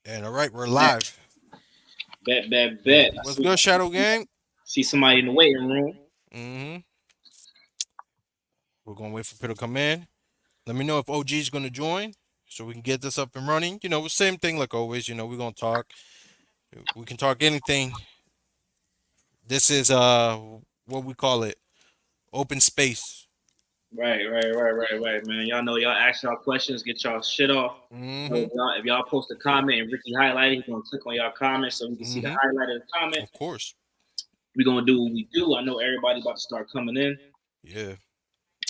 And all right, we're Bet, live. bet. What's good, Shadow Gang? See somebody in the waiting room. hmm We're gonna wait for Peter to come in. Let me know if OG is gonna join, so we can get this up and running. Same thing like always. We're gonna talk. We can talk anything. This is what we call it, open space. Right, man. Y'all know y'all ask y'all questions, get y'all shit off. So hmm if y'all post a comment and Ricky highlighted, he's gonna click on y'all comment so we can see the hmm highlight of the comment. Of course. We're gonna do what we do. I know everybody about to start coming in. Yeah.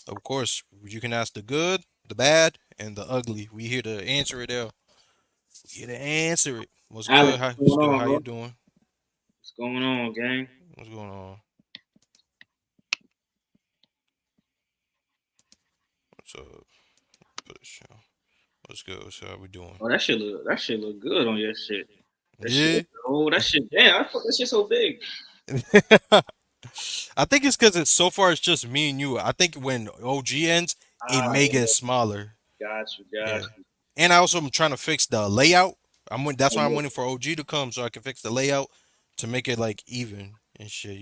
Of course. You can ask the good, the bad, and the ugly. We here to answer it. There. We here to answer it. What's Alex, good? what's What's going good? on, How you bro? doing? What's going on, gang? What's going on? What's up? Put a show. What's good? How we doing? Oh, that shit look good on your shit. That shit. Yeah. Oh, that shit. Damn, I thought that shit so big. I think it's because it's so far it's just me and you. I think when OG ends, it Ah, may yeah, get smaller. got you, got Yeah. you. And I also am trying to fix the layout. That's Oh, why I'm yeah. waiting for OG to come so I can fix the layout to make it like even and shit.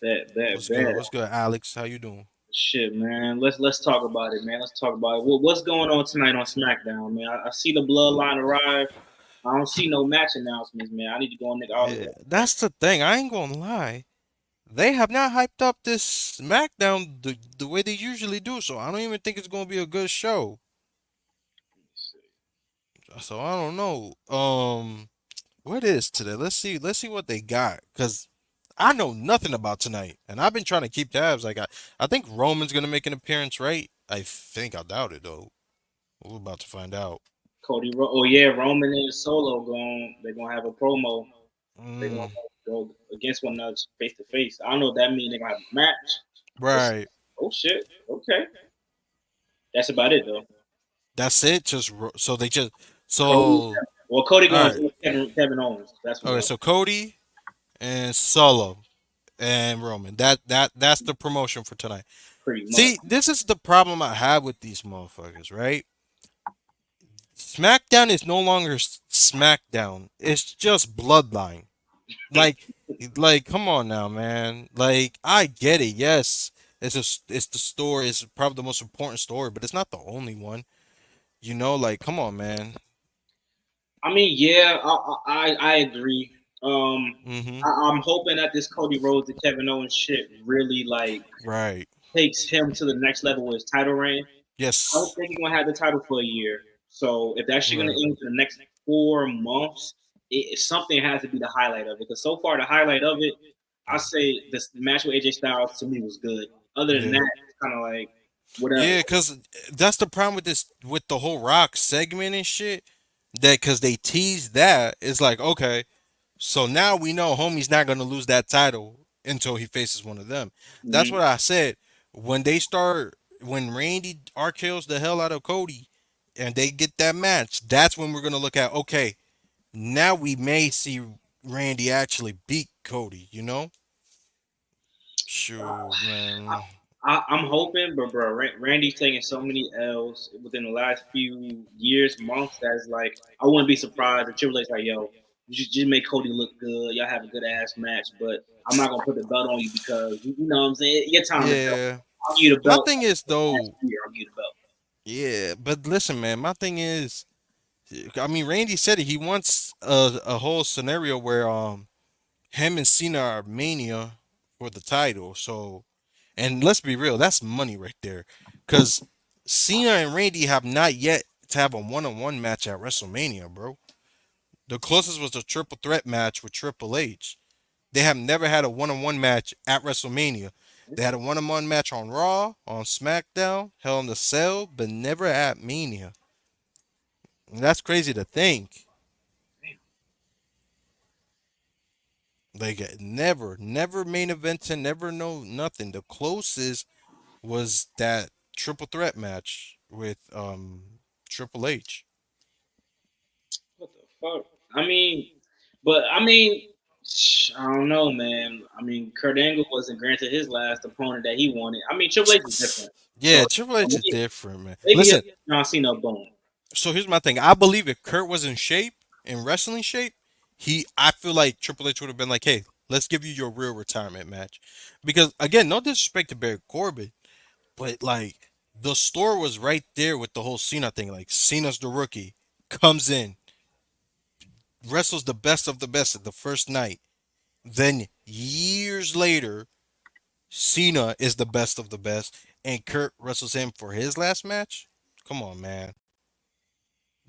Bet, What's good? bet. What's good, Alex? How you doing? Shit, man. Let's talk about it, man. Let's talk about it. What's going on tonight on SmackDown, man? I see the Bloodline arrive. I don't see no match announcements, man. I need to go on Nick Oliver. Yeah, that's the thing. I ain't gonna lie. They have not hyped up this SmackDown the way they usually do, so I don't even think it's gonna be a good show. So I don't know. What is today? Let's see. Let's see what they got. Cause I know nothing about tonight, and I've been trying to keep tabs. I think Roman's gonna make an appearance, right? I think I doubt it though. We're about to find out. Oh yeah, Roman and Solo going. They're gonna have a promo. They're gonna Mm, go against one another face to face. I don't know what that means. They're gonna have a match. It's, right. oh shit. Okay, that's about it though. That's it. So they just Cody. so Well, Cody all going right. to Kevin Owens. That's what's Okay. going. So Cody and Solo and Roman. That's the promotion for tonight. Pretty much. See, this is the problem I have with these motherfuckers, right? SmackDown is no longer SmackDown. It's just Bloodline. Like, come on now, man. Like, I get it. Yes, it's the story. It's probably the most important story, but it's not the only one. Like, come on, man. I mean, yeah, I agree. Um, Mm-hmm. I'm hoping that this Cody Rhodes and Kevin Owens shit really like Right. takes him to the next level with his title reign. I don't Yes. think he's gonna have the title for a year. So if that shit gonna Right. end for the next 4 months, something has to be the highlight of it. Because so far the highlight of it, I say this the match with AJ Styles to me was good. Other than Yeah. that, it's kind of like whatever. Yeah, cause that's the problem with this with the whole Rock segment and shit. That cause they teased that it's like okay, so now we know homie's not gonna lose that title until he faces one of them. That's Mhm. what I said when Randy RKO's the hell out of Cody and they get that match. That's when we're gonna look at okay, now we may see Randy actually beat Cody. Sure, man. I'm hoping, but bro, Randy's taking so many L's within the last few years, months. That's like I wouldn't be surprised if Triple H like, yo, just make Cody look good. Y'all have a good ass match, but I'm not gonna put the belt on you because you know what I'm saying. Your time to go. Yeah. I'll give you the My belt thing is last though, year. I'll give you the belt. yeah, but listen, man. My thing is, I mean, Randy said it. He wants a whole scenario where him and Cena are mania for the title. So, and let's be real, that's money right there, because Cena and Randy have not yet to have a one-on-one match at WrestleMania, bro. The closest was a triple threat match with Triple H. They have never had a one-on-one match at WrestleMania. They had a one-on-one match on Raw, on SmackDown, Hell in the Cell, but never at Mania. And that's crazy to think. Like never main eventing, never no nothing. The closest was that triple threat match with Triple H. What the fuck? I mean, but I mean, I don't know, man. I mean, Kurt Angle wasn't granted his last opponent that he wanted. I mean, Triple H is different, Yeah, so Triple H is maybe, different, man. maybe he'll Listen, get John Cena a bone. so here's my thing. I believe if Kurt was in shape, in wrestling shape, I feel like Triple H would have been like, hey, let's give you your real retirement match. Because again, no disrespect to Barry Corbin, but like the store was right there with the whole Cena thing. Like Cena's the rookie, comes in, wrestles the best of the best at the first night. Then years later, Cena is the best of the best, and Kurt wrestles him for his last match. Come on, man.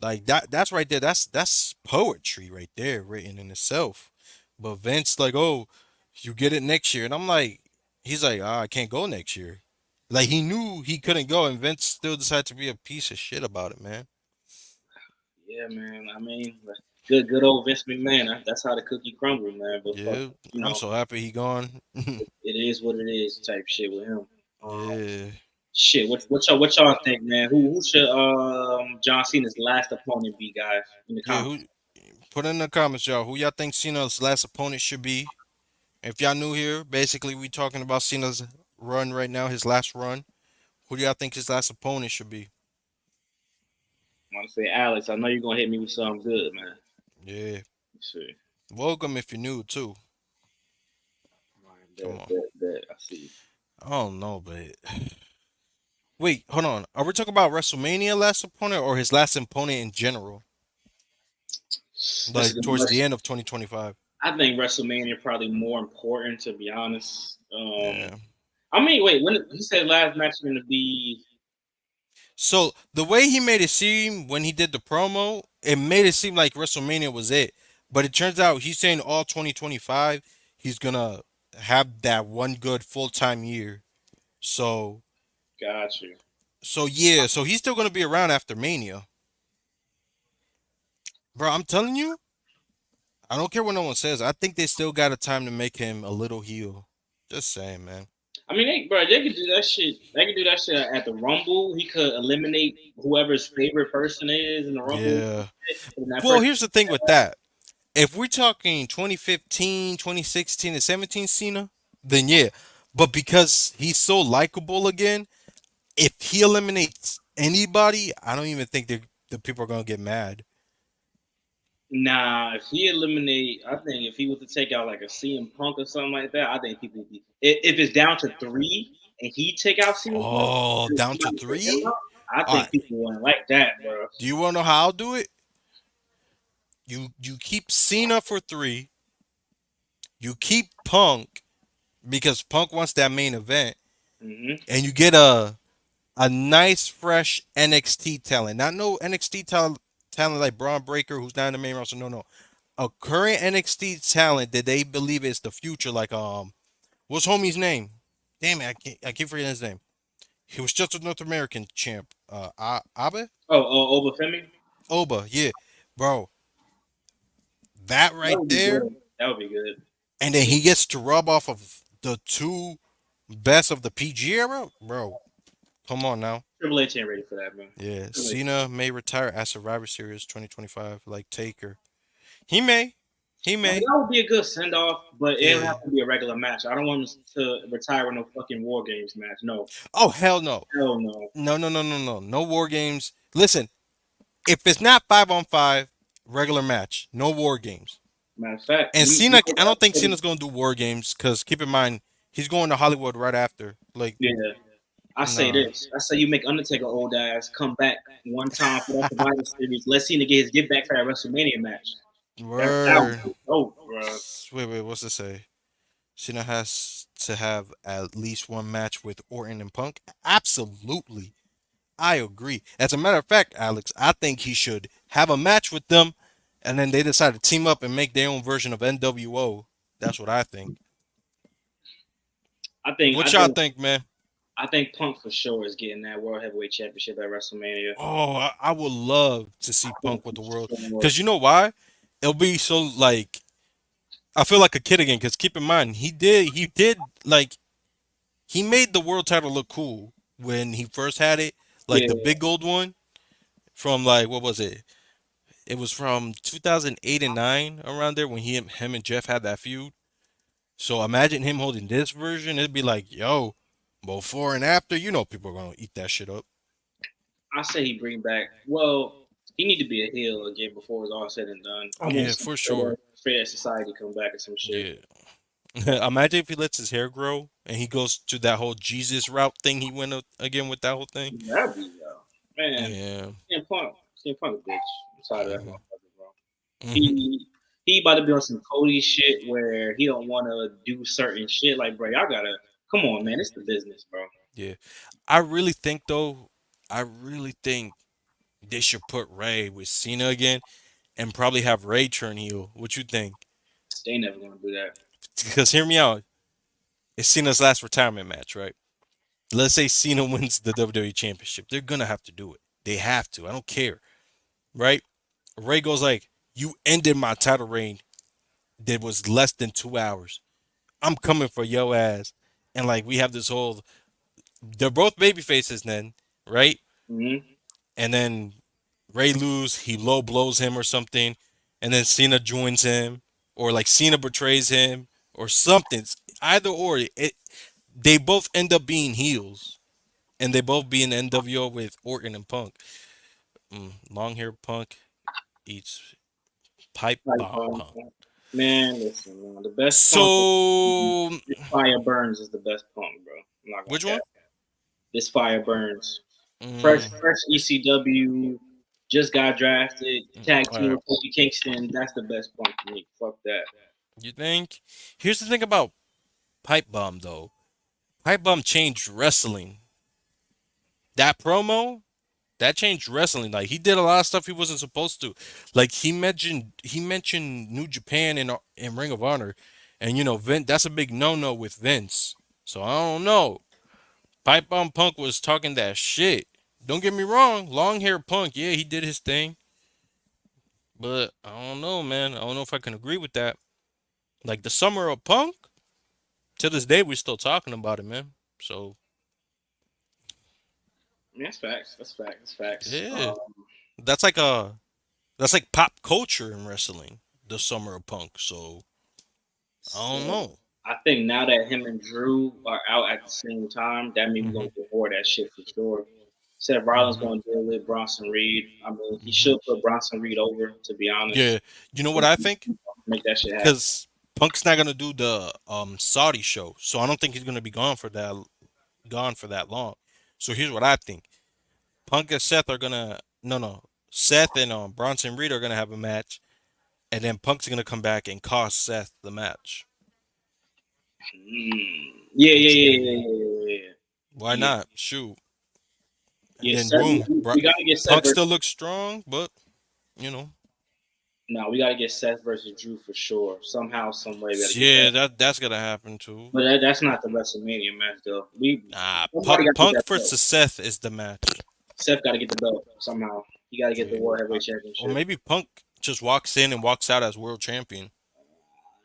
Like that's right there. That's poetry right there, written in itself. But Vince like, oh, you get it next year, and I'm like, he's like, I can't go next year. Like he knew he couldn't go, and Vince still decided to be a piece of shit about it, man. Yeah, man. I mean, good old Vince McMahon. That's how the cookie crumbled, man. But fuck, Yeah, you I'm know, so happy he gone. it is what it is, type shit with him. Um, Yeah, shit. What y'all think, man? Who should John Cena's last opponent be, guys? In the yeah. comments. Who put in the comments, y'all? Who y'all think Cena's last opponent should be? If y'all new here, basically we talking about Cena's run right now, his last run. Who do y'all think his last opponent should be? I want to say Alex. I know you're gonna hit me with something good, man. Yeah. Let's see. Welcome if you're new too. All right, Come on. bet. I see. I don't know, but wait, hold on. Are we talking about WrestleMania last opponent or his last opponent in general? That's a Like good towards the question. end of 2025. I think WrestleMania probably more important, to be honest. Yeah. I mean, wait. When he said last match is gonna be So the way he made it seem when he did the promo, it made it seem like WrestleMania was it. But it turns out he's saying all 2025 he's gonna have that one good full time year. So got you. yeah, so he's still gonna be around after Mania. Bro, I'm telling you, I don't care what no one says. I think they still got a time to make him a little heel. Just saying, man. I mean, they could do that shit. They could do that shit at the Rumble. He could eliminate whoever's favorite person is in the Rumble, Yeah. and that Well, person. here's the thing with that. If we're talking 2015, 2016, and 17 Cena, then yeah. But because he's so likable again, if he eliminates anybody, I don't even think the people are gonna get mad. Nah, if he eliminate, I think if he was to take out like a CM Punk or something like that, I think people would be. If it's down to three and he take out CM Punk, Oh, and down to somebody take him three? out, I All think right. people wouldn't like that, bro. Do you wanna know how I'll do it? You keep Cena for three. You keep Punk because Punk wants that main event, Hmm. and you get a nice fresh NXT talent. Not no NXT talent like Braun Breaker who's not in the main roster. No, no. A current NXT talent that they believe is the future. Like what's homie's name? Damn it, I keep forgetting his name. He was just a North American champ. Abe Over Femi, Oba, yeah, bro. That that right would be there, good. That would be good. and then he gets to rub off of the two best of the PG era, bro. Come on now. Triple H ain't ready for that, man. Yeah, Triple H. Cena may retire at Survivor Series 2025, like Taker. He may. He I mean, may. that would be a good send off, but it would Yeah. have to be a regular match. I don't want him to retire with no fucking War Games match. No, Oh hell no. hell no. No, no, no, no, no. No war games. Listen, if it's not 5-on-5, regular match. No war games. Matter of fact, And Cena, I don't think Cena's gonna do war games because keep in mind he's going to Hollywood right after. Like, yeah. I say nah. this. I say you make Undertaker old ass come back one time for that Survivor Series. Let's see him get his get back for that WrestleMania match. That would Word. be dope, bro. Wait, what's it say? Cena has to have at least one match with Orton and Punk. Absolutely. I agree. As a matter of fact, Alex, I think he should have a match with them, and then they decide to team up and make their own version of NWO. That's what I think. I think What I y'all think think, man? I think Punk for sure is getting that World Heavyweight Championship at WrestleMania. Oh, I would love to see I think Punk with for the world, sure. because you know why? It'll be so like I feel like a kid again. Because keep in mind, he did like he made the world title look cool when he first had it, like the Yeah, big gold one from like what was it? It was from 2008 and 9 around there when him and Jeff had that feud. So imagine him holding this version. It'd be like, yo, before and after, people are gonna eat that shit up. I say he bring back. Well, He need to be a heel again before it's all said and done. I want Yeah, some for sure. straight edge society come back or some shit. Yeah. Imagine if he lets his hair grow and he goes to that whole Jesus route thing he went again with that whole thing. That'd be man. Yeah. CM Punk a bitch. I'm tired of that Hmm. motherfucker, bro. Hmm. He about to be on some Cody shit where he don't want to do certain shit. Like, bro, y'all gotta come on, man. It's the business, bro. Yeah. I really think though, I really think they should put Ray with Cena again and probably have Ray turn heel. What you think? They never gonna do that. Because hear me out. It's Cena's last retirement match, right? Let's say Cena wins the WWE Championship. They're gonna have to do it. They have to. I don't care, right? Ray goes like, "You ended my title reign that was less than 2 hours. I'm coming for your ass." And like we have this whole, they're both baby faces then, right? Mm-hmm. And then Ray lose, he low blows him or something, and then Cena joins him, or like Cena betrays him, or something. Either or, they both end up being heels, and they both be in the NWO with Orton and Punk. Long hair Punk eats pipe Like, bomb Punk. man, listen, man. The best punk, So, this fire burns is the best punk, bro. I'm not gonna which one? cap. This fire burns. Mm, Fresh ECW just got drafted. Tag all team right. with Kofi Kingston. That's the best punk to me. Fuck that. You think? Here's the thing about pipe bomb though. Pipe bomb changed wrestling. That promo, that changed wrestling. Like he did a lot of stuff he wasn't supposed to. Like he mentioned New Japan in Ring of Honor, and Vince. That's a big no no with Vince. So I don't know. Pipe Bomb Punk was talking that shit. Don't get me wrong, long hair Punk, yeah, he did his thing, but I don't know, man. I don't know if I can agree with that. Like the summer of Punk, to this day we're still talking about it, man. So I mean, that's facts. That's facts. That's facts. yeah, that's like pop culture in wrestling. The summer of Punk. So I don't So know. I think now that him and Drew are out at the same time, that means we're Hmm. gonna get more of that shit for sure. Seth Rollins Hmm. gonna deal with Bronson Reed. I mean, he Hmm. should put Bronson Reed over, to be honest. Yeah, you know what I think? Make that shit happen. Because Punk's not gonna do the Saudi show, so I don't think he's gonna be gone for that long. So here's what I think: Punk and Seth are gonna no, Seth and Bronson Reed are gonna have a match, and then Punk's gonna come back and cost Seth the match. Yeah, What yeah, you yeah, think? yeah, yeah, yeah, Why yeah. not? Shoot, and Yeah, then Seth, boom, we gotta get Seth Punk versus. still looks strong, but you know, No, we gotta get Seth versus Drew for sure. Somehow, some way, we gotta get yeah, that. that's gonna happen too. But that's not the WrestleMania match, though. Nah, Somebody gotta get Punk that belt. versus Seth is the match. Seth gotta get the belt somehow. He gotta get the Yeah. World I- Heavyweight Or Championship. maybe Punk just walks in and walks out as world champion.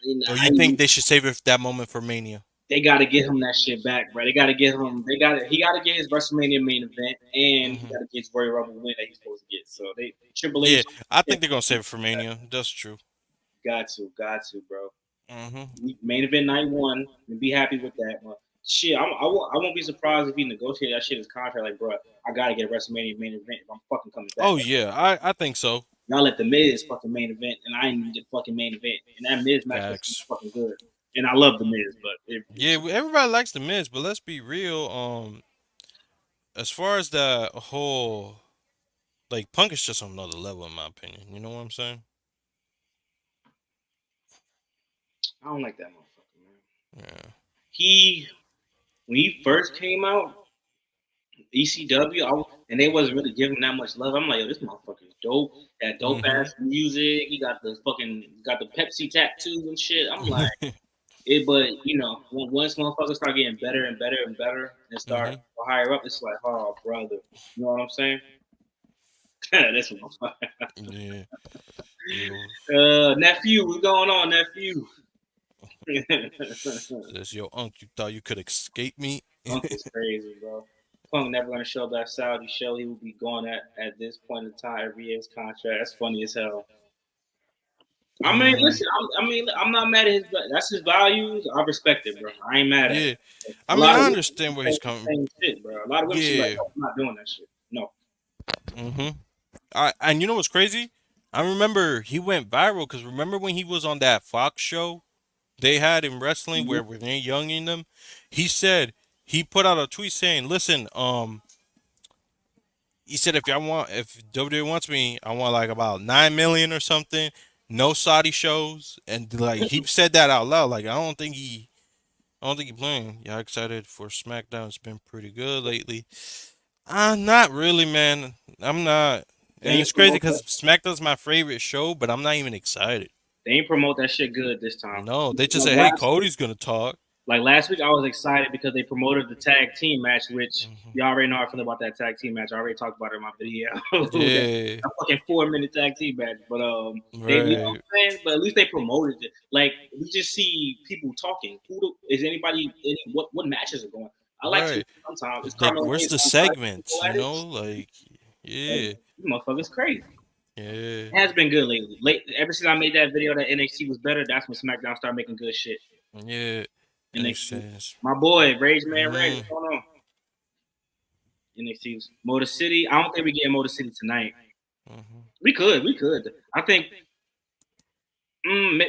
You know, Or you think they should save it for that moment for Mania? they gotta get him that shit back, bro. They gotta get him. He gotta get his WrestleMania main event, and he Hmm. gotta get his Royal Rumble win that he's supposed to get. So they Triple Yeah, H, I yeah, think they're gonna save it for Mania. That's true. got to, bro. Hmm. Main event night one, and be happy with that. But shit, I won't be surprised if he negotiated that shit in his contract. Like, bro, I gotta get a WrestleMania main event if I'm fucking coming back. Oh yeah, I think so. Y'all let the Miz fucking main event, and I ain't even get fucking main event. And that Miz match was Facts. fucking good. And I love the Miz, but Yeah, everybody likes the Miz, but let's be real. As far as the whole, like, Punk is just on another level in my opinion. You know what I'm saying? I don't like that motherfucker, man. Yeah. He when he first came out, ECW, and they wasn't really giving him that much love. I'm like, yo, this motherfucker is dope. That dope Hmm. ass music. He got the Pepsi tattoos and shit. I'm like, but once motherfuckers start getting better and better and better and start Hmm. higher up, it's like, oh brother, you know what I'm saying? This motherfucker. Yeah. Yeah. Nephew, what's going on, nephew? Says yo, Unc, you thought you could escape me? Uncle's crazy, bro. Punk never gonna show that Saudi show. He will be going at this point in time every year's contract. That's funny as hell. I mean, Hmm. listen. I'm not mad at his. That's his values. I respect it, bro. I ain't mad at Yeah. it. I A mean, lot of I women understand where say he's the coming. same shit, bro. A lot of women should be like, Yeah. "Oh, I'm not doing that shit." No, Hmm. And you know what's crazy? I remember he went viral because remember when he was on that Fox show they had in wrestling Mhm. where they're young in them? He said he put out a tweet saying, "Listen, he said if WWE wants me, I want like about 9 million or something. No Saudi shows, and like he said that out loud. Like I don't think he playing. Y'all excited for SmackDown? It's been pretty good lately. Not really, man. I'm not. They And ain't it's crazy promote that. because SmackDown's my favorite show, but I'm not even excited. They ain't promote that shit good this time. No, they just Like say, "Hey, last week, Cody's gonna talk." last week, I was excited because they promoted the tag team match, which Hmm. y'all already know how I feel about that tag team match. I already talked about it in my video. that Yeah, a fucking 4 minute tag team match, but they, you know what right, I'm saying? But at least they promoted it. Like we just see people talking. Is anybody? What matches are going? I like to right. sometimes. It's Like, Carmelo where's Hayes the on site. Go segments? at You it. know, like, Like, yeah, these motherfuckers crazy. yeah, It has been good lately. Ever since I made that video that NXT was better, that's when SmackDown started making good shit. yeah. Makes NXT. sense. My boy, Rage Man Ray, Hmm. what's going on? NXT. Motor City. I don't think we get Motor City tonight. Hmm. We could. I think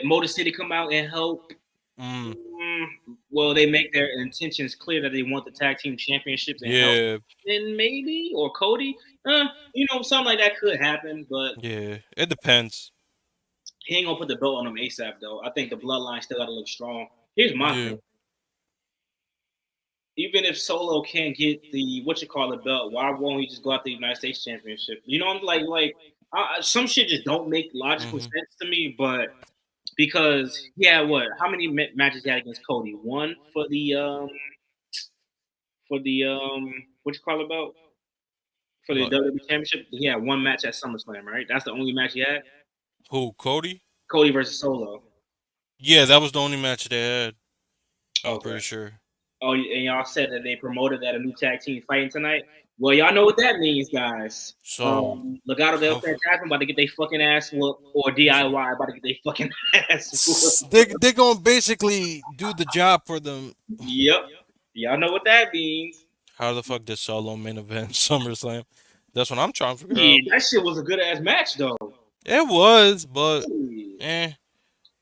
Motor City come out and help. Mm. Mm, well, they make their intentions clear that they want the tag team championships and help. Yeah, Then maybe or Cody. Something like that could happen, but yeah. It depends. he ain't gonna put the belt on them ASAP though. I think the bloodline still gotta look strong. Here's my Yeah. thing. Even if Solo can't get the what you call it belt, why won't he just go out the United States Championship? You know, I'm some shit just don't make logical Hmm. sense to me. But because he had what? How many matches he had against Cody? One for the what you call it belt for the Like, WWE Championship. He had one match at SummerSlam, right? That's the only match he had. who? Cody? Cody versus Solo. Yeah, that was the only match they had. I'm Okay. pretty sure. Oh, and y'all said that they promoted that a new tag team fighting tonight. Well, y'all know what that means, guys. So, Legado del huh, Fantasma about to get their fucking ass whooped, or DIY about to get their fucking ass whooped. they're gonna basically do the job for them. Yep. Y'all know what that means. How the fuck did Solo main event SummerSlam? That's what I'm trying to figure Yeah, out. that shit was a good ass match though. It was, but Yeah. eh.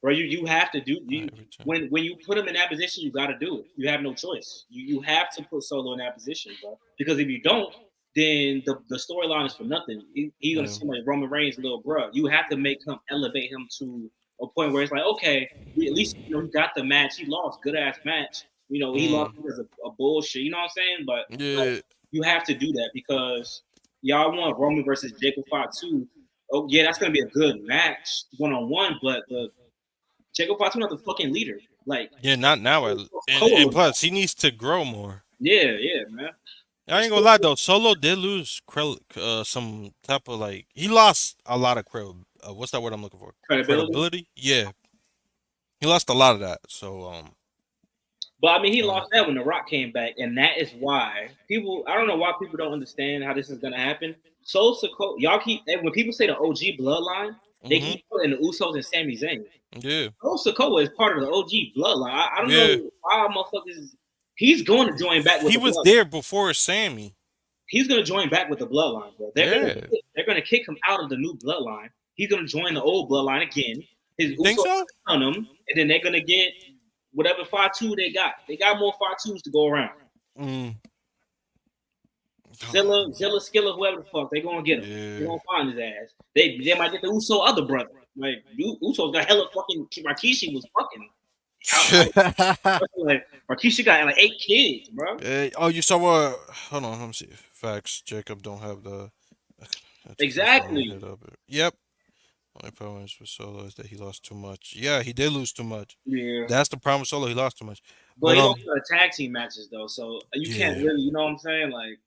Bro, you have to do Every time. when you put him in that position, you got to do it. You have no choice. You have to put Solo in that position, bro. Because if you don't, then the storyline is for nothing. He's gonna Yeah. seem like Roman Reigns' little bro. You have to make him elevate him to a point where it's like, okay, we at least he got the match. He lost, good ass match. He lost Mm. because of a bullshit. You know what I'm saying? But like, Yeah. you have to do that because y'all want Roman versus Jacob Fatu. Oh yeah, that's gonna be a good match 1-on-1. But the Jacob Fatu not the fucking leader. Like Yeah, not now. And Cole. plus, he needs to grow more. Yeah, man. I ain't gonna lie though. Solo did lose some type of like he lost a lot of what's that word I'm looking for? Credibility. Credibility. Yeah, he lost a lot of that. So But I mean, he uh, lost that when The Rock came back, and that is why people. I don't know why people don't understand how this is gonna happen. So Sokoa, y'all keep when people say the OG bloodline, they mhm. keep putting the Usos and Sami Zayn. Yeah, So Sokoa is part of the OG bloodline. I don't yeah. know why motherfuckers. He's going to join back with He the was bloodline. there before Sammy. He's going to join back with the bloodline, bro. Yeah, They're gonna kick him out of the new bloodline. He's going to join the old bloodline again. His you think Usos so? on him, and then they're going to get whatever Fatu they got. They got more Fatus to go around. Mm. Zilla, Skilla, whoever the fuck, they gonna get him. They Yeah. gonna find his ass. They might get the Uso other brother. Like Uso's got hella fucking. Rikishi was fucking. Like Rikishi got like 8 kids, bro. Oh, you saw what? Hold on, let me see. Facts. Jacob don't have the. That's just loading Exactly. it up. Yep. Only problem is with Solo is that he lost too much. Yeah, he did lose too much. Yeah. That's the problem with Solo. He lost too much. But But he don't go to tag team matches though, so you can't yeah, really, you know what I'm saying? Like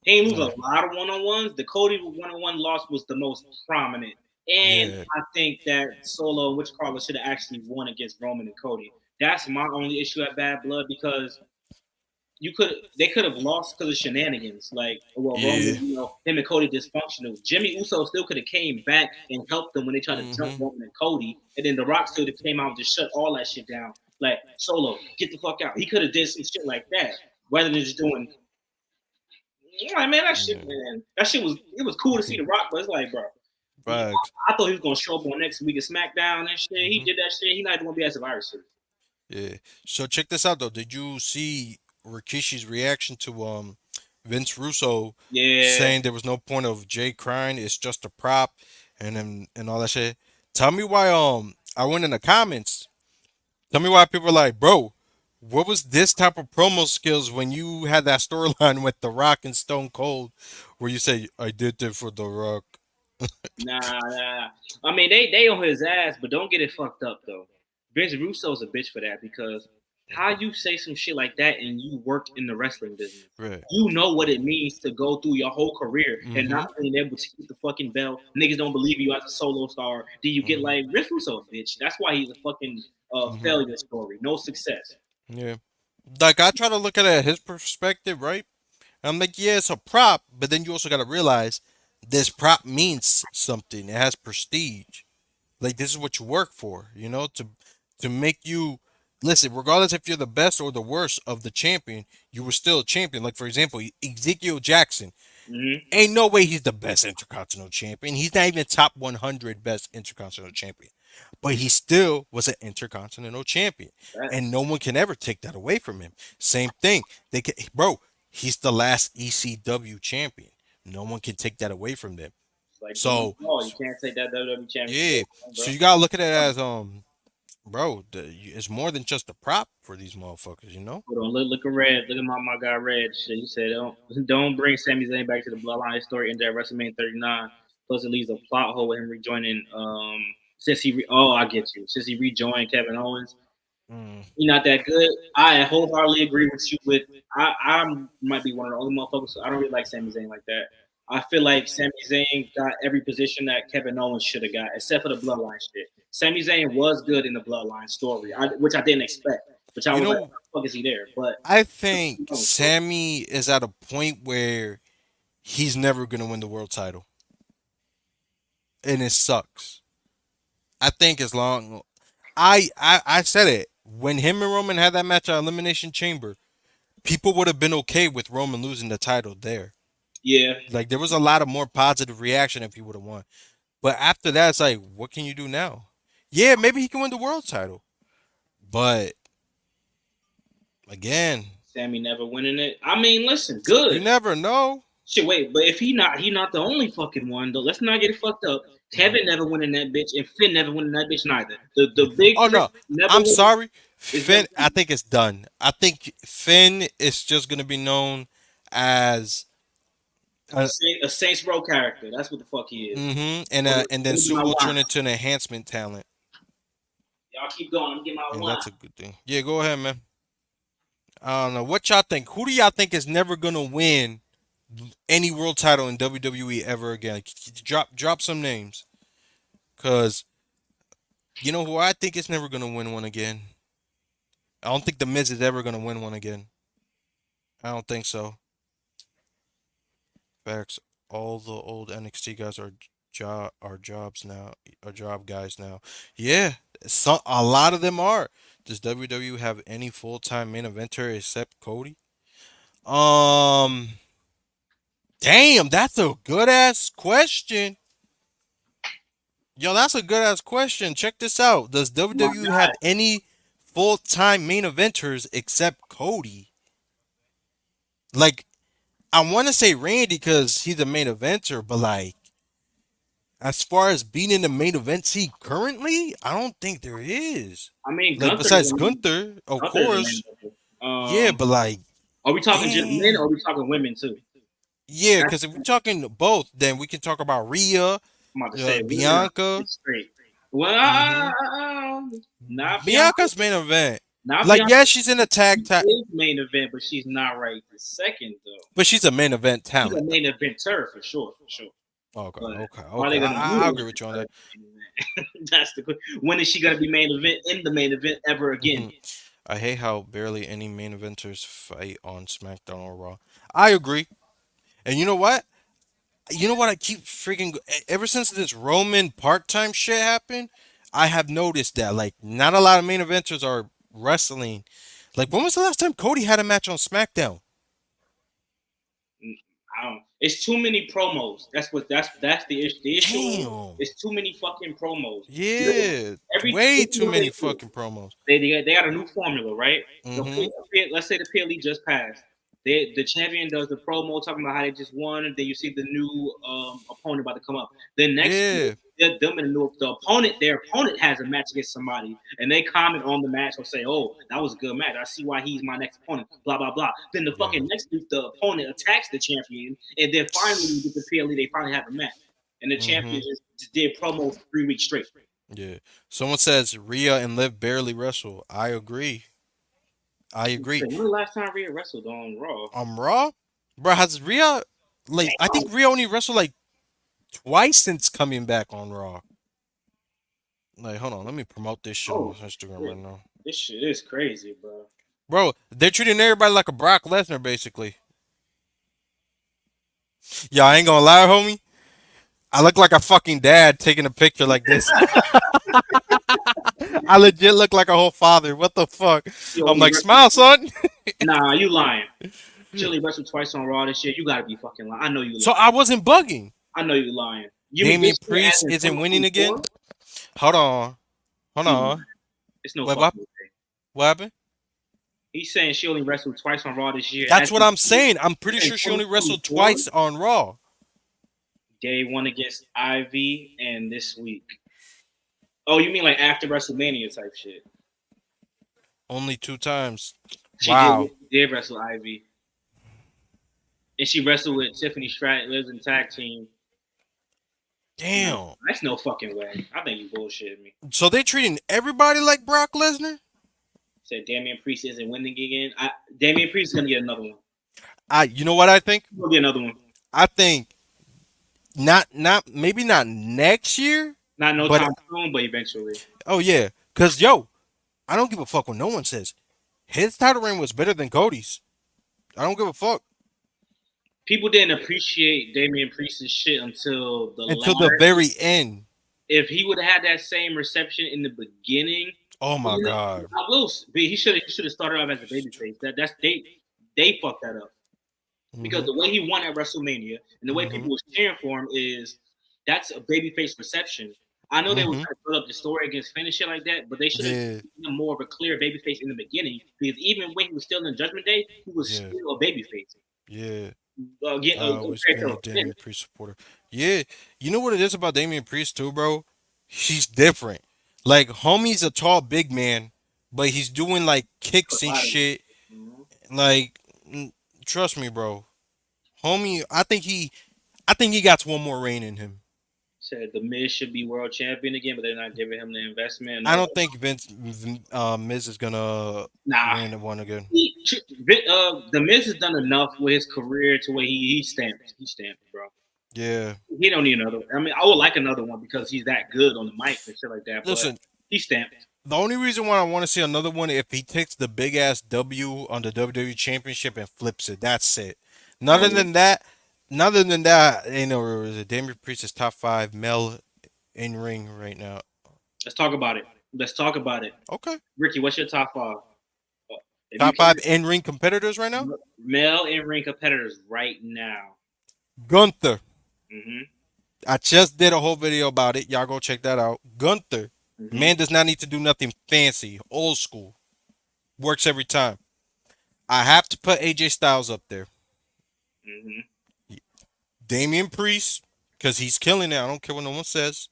he ain't lose yeah, a lot of 1-on-ones. The Cody 1-on-1 loss was the most prominent, and yeah, I think that Solo, which Carla should have actually won against Roman and Cody. That's my only issue at Bad Blood because they could have lost because of shenanigans. Like, well, yeah. Roman, him and Cody dysfunctional. Jimmy Uso still could have came back and helped them when they tried to jump Mhm. Roman and Cody, and then The Rock still came out and just shut all that shit down. Like Solo, get the fuck out. He could have did some shit like that rather than just doing Like, man, that shit, Yeah, man, that shit was it was cool to see The Rock, but it's like, bro, facts. I thought he was gonna show up on next week of SmackDown and shit. He Hmm. did that shit. He not even gonna be at Survivor Series. Yeah. So check this out though. Did you see Rikishi's reaction to Vince Russo Yeah, saying there was no point of Jay crying, it's just a prop, and all that shit? Tell me why I went in the comments. Tell me why people are like, bro, what was this type of promo skills when you had that storyline with The Rock and Stone Cold, where you say I did it for The Rock? nah. I mean, they on his ass, but don't get it fucked up though. Vince Russo's a bitch for that because how you say some shit like that and you worked in the wrestling business. Right. You know what it means to go through your whole career and Mm-hmm. not being able to keep the fucking belt. Niggas don't believe you as a solo star. Do you get Mm-hmm. like Vince Russo, a bitch? That's why he's a fucking Mm-hmm. failure story. No success. Yeah. Like I try to look at it at his perspective, right? I'm like, yeah, it's a prop, but then you also got to realize this prop means something. It has prestige. Like this is what you work for, to make you listen. Regardless if you're the best or the worst of the champion, you were still a champion. Like for example, Ezekiel Jackson. Hmm. Ain't no way he's the best intercontinental champion. He's not even top 100 best intercontinental champion, but he still was an intercontinental champion, and That's no one can ever take that away from him. Same thing. Bro. He's the last ECW champion. No one can take that away from them. like Jinder So, Mahal. You can't take that WWE championship yeah. away from him, So bro. you gotta look at it as bro. It's more than just a prop for these motherfuckers. Hold on, look at Red. Look at my guy Red. Shit, he said don't bring Sami Zayn back to the Bloodline. His story ended at WrestleMania 39. Plus, it leaves a plot hole with him rejoining. I get you. Since he rejoined Kevin Owens, Mm. he not that good. I wholeheartedly agree with you. I might be one of the only motherfuckers. I don't really like Sami Zayn like that. I feel like Sami Zayn got every position that Kevin Owens should have got, except for the Bloodline shit. Sami Zayn was good in the Bloodline story, which I didn't expect. Which I You was like, know, "Why the fuck is he there?" But I think Sammy is at a point where he's never gonna win the world title, and it sucks. I think as long I said it when him and Roman had that match at Elimination Chamber, people would have been okay with Roman losing the title there. yeah, Like there was a lot of more positive reaction if he would have won. But after that, it's like, what can you do now? Yeah, maybe he can win the world title, but again, Sammy never winning it. I mean, listen, you good. never know. Shit, wait, but if he not the only fucking one though. Let's not get it fucked up. Mhm. Kevin never winning that bitch, and Finn never winning that bitch neither. The big Oh three no, never I'm winning. sorry, Is them Finn. I two. think it's done. I think Finn is just gonna be known as A Saints Row character. That's what the fuck he is. and Let then me get Sue my will wine. turn into an enhancement talent, Y'all keep going. I'm getting my and wine. that's a good thing. Yeah, go ahead, man. I don't know what y'all think. Who do y'all think is never gonna win any world title in WWE ever again? Like, drop some names, cause you know who I think is never gonna win one again. I don't think the Miz is ever gonna win one again. I don't think so. Facts. All the old NXT guys are job guys now. Yeah, a lot of them are. Does WWE have any full time main eventer except Cody? Um, damn, that's a good ass question. Yo, that's a good ass question. Check this out. Does My WWE guy. have any full time main eventers except Cody? Like, I want to say Randy because he's a main eventer, but like, as far as being in the main event scene currently, I don't think there is. I mean, Like, besides Gunther, of Gunther's a main course. eventer. Yeah, but like, Are we talking just men or dang. are we talking women too? Yeah, That's, because if we're talking both, then we can talk about Rhea, I'm about to say women are Bianca. straight. Well, Hmm. not Bianca. Bianca's main event. Not Like, Bianca. yeah, she's in a She is main event, but she's not right this second though. but she's a main event She's a talent, main though. eventer for sure, for sure. Okay, But okay, are okay. they gonna I utilize agree with you on her that. as a main event? That's the when is she gonna be main event in the main event ever again? Hmm. I hate how barely any main eventers fight on SmackDown or Raw. I agree. And you know what? I keep freaking ever since this Roman part-time shit happened, I have noticed that like not a lot of main eventers are wrestling. Like when was the last time Cody had a match on SmackDown? I don't. It's too many promos. That's the issue. The issue Damn. is too many fucking promos. Yeah. Way This is too what many they do. fucking promos. They got a new formula, right? Mm-hmm. Let's say the PLE just passed. The champion does the promo talking about how they just won, and then you see the new opponent about to come up. Then next week, Yeah. them and their opponent has a match against somebody, and they comment on the match or say, "Oh, that was a good match. I see why he's my next opponent." Blah blah blah. Then the Yeah. fucking next week, the opponent attacks the champion, and then finally, when you get the PLE, they finally have a match, and the Mm-hmm. champion just did promo for 3 weeks straight. Yeah. Someone says Rhea and Liv barely wrestle. I agree. I agree. When was the last time Rhea wrestled on Raw? Raw, bro, has Rhea like I think Rhea only wrestled like twice since coming back on Raw. Like, hold on, let me promote this shit on Oh Instagram right shit. now. This shit is crazy, bro. Bro, they're treating everybody like a Brock Lesnar, basically. Yeah, I ain't gonna lie, homie. I look like a fucking dad taking a picture like this. I legit look like a whole father. What the fuck? You I'm only like, wrestled. smile, son. Nah, you lying. Chili wrestled twice on Raw this year. You gotta be fucking lying. I know you So lying. I wasn't bugging. I know you lying. You mean Damian this year as Priest in isn't winning again. 2024? Hold on. Hold You lying. on. It's no Wait, what? fucking way. What happened? He's saying she only wrestled twice on Raw this year. That's what I'm saying. I'm pretty In sure she only wrestled 2024, twice on Raw. day one against Ivy, and this week. Oh, you mean like after WrestleMania type shit? Only 2 times. She Wow. did wrestle Ivy, and she wrestled with Tiffany Stratton, lives in tag team. No, Damn. that's no fucking way. I think you bullshitting me. So they treating everybody like Brock Lesnar? Said Damian Priest isn't winning again. Damian Priest is gonna get another one. You know what I think? He'll get another one. I think not maybe not next year, Not no but time soon, but eventually. oh yeah, cause yo, I don't give a fuck what no one says. His title reign was better than Cody's. I don't give a fuck People didn't appreciate Damian Priest's shit until the until the latter. very end. If he would have had that same reception in the beginning, Oh my god. I will. He should have started off as a babyface. That's they fucked that up because Mhm. the way he won at WrestleMania and the way Mhm. people was cheering for him is that's a babyface reception. I know they were Mhm. trying to build up the story against Finn and shit like that, but they should have Yeah. given him more of a clear babyface in the beginning because even when he was still in Judgment Day, he was Yeah. still a babyface. Yeah. Always Compared been a to Finn. Damian Priest supporter. Yeah. You know what it is about Damian Priest too, bro? He's different. Like homie's a tall big man, but he's doing like kicks and shit. Mhm. Like trust me, bro. Homie, I think he got one more reign in him. Said the Miz should be world champion again, but they're not giving him the investment and I all don't that. think Miz is gonna Nah, reign the one again. the Miz has done enough with his career to where he stamped. He stamped, bro. Yeah. He don't need another. I mean, I would like another one because he's that good on the mic and shit like that. But Listen, he stamped. the only reason why I want to see another one if he takes the big ass W on the WWE Championship and flips it. That's it. Other Um, than that, other than that, you know, Damian Priest is top five male in ring right now. let's talk about it. Let's talk about it. Okay, Ricky, what's your top five? If you top can, five in ring competitors right now. male in ring competitors right now. Gunther. hmm I just did a whole video about it. Y'all go check that out. Gunther. hmm Man does not need to do nothing fancy. Old school. Works every time. I have to put AJ Styles up there. hmm Damian Priest, because he's killing it. I don't care what no one says.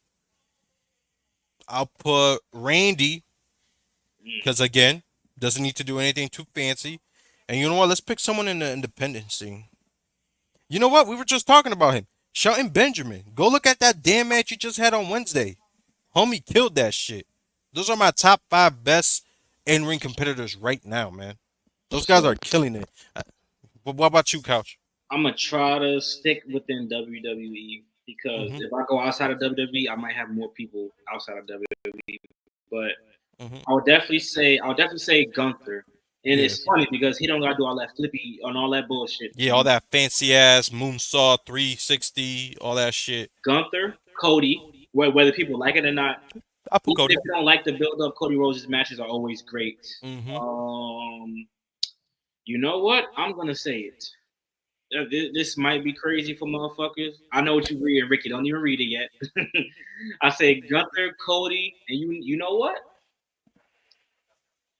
I'll put Randy, because again, doesn't need to do anything too fancy. And you know what? Let's pick someone in the independent scene. You know what? We were just talking about him. Shelton Benjamin. Go look at that damn match you just had on Wednesday. Homie killed that shit. Those are my top five best in ring competitors right now, man. Those guys are killing it. But what about you, Couch? I'm gonna try to stick within WWE because Mm-hmm. if I go outside of WWE, I might have more people outside of WWE. But Mm-hmm. I'll definitely say Gunther. And Yeah. it's funny because he don't gotta do all that flippy and all that bullshit. Yeah, all that fancy ass moonsault 360, all that shit. Gunther, Cody, whether people like it or not, I put even Cody. if you don't like the build up, Cody Rhodes' matches are always great. Mm-hmm. Um, you know what? I'm gonna say it. this might be crazy for motherfuckers. I know what you reading, Ricky. Don't even read it yet. I say Gunther, Cody, and you know what?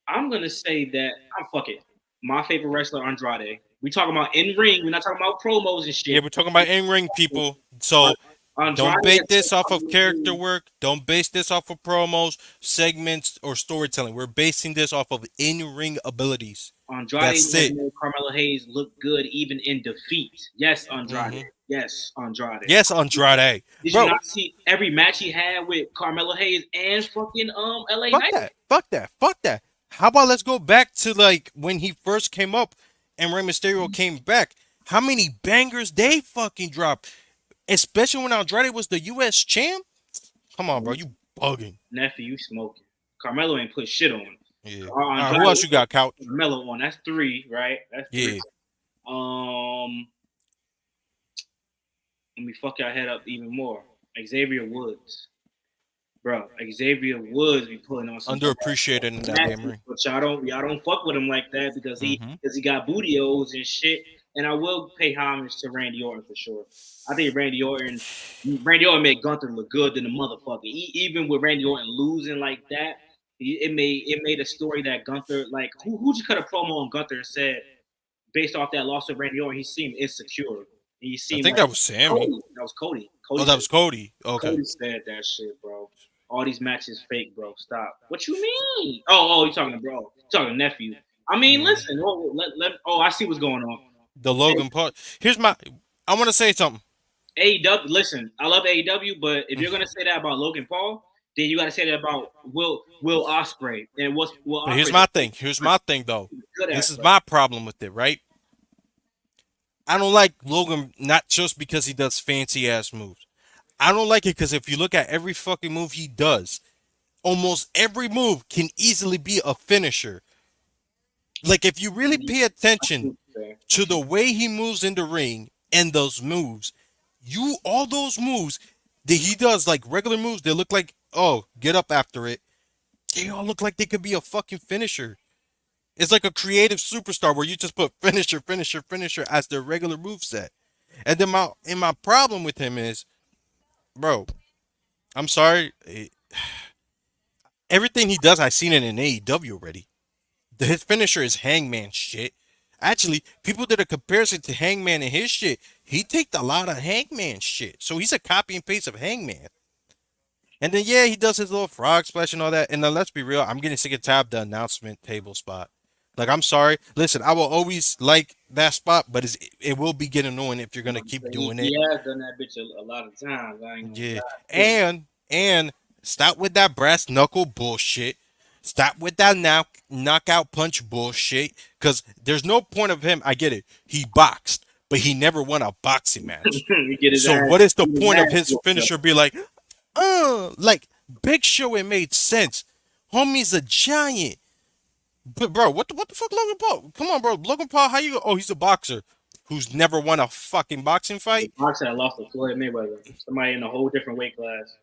I'm gonna say that I'm fuck it. My favorite wrestler Andrade. We talking about in ring. We're not talking about promos and Yeah, shit. we're talking about in-ring people. So Andrade don't base has this off of character made work. Don't base this off of promos, segments, or storytelling. We're basing this off of in-ring abilities. Andrade That's has it. made Carmelo Hayes look good even in defeat. Yes, Andrade. Hmm. Yes, Andrade. Yes, Andrade. Did you Bro, not see every match he had with Carmelo Hayes and fucking LA fuck Knight? that. Fuck that. Fuck that. How about let's go back to like when he first came up and Rey Mysterio came back. How many bangers they fucking dropped? Especially when Andrade was the US champ. Come on, bro. You bugging. Nephew, you smoking. Carmelo ain't put shit on. Yeah. All right, Andrade who else you put got, Couch? Carmelo on. That's three, right? That's three. Yeah. Um, Let me fuck your head up even more. Xavier Woods, bro. Xavier Woods be pulling on some Underappreciated in that damn matches, ring. but y'all don't fuck with him like that because Mm-hmm. he got bootios and shit. And I will pay homage to Randy Orton for sure. I think Randy Orton made Gunther look good than the motherfucker. Even with Randy Orton losing like that, it made a story that Gunther like who just cut a promo on Gunther and said based off that loss of Randy Orton, he seemed insecure. And he I seemed think like that was Sammy. Cody. That was Cody. Oh, that was Cody. Okay. Cody said that shit, bro. All these matches fake, bro. Stop. What you mean? Oh, you talking to bro? You talking to nephew? I mean, Mm. listen. I see what's going on. The Logan Paul. Here's my. I want to say something. AEW. Listen, I love AEW, but if Mm. you're gonna say that about Logan Paul, then you gotta say that about Will Ospreay. And what's Will But here's Ospreay my thing. Here's my thing, though. good This at, is bro? my problem with it, right? I don't like Logan not just because he does fancy ass moves. I don't like it because if you look at every fucking move he does, almost every move can easily be a finisher. Like if you really pay I see attention what you're saying. to the way he moves in the ring and those moves, all those moves that he does, like regular moves, they look like, oh, get up after it. They all look like they could be a fucking finisher. It's like a creative superstar where you just put finisher, finisher, finisher as their regular move set. And then my problem with him is, bro, I'm sorry, everything he does, I've seen it in AEW already. His finisher is Hangman shit. Actually, people did a comparison to Hangman and his shit. He taked a lot of Hangman shit. So he's a copy and paste of Hangman. And then yeah, he does his little frog splash and all that. And then let's be real, I'm getting sick and tired of the announcement table spot. Like I'm sorry. Listen, I will always like that spot, but it will be getting annoying if you're gonna keep He, doing it. he has done that bitch a lot of times. I ain't gonna Yeah. lie. And stop with that brass knuckle bullshit. Stop with that knockout punch bullshit. Cause there's no point of him. I get it. He boxed, but he never won a boxing match. He get his So ass, what is the get his point of ass his whooped up. finisher? Be like Big Show. It made sense. Homie's a giant. But bro, what the fuck, Logan Paul? Come on, bro. Logan Paul, how you? Oh, he's a boxer who's never won a fucking boxing The fight. boxer that lost to Floyd Mayweather, somebody in a whole different weight class.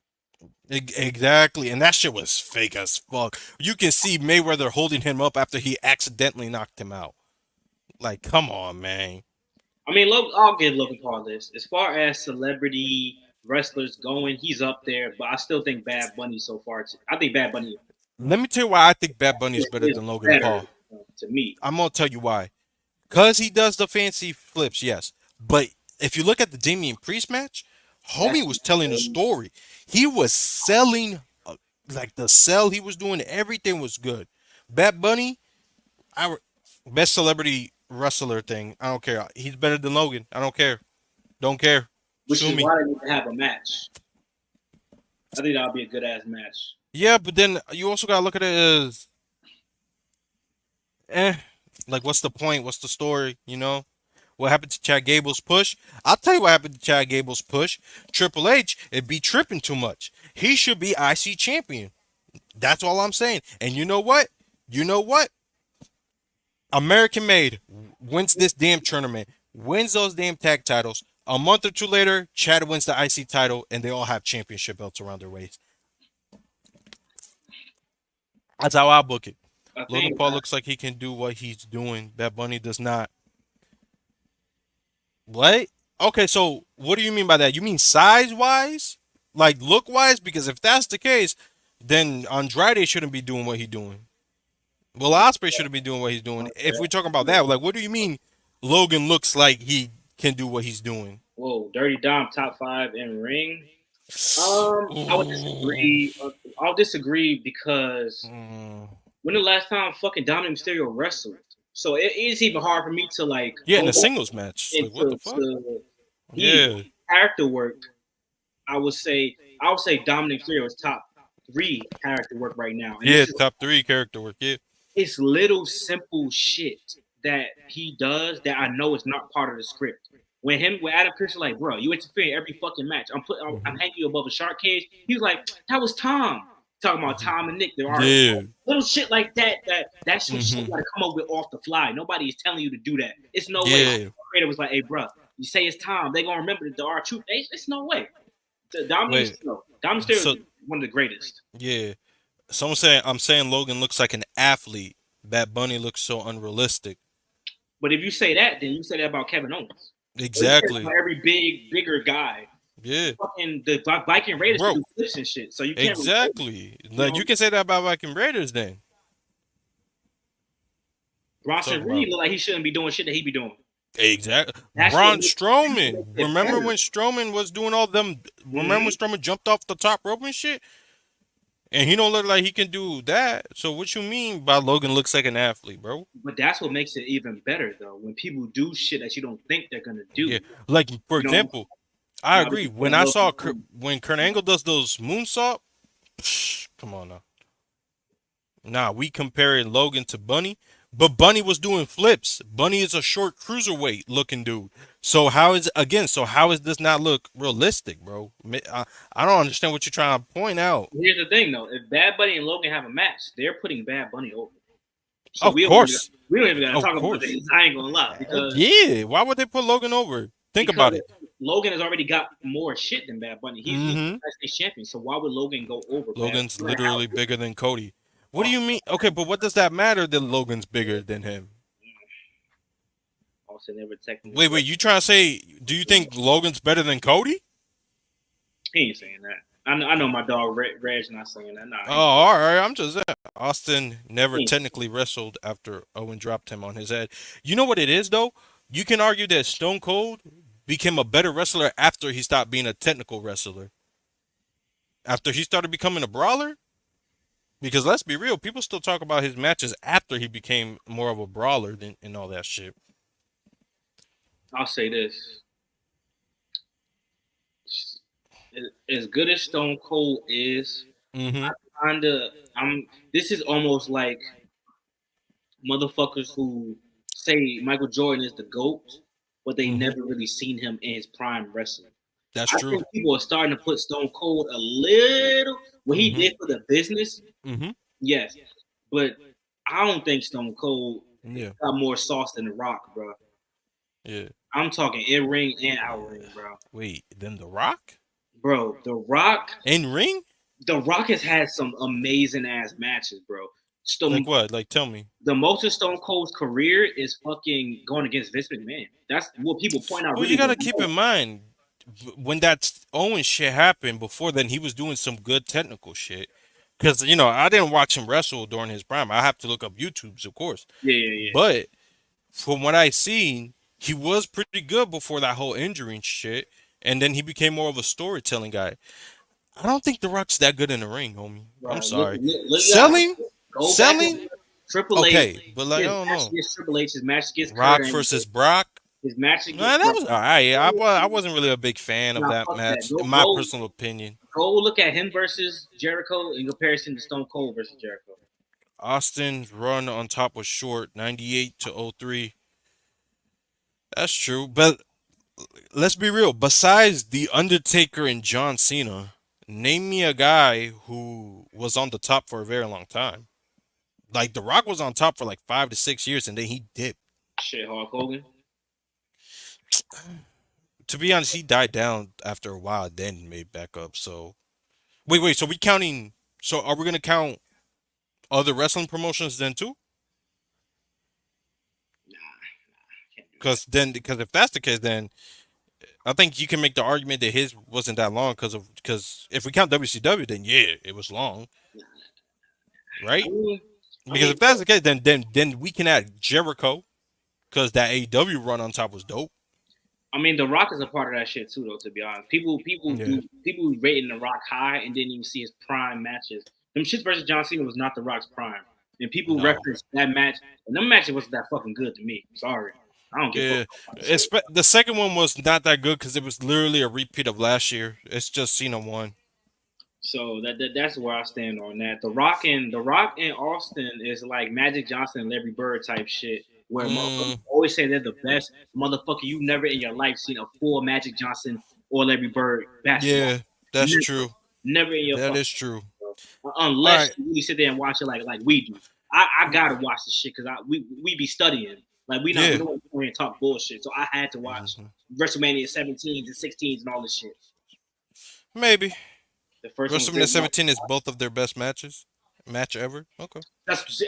Exactly, and that shit was fake as fuck. You can see Mayweather holding him up after he accidentally knocked him out. Like, come on, man. I mean, I'll give Logan Paul this. As far as celebrity wrestlers going, he's up there, but I still think Bad Bunny so far. I think Bad Bunny Let me tell you why I think Bad Bunny is better is than Logan better Paul. to me. I'm gonna tell you why. Cause he does the fancy flips, yes. But if you look at the Damian Priest match, That's homie was telling a story. He was selling, like the sell he was doing. Everything was good. Bad Bunny, our best celebrity wrestler thing. I don't care. He's better than Logan. I don't care. Don't care. which Sue is me. why they need to have a match. I think that'll be a good ass match. Yeah, but then you also gotta look at it as, eh, like what's the point? What's the story? You know, what happened to Chad Gable's push? I'll tell you what happened to Chad Gable's push. Triple H, it be tripping too much. He should be IC champion. That's all I'm saying. And you know what? You know what? American Made wins this damn tournament, wins those damn tag titles. A month or two later, Chad wins the IC title, and they all have championship belts around their waist. That's how I book it. I Logan think Paul looks like he can do what he's doing. Bad Bunny does not. What? Okay, so what do you mean by that? You mean size wise? Like look wise? Because if that's the case, then Andrade shouldn't be doing what he's doing. Well, Osprey shouldn't be doing what he's doing. If we're talking about that, like, what do you mean Logan looks like he can do what he's doing? Whoa, Dirty Dom top five in ring. I would Ooh. disagree. I'll disagree because Mm. when the last time fucking Dominic Mysterio wrestled? So it is even hard for me to like Yeah, go in a singles match. Like, what the fuck? into he Yeah. character work. I would say Dominic Mysterio is top three character work right now, and Yeah, this is top three character work. Yeah. it's little simple shit that he does that I know is not part of the script. When Adam Pearce was like, bro, you interfere in every fucking match. I'm Hmm. hanging you above a shark cage. He was like, that was Tom. Talking about Hmm. Tom and Nick, there are Yeah. little shit like that. That's some shit Hmm. you gotta come up with off the fly. Nobody is telling you to do that. It's no way. Yeah. The creator was like, hey, bro, you say it's Tom, they gonna remember the R truth. It's no way. Dominic Wait. Mysterio, Dominic Mysterio So is one of the greatest. yeah. Someone saying I'm saying Logan looks like an athlete. Bad Bunny looks so unrealistic. But if you say that, then you say that about Kevin Owens. Or you say that Exactly. about every bigger guy. Yeah. Fucking the Viking Raiders can Bro. do flips and shit, so you can't really say that. Exactly. You Like know, you can say that about Viking Raiders then. Talk Bronson Reed about look like he shouldn't be doing shit that he be doing. exactly. That's what Braun makes Strowman. it Remember better. when Strowman was doing all them? Remember when Hmm. Strowman jumped off the top rope and shit? And he don't look like he can do that. So what you mean by Logan looks like an athlete, bro? But that's what makes it even better though. When people do shit that you don't think they're gonna do. Yeah. Like for You know, example, I now we agree. can say When a I little saw something. When Kurt Angle does those moonsault, come on now. Nah, we comparing Logan to Bunny, but Bunny was doing flips. Bunny is a short cruiserweight looking dude. So how is again? So how is this not look realistic, bro? I don't understand what you're trying to point out. Here's the thing though: if Bad Bunny and Logan have a match, they're putting Bad Bunny over. So Of course, we don't even gotta of talk about course. this. I ain't gonna lie because Yeah. Why would they put Logan over? Think because about it. Logan has already got more shit than Bad Bunny. He's the Mm-hmm. United States champion. So why would Logan go over Bad Logan's Bunny? How? literally bigger than Cody. What do Oh, you mean? Okay, but what does that matter that Logan's bigger than him? also never technically Wait, you trying to say? Do you think Logan's better than Cody? he ain't saying that. I know my dog Reg's not saying that. Nah, Oh, he ain't, all right. I'm just saying. Austin never he ain't saying technically wrestled after Owen dropped him on his head. You know what it is though? You can argue that Stone Cold became a better wrestler after he stopped being a technical wrestler. After he started becoming a brawler. Because let's be real, people still talk about his matches after he became more of a brawler than and all that shit. I'll say this: as good as Stone Cold is, Mm-hmm. kinda I'm. This is almost like motherfuckers who say Michael Jordan is the GOAT, but they Mm-hmm. never really seen him in his prime wrestling. That's I true. think people are starting to put Stone Cold a little what he Mm-hmm. did for the business, Mm-hmm. yes. But I don't think Stone Cold Yeah. got more sauce than The Rock, bro. Yeah. I'm talking in ring and out ring, bro. Wait, then The Rock? Bro, In ring? The Rock has had some amazing ass matches, bro. Like Stone, what? Like tell me. the most of Stone Cold's career is fucking going against Vince McMahon. That's what people point out Well, you really gotta don't keep know. in mind when that Owen shit happened. Before then, he was doing some good technical shit. Cause I didn't watch him wrestle during his prime. I have to look up YouTube's, of course. Yeah, yeah, yeah. But from what I seen, he was pretty good before that whole injury and shit. And then he became more of a storytelling guy. I don't think The Rock's that good in the ring, homie. I'm Bro, sorry. you gotta Selling, go back and selling, Triple H, okay, but like I his don't match know. against Triple H, his match against Kurt Rock Angle, versus Brock. his match against Nah, that bro. was alright. Yeah, I wasn't really a big fan of Now that fuck that. match, in my personal opinion. Go look at him versus Jericho in comparison to Stone Cold versus Jericho. Austin's run on top was short, 98 to 03. That's true, but let's be real. Besides The Undertaker and John Cena, name me a guy who was on the top for a very long time. Like The Rock was on top for like 5 to 6 years, and then he dipped. Shit, Hulk Hogan. To be honest, he died down after a while, then made back up. So wait. So we counting? So are we gonna count other wrestling promotions then too? Nah, can't Because if that's the case, then I think you can make the argument that his wasn't that long because if we count WCW, then yeah, it was long, I right? mean, I Because mean, if that's the case, then we can add Jericho because that AEW run on top was dope. I mean, The Rock is a part of that shit too, though. To be honest, Yeah, people rating The Rock high and didn't even see his prime matches. Them shits versus John Cena was not The Rock's prime, and people no, reference that match, and them matches wasn't that fucking good to me. Sorry, I don't give a fuck yeah. about this shit. The second one was not that good because it was literally a repeat of last year. It's just Cena won. So that's where I stand on that. The Rock and Austin is like Magic Johnson and Larry Bird type shit, where motherfuckers Mm, always say they're the best. Motherfucker, you never in your life seen a full Magic Johnson or Larry Bird basketball. yeah, that's Never, true. never in your That fucking is true. All unless right. you really sit there and watch it like we do. I gotta watch the shit because we be studying. Like we Yeah. don't come here and talk bullshit. So I had to watch Hmm. WrestleMania 17s and 16s and all this shit. Maybe The first one was WrestleMania great. 17 is both of their best match ever. Okay. That's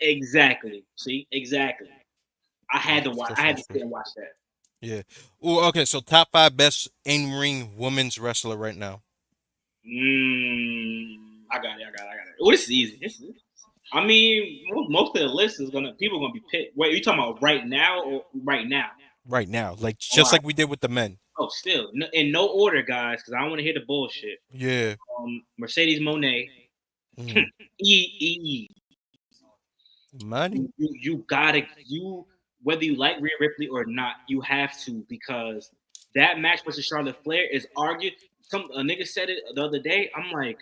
exactly. See, exactly. I had to watch. I First had to one's sit great. and watch that. Yeah. Ooh, okay. So top five best in ring women's wrestler right now. I got it. I got it. Oh, this is easy. I mean, most of the list is gonna people are gonna be picked. Wait, you talking about right now or right now? Right now, like All just right. like we did with the men. Oh, still in no order, guys, because I don't want to hear the bullshit. Yeah. Mercedes Monet, Mm. E. Money. You gotta whether you like Rhea Ripley or not, you have to because that match versus Charlotte Flair is argued. Some a nigga said it the other day. I'm like,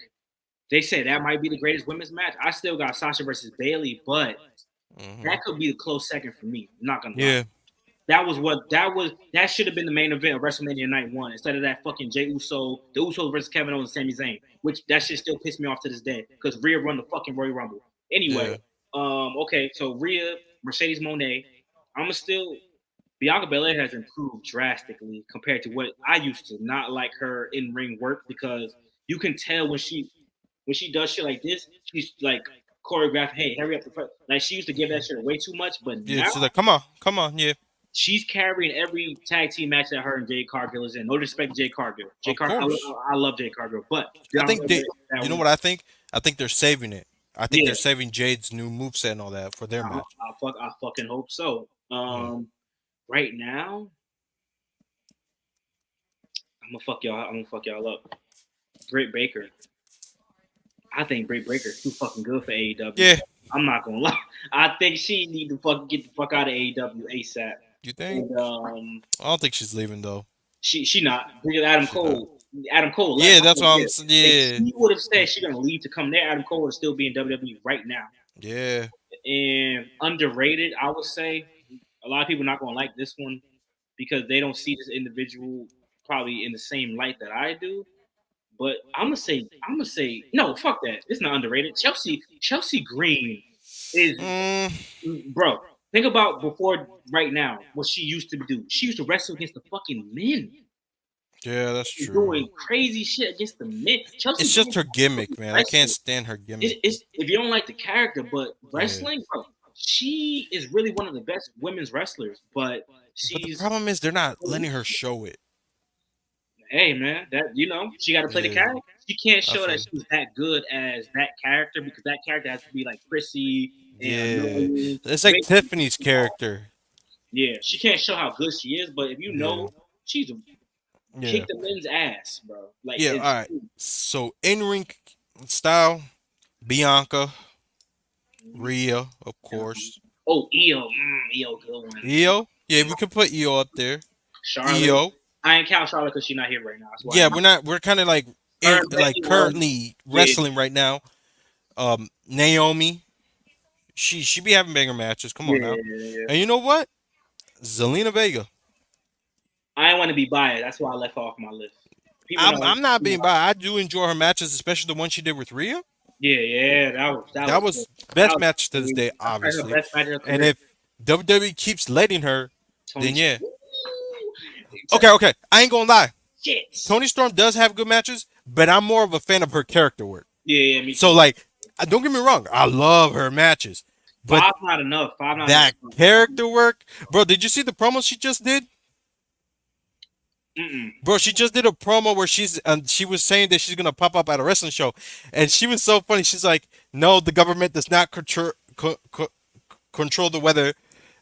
they said that might be the greatest women's match. I still got Sasha versus Bailey, but Hmm. that could be a close second for me. I'm not gonna lie. Yeah. That should have been the main event of WrestleMania Night One instead of that fucking the Usos versus Kevin Owens and Sami Zayn, which that shit still pissed me off to this day because Rhea run the fucking Royal Rumble. Anyway, Yeah. okay, so Rhea, Mercedes Monet, I'm still Bianca Belair has improved drastically compared to what I used to not like her in ring work because you can tell when she does shit like this, she's like choreographed. Hey, hurry up! Like she used to give that shit way too much, but Yeah. now She's like, come on, come on. Yeah. she's carrying every tag team match that her and Jade Cargill is in. No disrespect to Jade Cargill. Of course. I love Jade Cargill, but I Bianca think Belair, they. that You know one, what I think? I think they're saving it. I think yeah, they're saving Jade's new moveset and all that for their match. I fucking hope so. Yeah. Right now, I'm gonna fuck y'all up. Britt Baker. I think Britt Baker's too fucking good for AEW. Yeah. I'm not gonna lie. I think she need to fucking get the fuck out of AEW ASAP. You think? And I don't think she's leaving though. she not because She's not. Adam Cole left. Yeah, I that's don't what I'm. care. If Yeah. she would have said she's gonna leave to come there, Adam Cole would still be in WWE right now. Yeah. And underrated, I would say. A lot of people not gonna like this one because they don't see this individual probably in the same light that I do. But I'm gonna say no. Fuck that. It's not underrated. Chelsea Green is Mm, bro. Think about before right now what she used to do. She used to wrestle against the fucking men, yeah, that's true. doing crazy shit against the men. Chelsea It's just Green her gimmick, man. I can't wrestling. stand her gimmick. It's if you don't like the character, but Yeah. wrestling, bro, she is really one of the best women's wrestlers. But But the she's problem is they're not letting her show it. hey man, that she got to play the Yeah, character. She can't I show that feel. she's that good as that character because that character has to be like prissy and Yeah, annoying. it's like Tiffany's character. Yeah, she can't show how good she is, but if you Yeah, know, she's yeah, kicked the men's ass, bro. Like yeah. All it's right. So in ring style, Bianca, Rhea, of course. oh Io, good one. Io, yeah, we could put Io up there. Charlotte, Io, I ain't count Charlotte because she's not here right now. That's why yeah, we're not. We're kind of like her in and like Becky were currently yeah, wrestling right now. Naomi, she be having bigger matches. Come on now. yeah. And you know what? Zelina Vega. I didn't want to be biased. That's why I left her off my list. People I'm know. I'm not being biased. I do enjoy her matches, especially the one she did with Rhea. Yeah, That was that best was match to this day, that's probably her obviously. best match of her And career. if WWE keeps letting her, Tony then yeah. Storm. Okay. I ain't gonna lie. Shit. Tony Storm does have good matches, but I'm more of a fan of her character work. Yeah, me So too. like, don't get me wrong, I love her matches, But Five not enough. Five not enough. that character work, bro. Did you see the promo she just did? Mm-mm. Bro, she just did a promo where she was saying that she's gonna pop up at a wrestling show, and she was so funny. She's like, "No, the government does not control the weather,"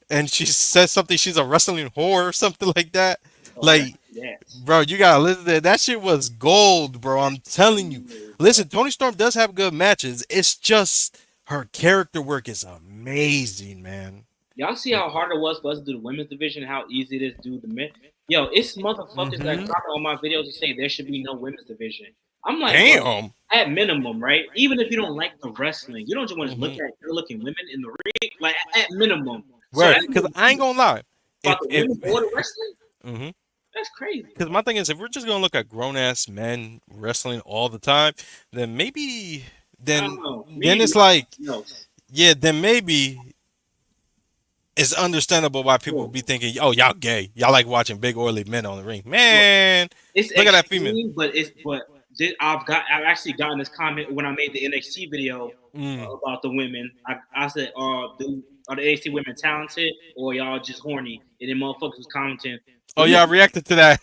and she says something. She's a wrestling whore or something like that. Oh, I gotta Like, see that. bro, you gotta listen to that. That shit was gold, bro. I'm telling you. Ooh, bro. Listen, Tony Storm does have good matches. It's just her character work is amazing, man. Y'all see how hard it was for us to do the women's division, how easy it is to do the men. Yo, it's motherfuckers that Mm-hmm. comment on my videos and say there should be no women's division. I'm like, bro, Damn. at minimum, right? Even if you don't like the wrestling, you don't just want to look Mm-hmm. at good looking women in the ring. Like at minimum. So Right. that's Because I ain't gonna lie. about If the if women or the wrestling. mm-hmm. That's crazy. Because my thing is, if we're just gonna look at grown ass men wrestling all the time, then maybe I don't then know. then Maybe it's like, no. yeah, then maybe it's understandable why people Well, be thinking, oh, y'all gay, y'all like watching big oily men on the ring. well, Man, it's look at that female. extreme, but I've actually gotten this comment when I made the NXT video Mm. about the women. I said, are the NXT women talented or y'all just horny? And then motherfuckers was commenting, Oh, women. y'all reacted to that.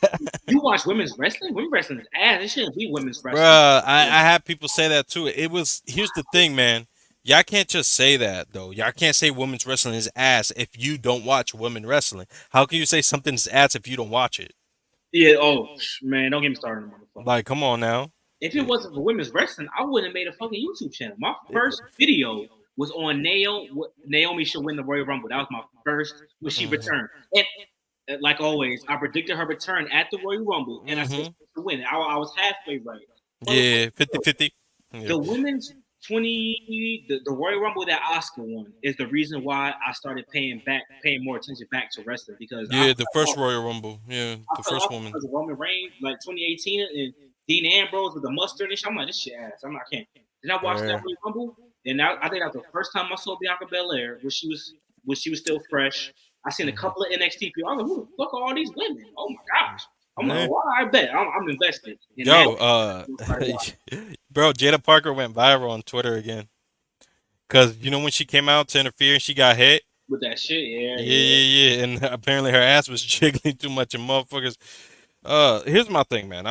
You watch women's wrestling? Women's wrestling is ass. It shouldn't be women's wrestling. Bruh, I have people say that too. It was, here's the thing, man. Y'all can't just say that though. Y'all can't say women's wrestling is ass if you don't watch women wrestling. How can you say something's ass if you don't watch it? Yeah. Oh man, don't get me started on the motherfucker. Like, come on now. If it wasn't for women's wrestling, I wouldn't have made a fucking YouTube channel. My first video was on Naomi should win the Royal Rumble. That was my first when she Mhm. returned. And like always, I predicted her return at the Royal Rumble, and I said Mhm. to win. I was halfway right. Yeah, 50-50. Yeah. The women's 20, the Royal Rumble that Oscar won is the reason why I started paying more attention back to wrestling because Yeah, the first Royal Rumble. Yeah, I the fell first off woman. because of Roman Reigns, like 2018, and Dean Ambrose with the mustard and shit. I'm like, this shit ass. I can't. Then I watched that Yeah. Royal Rumble, and I think that was the first time I saw Bianca Belair when she was still fresh. I seen a Mhm. couple of NXT people. I was like, who the fuck are all these women? Oh my gosh. I'm like, Yeah. well, I bet I'm invested in that. Yo, bro, Jada Parker went viral on Twitter again. Cause you know when she came out to interfere and she got hit. With that shit, yeah, Yeah, yeah. yeah, yeah. And apparently her ass was jiggling too much, and motherfuckers. Here's my thing, man.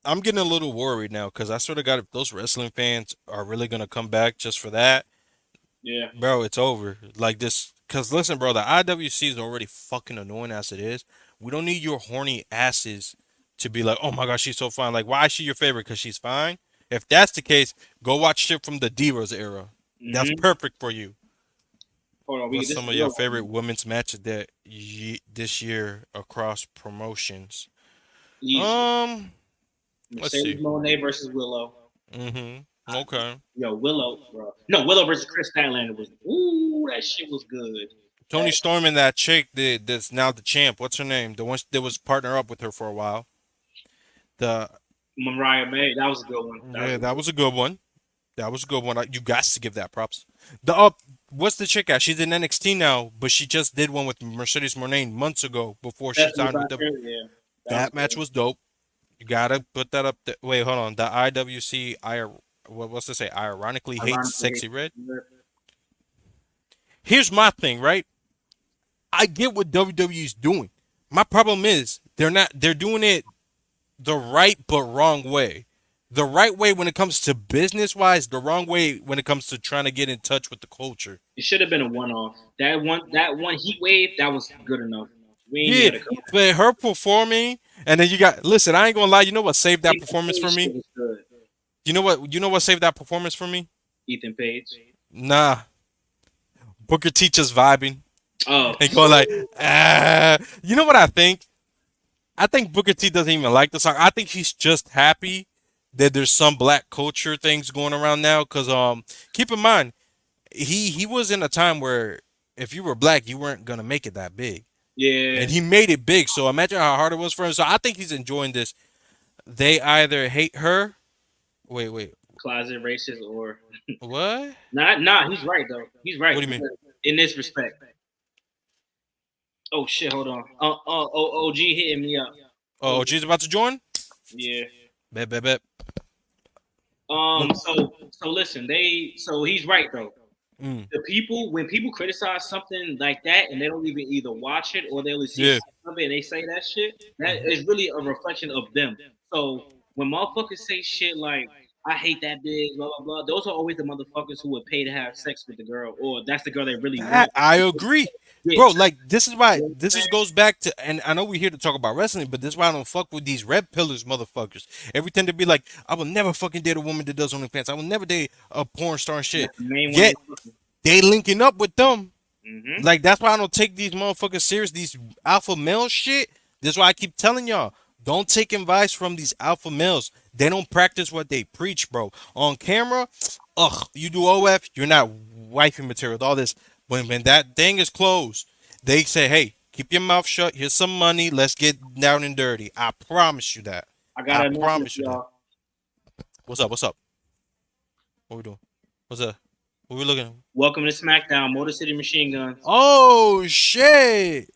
I'm getting a little worried now because I sort of got if those wrestling fans are really gonna come back just for that, Yeah. bro, it's over. Like this, cause listen, bro, the IWC is already fucking annoying as it is. We don't need your horny asses to be like, oh my gosh, she's so fine. Like, why is she your favorite? Cause she's fine. If that's the case, go watch shit from the Divas era. That's Mm-hmm. perfect for you. Hold on, What's this is some a of your real favorite one. women's matches that this year across promotions? Easy. Um, let's Mercedes see. Monet versus Willow. Okay. Yo, Willow, bro. No, Willow versus Chris Statlander was. Ooh, that shit was good. Tony Storm and that chick that's now the champ. What's her name? The one that was partner up with her for a while. The Mariah May, that was a good one. That was Yeah, a that good was a good one. That was a good one. You got to give that props. The up. What's the chick at? She's in NXT now, but she just did one with Mercedes Moné months ago before she Stephanie signed with the. Baxter, yeah, that was That good. match was dope. You gotta put that up. Wait, hold on. The IWC, what's to say? Ironically hates Ironically, sexy red. Here's my thing, right? I get what WWE's doing. My problem is they're not. They're doing it the right but wrong way. The right way when it comes to business wise. The wrong way when it comes to trying to get in touch with the culture. it should have been a one-off. That one heat wave, that was good enough. We ain't Yeah, need to come. but her performing, and then you got. Listen, I ain't gonna lie. You know what saved that Ethan performance for Page shit me? was good. You know what? You know what saved that performance for me? Ethan Page. Nah, Booker T just vibing Oh, and going like, ah. You know what I think? I think Booker T doesn't even like the song. I think he's just happy that there's some black culture things going around now. Cause keep in mind, he was in a time where if you were black, you weren't gonna make it that big, yeah. and he made it big. So imagine how hard it was for him. So I think he's enjoying this. They either hate her. Wait, Closet racist or what? nah. He's right though. He's right What do you mean? in this respect. Oh shit, hold on. OG hitting me up. Oh, OG, OG's about to join. yeah. Bet. Look. So listen, so he's right though. Mm. The people when people criticize something like that and they don't even either watch it or they only see Yeah. some of it and they say that shit, that Mhm. is really a reflection of them. So when motherfuckers say shit like I hate that bitch, blah blah blah, those are always the motherfuckers who would pay to have sex with the girl, or that's the girl they really That want. I agree, Bitch, bro. Like this is why you know what this I'm is saying? goes back to, and I know we're here to talk about wrestling, but this is why I don't fuck with these red pillars, motherfuckers. Everything to be like, I will never fucking date a woman that does OnlyFans. I will never date a porn star and shit. That's the main one they Yet fucking. they linking up with them. Mm-hmm. Like that's why I don't take these motherfuckers serious. These alpha male shit. This is why I keep telling y'all, don't take advice from these alpha males. They don't practice what they preach, bro. On camera, ugh, you do OF, you're not wifey material. All this. When that thing is closed, they say, hey, keep your mouth shut. Here's some money. Let's get down and dirty. I promise you that. I got I an announcement promise for you that. y'all. What's up? What's up? What we doing? What's up? What we looking? Welcome to SmackDown, Motor City Machine Guns. Oh shit!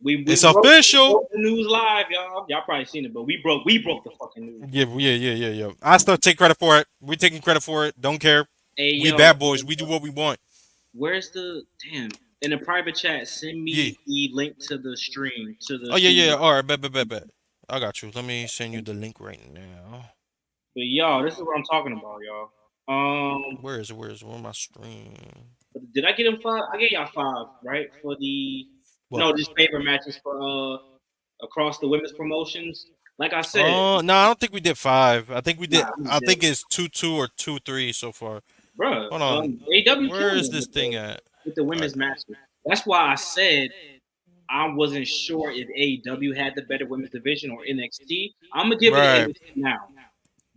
We It's we official. broke the news live, y'all. Y'all probably seen it, but we broke the fucking news. Yeah. I still take credit for it. We taking credit for it. Don't care. Hey We yo, bad boys. We do what we want. where's the damn in the private chat? Send Yeah. me the link to the stream to the Oh yeah. studio. All right, bet. I got you. Let me send you the link right now. But y'all, this is what I'm talking about, y'all. Where is it? Where my stream? But did I get him five? I gave y'all five, right? For the What? no, just favor matches for across the women's promotions. Like I said, No, I don't think we did 5. I think we did. nah, we I think did, it's 2-2 or 2-3 so far. bruh. Hold on. AW Where killing is it this thing at? with the All right. women's matches. That's why I said I wasn't sure if AEW had the better women's division or NXT. I'm gonna give it to Right. NXT now,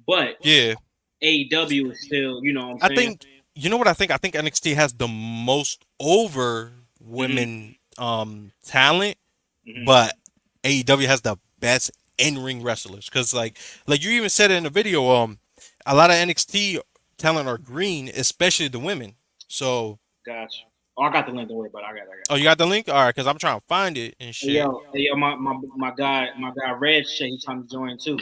but Yeah. AEW is still, you know what I'm I saying? think you know what I think. I think NXT has the most over Mm-hmm, women talent, mm-hmm. but AEW has the best in-ring wrestlers. Cause like you even said it in the video, a lot of NXT talent are green, especially the women. So Gotcha. Oh, I got the link. Don't worry about it. I got oh, you got the link? All right, cause I'm trying to find it and Hey shit. yo, hey yo, my guy Red Shay, he's trying to join too.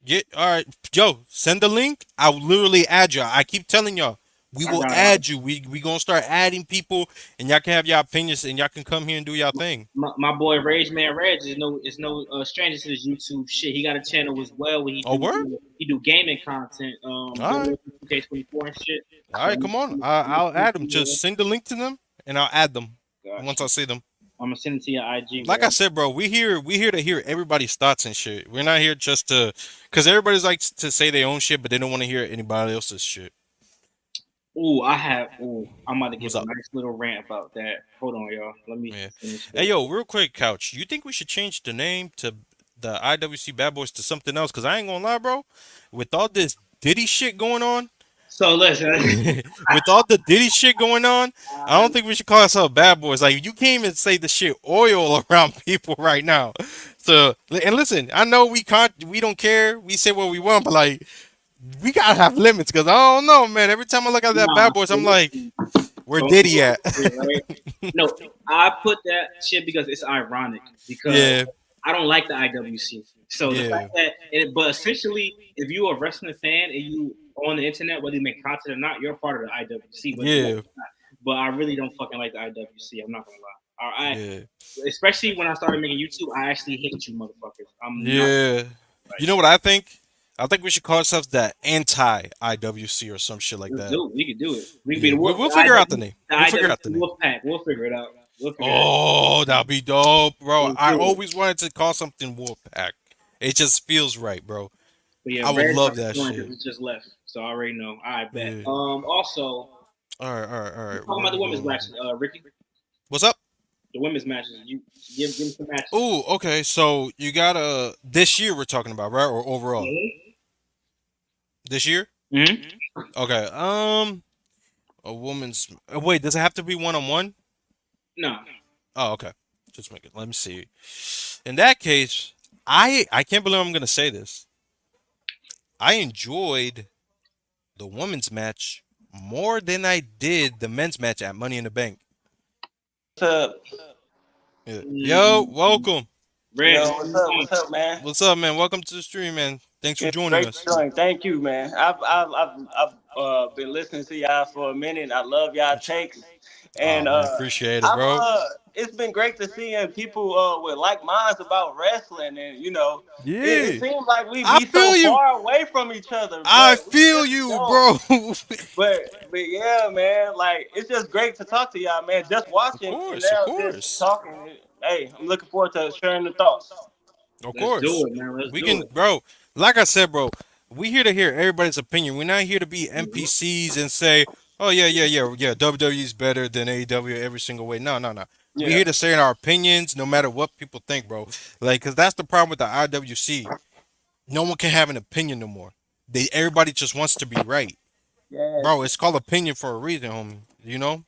Get all right, Joe. Send the link. I'll literally add y'all. I keep telling y'all. We I will got add you. We gonna start adding people, and y'all can have your opinions, and y'all can come here and do y'all thing. my boy Rage Man Reg is no stranger to this YouTube shit. He got a channel as well where Oh, word? he do gaming content, All right. related to 2K24 and shit. All So right, come on. I'll add them. Just send the link to them, and I'll add them once gotcha. I see them. I'm gonna send it to your IG, Like I bro. said, bro, we here to hear everybody's thoughts and shit. We're not here just to, cause everybody's like to say their own shit, but they don't want to hear anybody else's shit. I'm about to give What's a up? nice little rant about that. Hold on, y'all. Let me Yeah. finish Hey, this. yo, real quick, Couch. You think we should change the name to the IWC Bad Boys to something else? Cause I ain't gonna lie, bro. With all this Diddy shit going on, So listen, with all the Diddy shit going on, I don't think we should call ourselves Bad Boys. Like you can't even say the shit oil around people right now. So and listen, I know we don't care. We say what we want, but like we gotta have limits. Cause I don't know, man. Every time I look at that nah, Bad Boys, so I'm like, listen. where Don't get Diddy at? it right. No, I put that shit because it's ironic because Yeah, I don't like the IWC. So the fact yeah, that, but essentially, if you're a wrestling fan and you on the internet, whether you make content or not, you're a part of the IWC. Whether you like yeah, it or not. But I really don't fucking like the IWC. I'm not gonna lie. yeah, Especially when I started making YouTube, I actually hate you motherfuckers. I'm not yeah. like You know what I think? I think we should call ourselves the anti IWC or some shit like let's that. do it. We can do it. We can be Yeah, the we, wolf, we'll figure out the name. the We'll figure out the IWC name. Wolf Pack. We'll figure it out. We'll figure it out. Oh, that'd be dope, bro. Let's I do it. always wanted to call something Wolfpack. It just feels right, bro. But yeah, I would Red love that joined shit. because he just left, so I already know. I bet. Yeah. Also, All we're right. talking Where about we the women's going? matches. Ricky, What's up? the women's matches. You give me some matches. Oh, okay. So you got this year we're talking about, right? Or overall? This year? Mm-hmm. Okay. A woman's. Wait, does it have to be one on one? No, Oh, okay. Just make it. Let me see. In that case, I can't believe I'm gonna say this. I enjoyed the women's match more than I did the men's match at Money in the Bank. What's up? Yeah. Yo, mm, welcome. Red. Yo, what's up? What's up, man? What's up, man? Welcome to the stream, man. Thanks for It's joining great to us. join. Thank you, man. been listening to y'all for a minute. I love y'all takes, Oh and man, appreciate it, I've bro. it's been great to see people with like minds about wrestling, and it Yeah, seems like we I be so feel you. far away from each other, I but we feel really you, don't. bro. But yeah, man, like it's just great to talk to y'all, man. Just Of watching and course, of now just course, talking. Hey, I'm looking forward to sharing the thoughts. of Let's do course. it, man. Let's We do can, it. bro. Like I said, bro. We here to hear everybody's opinion. We're not here to be Mhm. NPCs and say, "Oh yeah, yeah, yeah, yeah, WWE is better than AEW every single way." No, no, no. We Yeah, here to say our opinions, no matter what people think, bro. Like, cause that's the problem with the IWC. No one can have an opinion no more. Everybody just wants to be right, yes, bro. It's called opinion for a reason, homie. You know?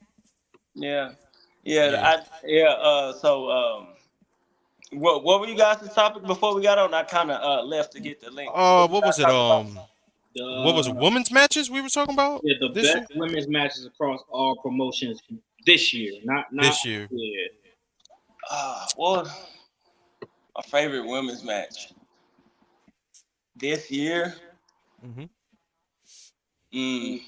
yeah, yeah. Yeah. What were you guys' topic before we got on? I kind of left to get the link. What were you What guys was it? talking about? What was it? The Women's matches we were talking about Yeah, the this best year. women's matches across all promotions this year. Not This year. yeah. What was my favorite women's match this year? Hmm. Mm.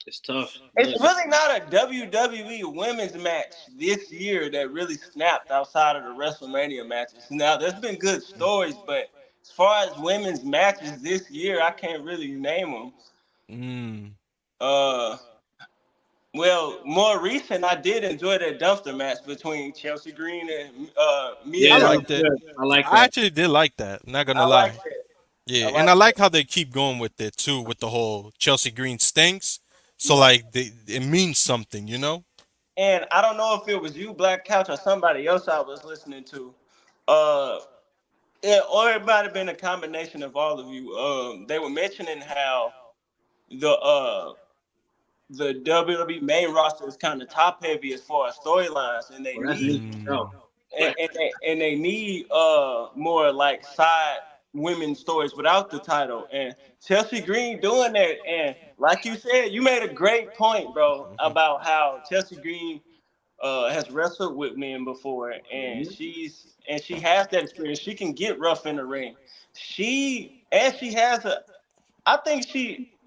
It's tough. It's Listen, really not a WWE women's match this year that really snapped outside of the WrestleMania matches. Now, there's been good stories, but as far as women's matches this year, I can't really name them. Mm. Uh, well, more recent, I did enjoy that dumpster match between Chelsea Green and Mia I yeah, that Yim. was liked it. good. I like I that. actually did like that. Not gonna I like lie. that. I Yeah, and I like like that. how they keep going with it too, with the whole Chelsea Green stinks. So Yeah. like, it means something, you know? And I don't know if it was you, Black Couch, or somebody else I was listening to. Uh, yeah, or it might have been a combination of all of you. They were mentioning how the uh the WWE main roster is kind of top heavy as far as storylines, and they Well, that's me need for Mm. sure. and they need more like side women stories without the title. And Chelsea Green doing that, and like you said, you made a great point, bro, Mhm. about how Chelsea Green has wrestled with men before, and Mhm. she has that experience. She can get rough in the ring. She has a. I think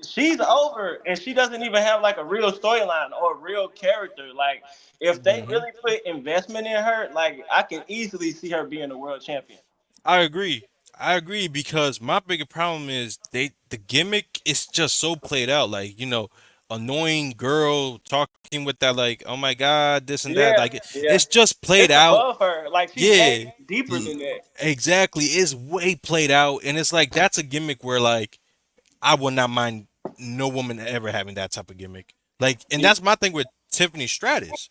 she's over, and she doesn't even have like a real storyline or a real character. Like if they Mhm. really put investment in her, like I can easily see her being a world champion. I agree. I agree because my bigger problem is the gimmick is just so played out. Like, annoying girl talking with that like, oh my god, this and that. Like, Yeah, it's yeah. just played It's out. above her. Like she's way Yeah. deeper Y- than that. Exactly. It's way played out, and it's like that's a gimmick where like I would not mind no woman ever having that type of gimmick. Like, and that's my thing with Tiffany Stratus.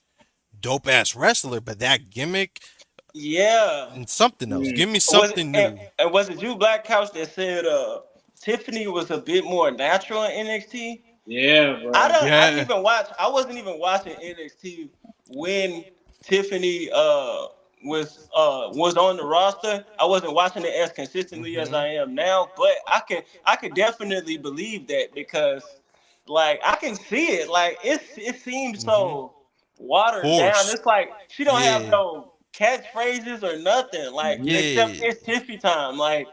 Dope ass wrestler, but that gimmick Yeah. and something else. Mm. Give me Was it, something and, new. and was it you, Black Couch, that said Tiffany was a bit more natural in NXT? Yeah, I bro. don't. I didn't Yeah. even watch. I wasn't even watching NXT when Tiffany was on the roster. I wasn't watching it as consistently as Hmm. I am now. But I could definitely believe that because like I can see it. Like it seems Hmm. so watered down. Forced. It's like she don't have Yeah. no catchphrases or nothing. Like Mhm. except Yeah. it's Tiffy time. Like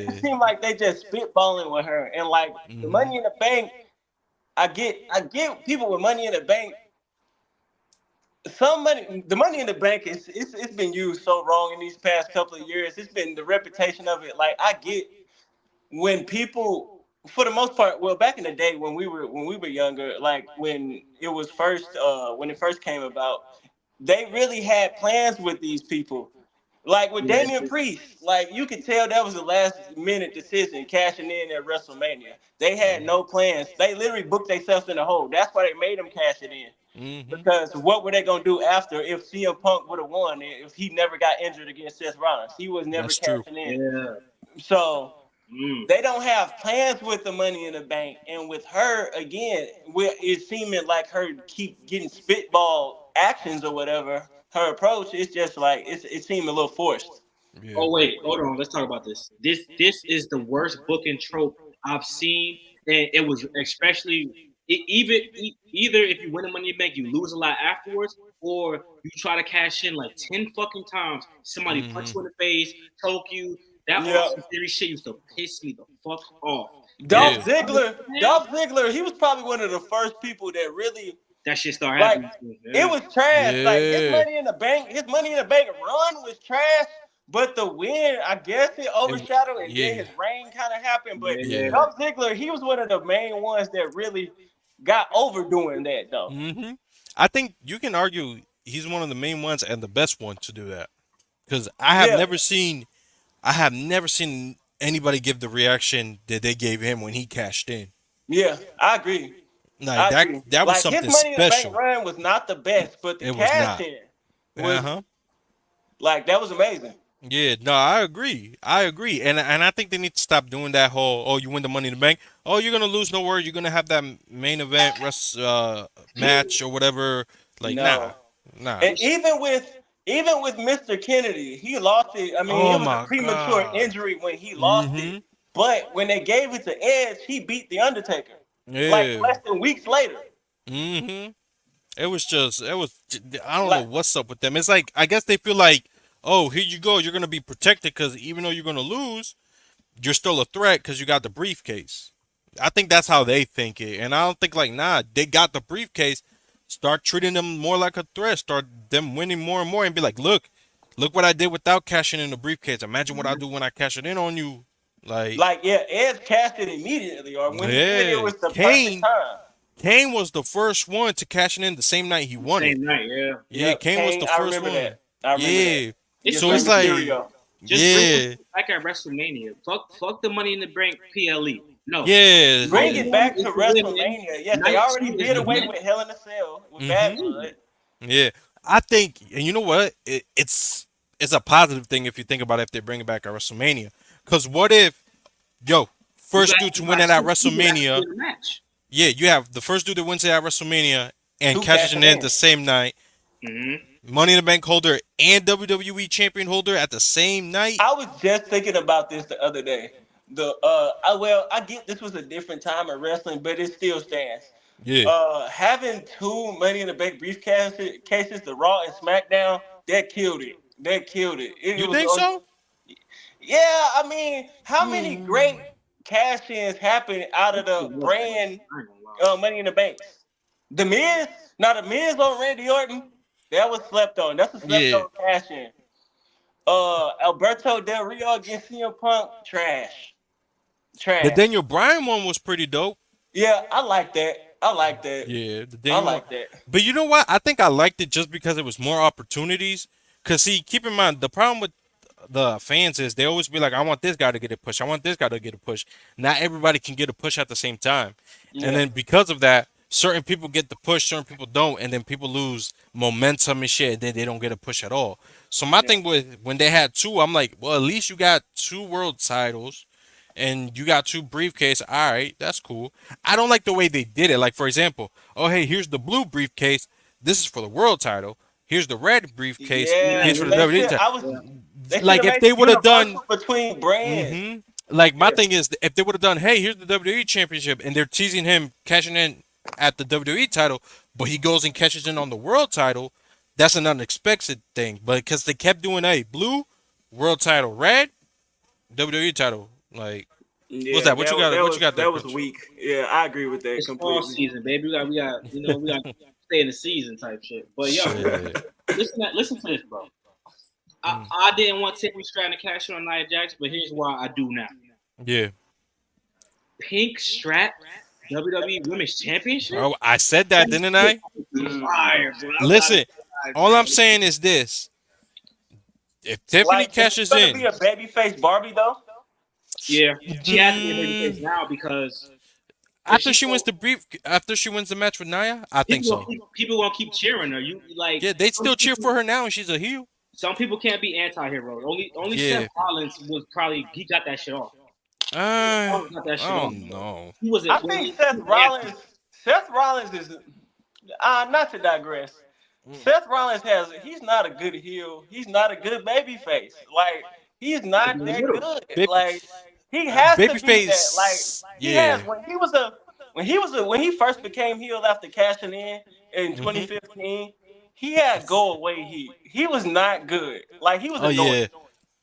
it Yeah. seemed like they just spitballing with her and like the Hmm. Money in the Bank. I get people with money in the bank. The money in the bank it's been used so wrong in these past couple of years. It's been the reputation of it. Like I get when people, for the most part, well, back in the day when we were younger, like when it first came about, they really had plans with these people. Like with Yeah. Damian Priest, like you could tell that was a last minute decision cashing in at WrestleMania. They had no plans. They literally booked themselves in a hole. That's why they made him cash it in. Hmm. Because what were they gonna do after if CM Punk would have won if he never got injured against Seth Rollins? He was never That's true. cashing in. Yeah. So Mm. they don't have plans with the Money in the Bank, and with her again, it's seeming like her keep getting spitball actions or whatever. Her approach is just like it seemed a little forced. Yeah. Oh wait, hold on. Let's talk about this. This is the worst booking trope I've seen, and it was especially either if you win the Money in the Bank, you lose a lot afterwards, or you try to cash in like 10 fucking times. Somebody punch Hmm. you in the face, choke you. That Yeah. Austin Theory shit used to piss me the fuck off. Then Dolph Yeah. Ziggler, SummerSlam, Dolph Ziggler, he was probably one of the first people that really that shit started like happening. To me. it Yeah. was trash. Like Yeah. His Money in the Bank run was trash. But the win, I guess it overshadowed, and then Yeah. his reign kind of happened. But Yeah. Yeah. Dolph Ziggler, he was one of the main ones that really got overdoing that though. hmm I think you can argue he's one of the main ones and the best one to do that. Because Yeah, I have never seen anybody give the reaction that they gave him when he cashed in. yeah, I agree. Like I agree. that was Like his something Money in the Bank special. run was not the best, but the It was cash not. in was Uh-huh. like that was amazing. Yeah, no, I agree. I agree. And I think they need to stop doing that whole, oh, you win the money in the bank. Oh, you're gonna lose, no worry, you're gonna have that main event match or whatever. Like, nah. No, Nah. and even with Mr. Kennedy, he lost it. I mean, Oh it was a my premature God. injury when he lost it. Mm-hmm. But when they gave it to Edge, he beat the Undertaker like Yeah. less than weeks later. Mm-hmm. I don't know Like, what's up with them. It's like I guess they feel like, oh, here you go, you're gonna be protected because even though you're gonna lose, you're still a threat because you got the briefcase. I think that's how they think it, and I don't think like nah, they got the briefcase. Start treating them more like a threat. Start them winning more and more, and be like, look what I did without cashing in the briefcase. Imagine what I do when I cash it in on you. Like, yeah, Edge cashed it immediately, or when he did, it yeah, was the perfect time. Kane was the first one to cash it in the same night he won it. Same night. Yeah. Yeah, Yep, Kane was the Kane. I first remember one. that. I remember that. Yeah. It's Against So Rey it's like, Mysterio. just bring yeah, it back at WrestleMania. Fuck the Money in the Bank PLE. No. yeah, Bring Night it one back is to the women. WrestleMania. Yes, they Night already two is did the away hmm men. with Hell in a Cell with Bad hmm Blood. yeah. I think, and you know what? It's a positive thing if you think about it, if they bring it back at WrestleMania. Because what if, yo, first dude to You win got it at two people that can WrestleMania? win a match. Yeah, you have the first dude that wins it at WrestleMania and Two cashes it cashing in in. the same night. Mm-hmm. Money in the Bank holder and WWE champion holder at the same night. I was just thinking about this the other day. I get this was a different time in wrestling, but it still stands. Yeah. Having two Money in the Bank cases, the Raw and SmackDown, that killed it. That killed it. It You was think on. so? Yeah, I mean, how many great Hmm. cash ins happen out of the Real trash. brand I ain't gonna lie. Money in the Banks? The Miz, now the Miz on Randy Orton, that was slept on. That's a slept Yeah. on cash in. Alberto Del Rio against CM Punk, trash, The trash. Daniel Bryan one was pretty dope. Yeah, I like that. I like that. Yeah, the I Daniel one. like that. But you know what? I think I liked it just because it was more opportunities. Cause see, keep in mind the problem with the fans is they always be like, I want this guy to get a push. I want this guy to get a push. Not everybody can get a push at the same time. And Yeah, then because of that, certain people get the push, certain people don't, and then people lose momentum and shit, and then they don't get a push at all. So my yeah, thing with when they had two, I'm like, well, at least you got two world titles and you got two briefcase. All right, that's cool. I don't like the way they did it. Like for example, oh hey, here's the blue briefcase. This is for the world title. Here's the red briefcase. yeah. Here's for the Yeah, They WWE should. title. I was. yeah. They should Like have if made they it would have done, universal between brands. like my Yeah, thing is, if they would have done, hey, here's the WWE Championship, and they're teasing him cashing in at the WWE title, but he goes and cashes in on the world title, that's an unexpected thing. But because they kept doing a blue world title, red WWE title, like what's yeah. that? What you got? What you got there, That was Pitch? weak. Yeah, I agree with that It's fall completely. season, baby. We got stay in the season type shit. But yo, Shit. listen to this, bro. Mm. I didn't want Tiffany Stratton to cash in on Nia Jax, but here's why I do now. Yeah. Pink strap WWE Women's Championship. Oh, I said that, didn't I? Mm. Fire, bro. Listen, all I'm saying is this: if Tiffany Like, is she cashes gonna be in, a babyface Barbie though? Yeah, she has to be a babyface mm, now because if she don't, after she wins the match with Nia, I think so. people gonna keep cheering her. You like Yeah, they'd still cheer for her now, and she's a heel. some people can't be anti-hero. Only Yeah. Seth Rollins was probably he got that shit off. I Got that shit off. don't know. He was I a think Seth Rollins is not to digress. Mm. Seth Rollins he's not a good heel. He's not a good baby face. Like he's in not the that middle. good. Baby, Like he has to be that. Like babyface. he has Yeah. when he first became heel after cashing in hmm 2015, he had go away heat. He was not good. Like he was Oh annoying.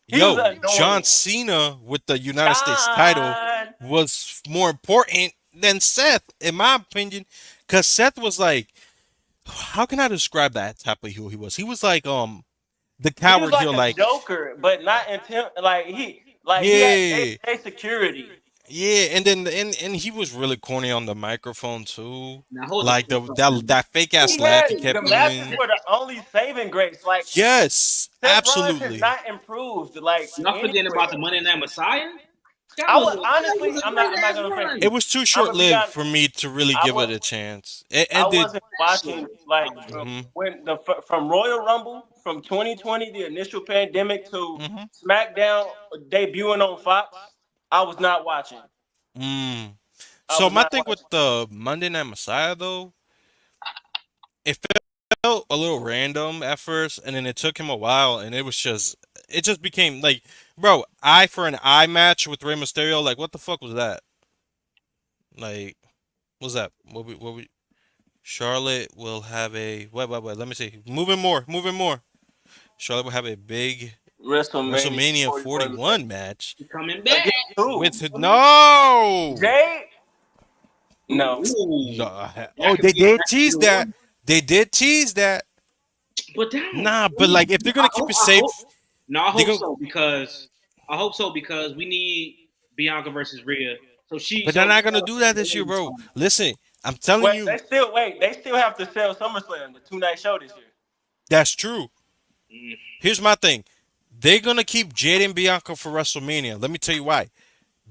yeah. He was John annoying. Cena with the United States title John. was more important than Seth, in my opinion, because Seth was like, how can I describe that type of heel he was? He was like the He was coward like heel, a like joker, but not he had yeah, day-to-day security. yeah, and then and he was really corny on the microphone too, Now hold the like fuck up, man. that fake ass He laugh had he kept the matches doing. were the only saving grace. Like Yes, Seth Rollins has absolutely. not improved. Like Y'all forgetting about the anywhere. Monday Night Messiah? That I was would that honestly, was a I'm great not ass gonna fake It it. run. was too I'm short gonna be lived honest. for me to really I give it was a chance. It I ended. wasn't That shit watching like was Hmm. when from Royal Rumble from 2020, the initial pandemic to Hmm. SmackDown debuting on Fox. I was not watching. Mm. I So was my not thing with watching. the Monday Night Messiah though, it felt a little random at first, and then it took him a while, and it just became like, bro, eye for an eye match with Rey Mysterio. Like, what the fuck was that? Like, what's that? What we? Charlotte will have a wait. Let me see. Moving more. Charlotte will have a big WrestleMania WrestleMania 41 match 41 match coming back. against who? with no. Jay? No. Ooh, No. that Oh, could they be teased the that. one. They did tease that. But damn, Nah, but like if they're gonna keep it I safe, hope. No, I they hope go. so because we need Bianca versus Rhea. But they're not gonna do that this year, bro. Listen, I'm telling you, They still have to sell SummerSlam, the 2 night show this year. that's true. Mm, Here's my thing. They're gonna keep Jade and Bianca for WrestleMania. Let me tell you why.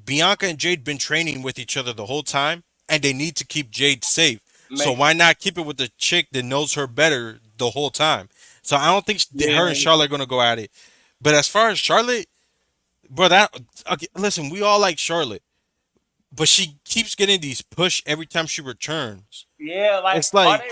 Bianca and Jade been training with each other the whole time, and they need to keep Jade safe. So Makes why not keep it with the chick that knows her better the whole time? So I don't think yeah, her and Charlotte are gonna go at it. But as far as Charlotte, bro, that okay, listen, we all like Charlotte, but she keeps getting these push every time she returns. Yeah, like It's are like they?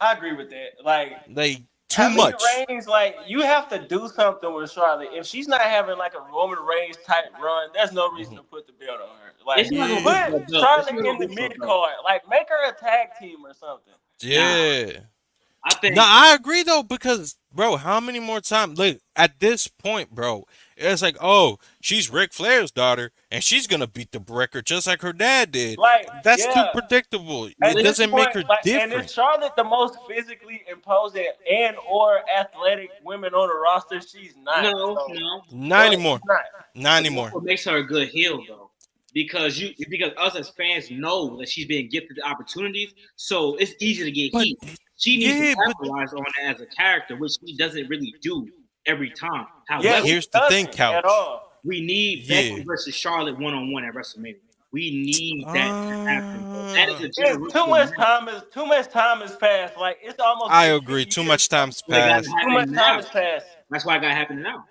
I agree with that. Like like too having much. Reigns, like you have to do something with Charlotte. If she's not having like a Roman Reigns type run, there's no reason Mhm. to put the belt on her. Like it's not gonna Yeah, be put for a belt. It's Charlotte not in gonna the be for a mid belt. card. Like make her a tag team or something. Nah, yeah. I No, think I agree though because bro, how many more times? Look, at this point, bro, it's like, oh, she's Ric Flair's daughter, and she's gonna beat the record just like her dad did. Like That's too yeah, predictable. at It this doesn't make point, her like, and is different. Charlotte the most physically imposing and or athletic women on the roster? She's not. So no, Not but anymore. not. Not that's anymore. what makes her a good heel though. Because us as fans know that she's being gifted the opportunities, so it's easy to get But heat. She needs to yeah, but capitalize on it as a character, which she doesn't really do every time. Yeah, However, she here's the thing, doesn't at Couch. all. we need Yeah. Becky versus Charlotte 1-on-1 at WrestleMania. We need that to happen, bro. That is Uh, a It's generational match. too much time has passed. Like it's almost I been agree. 10 Too years. much time's But it got to passed. Too much happen time now. has passed. That's why it got to happen now.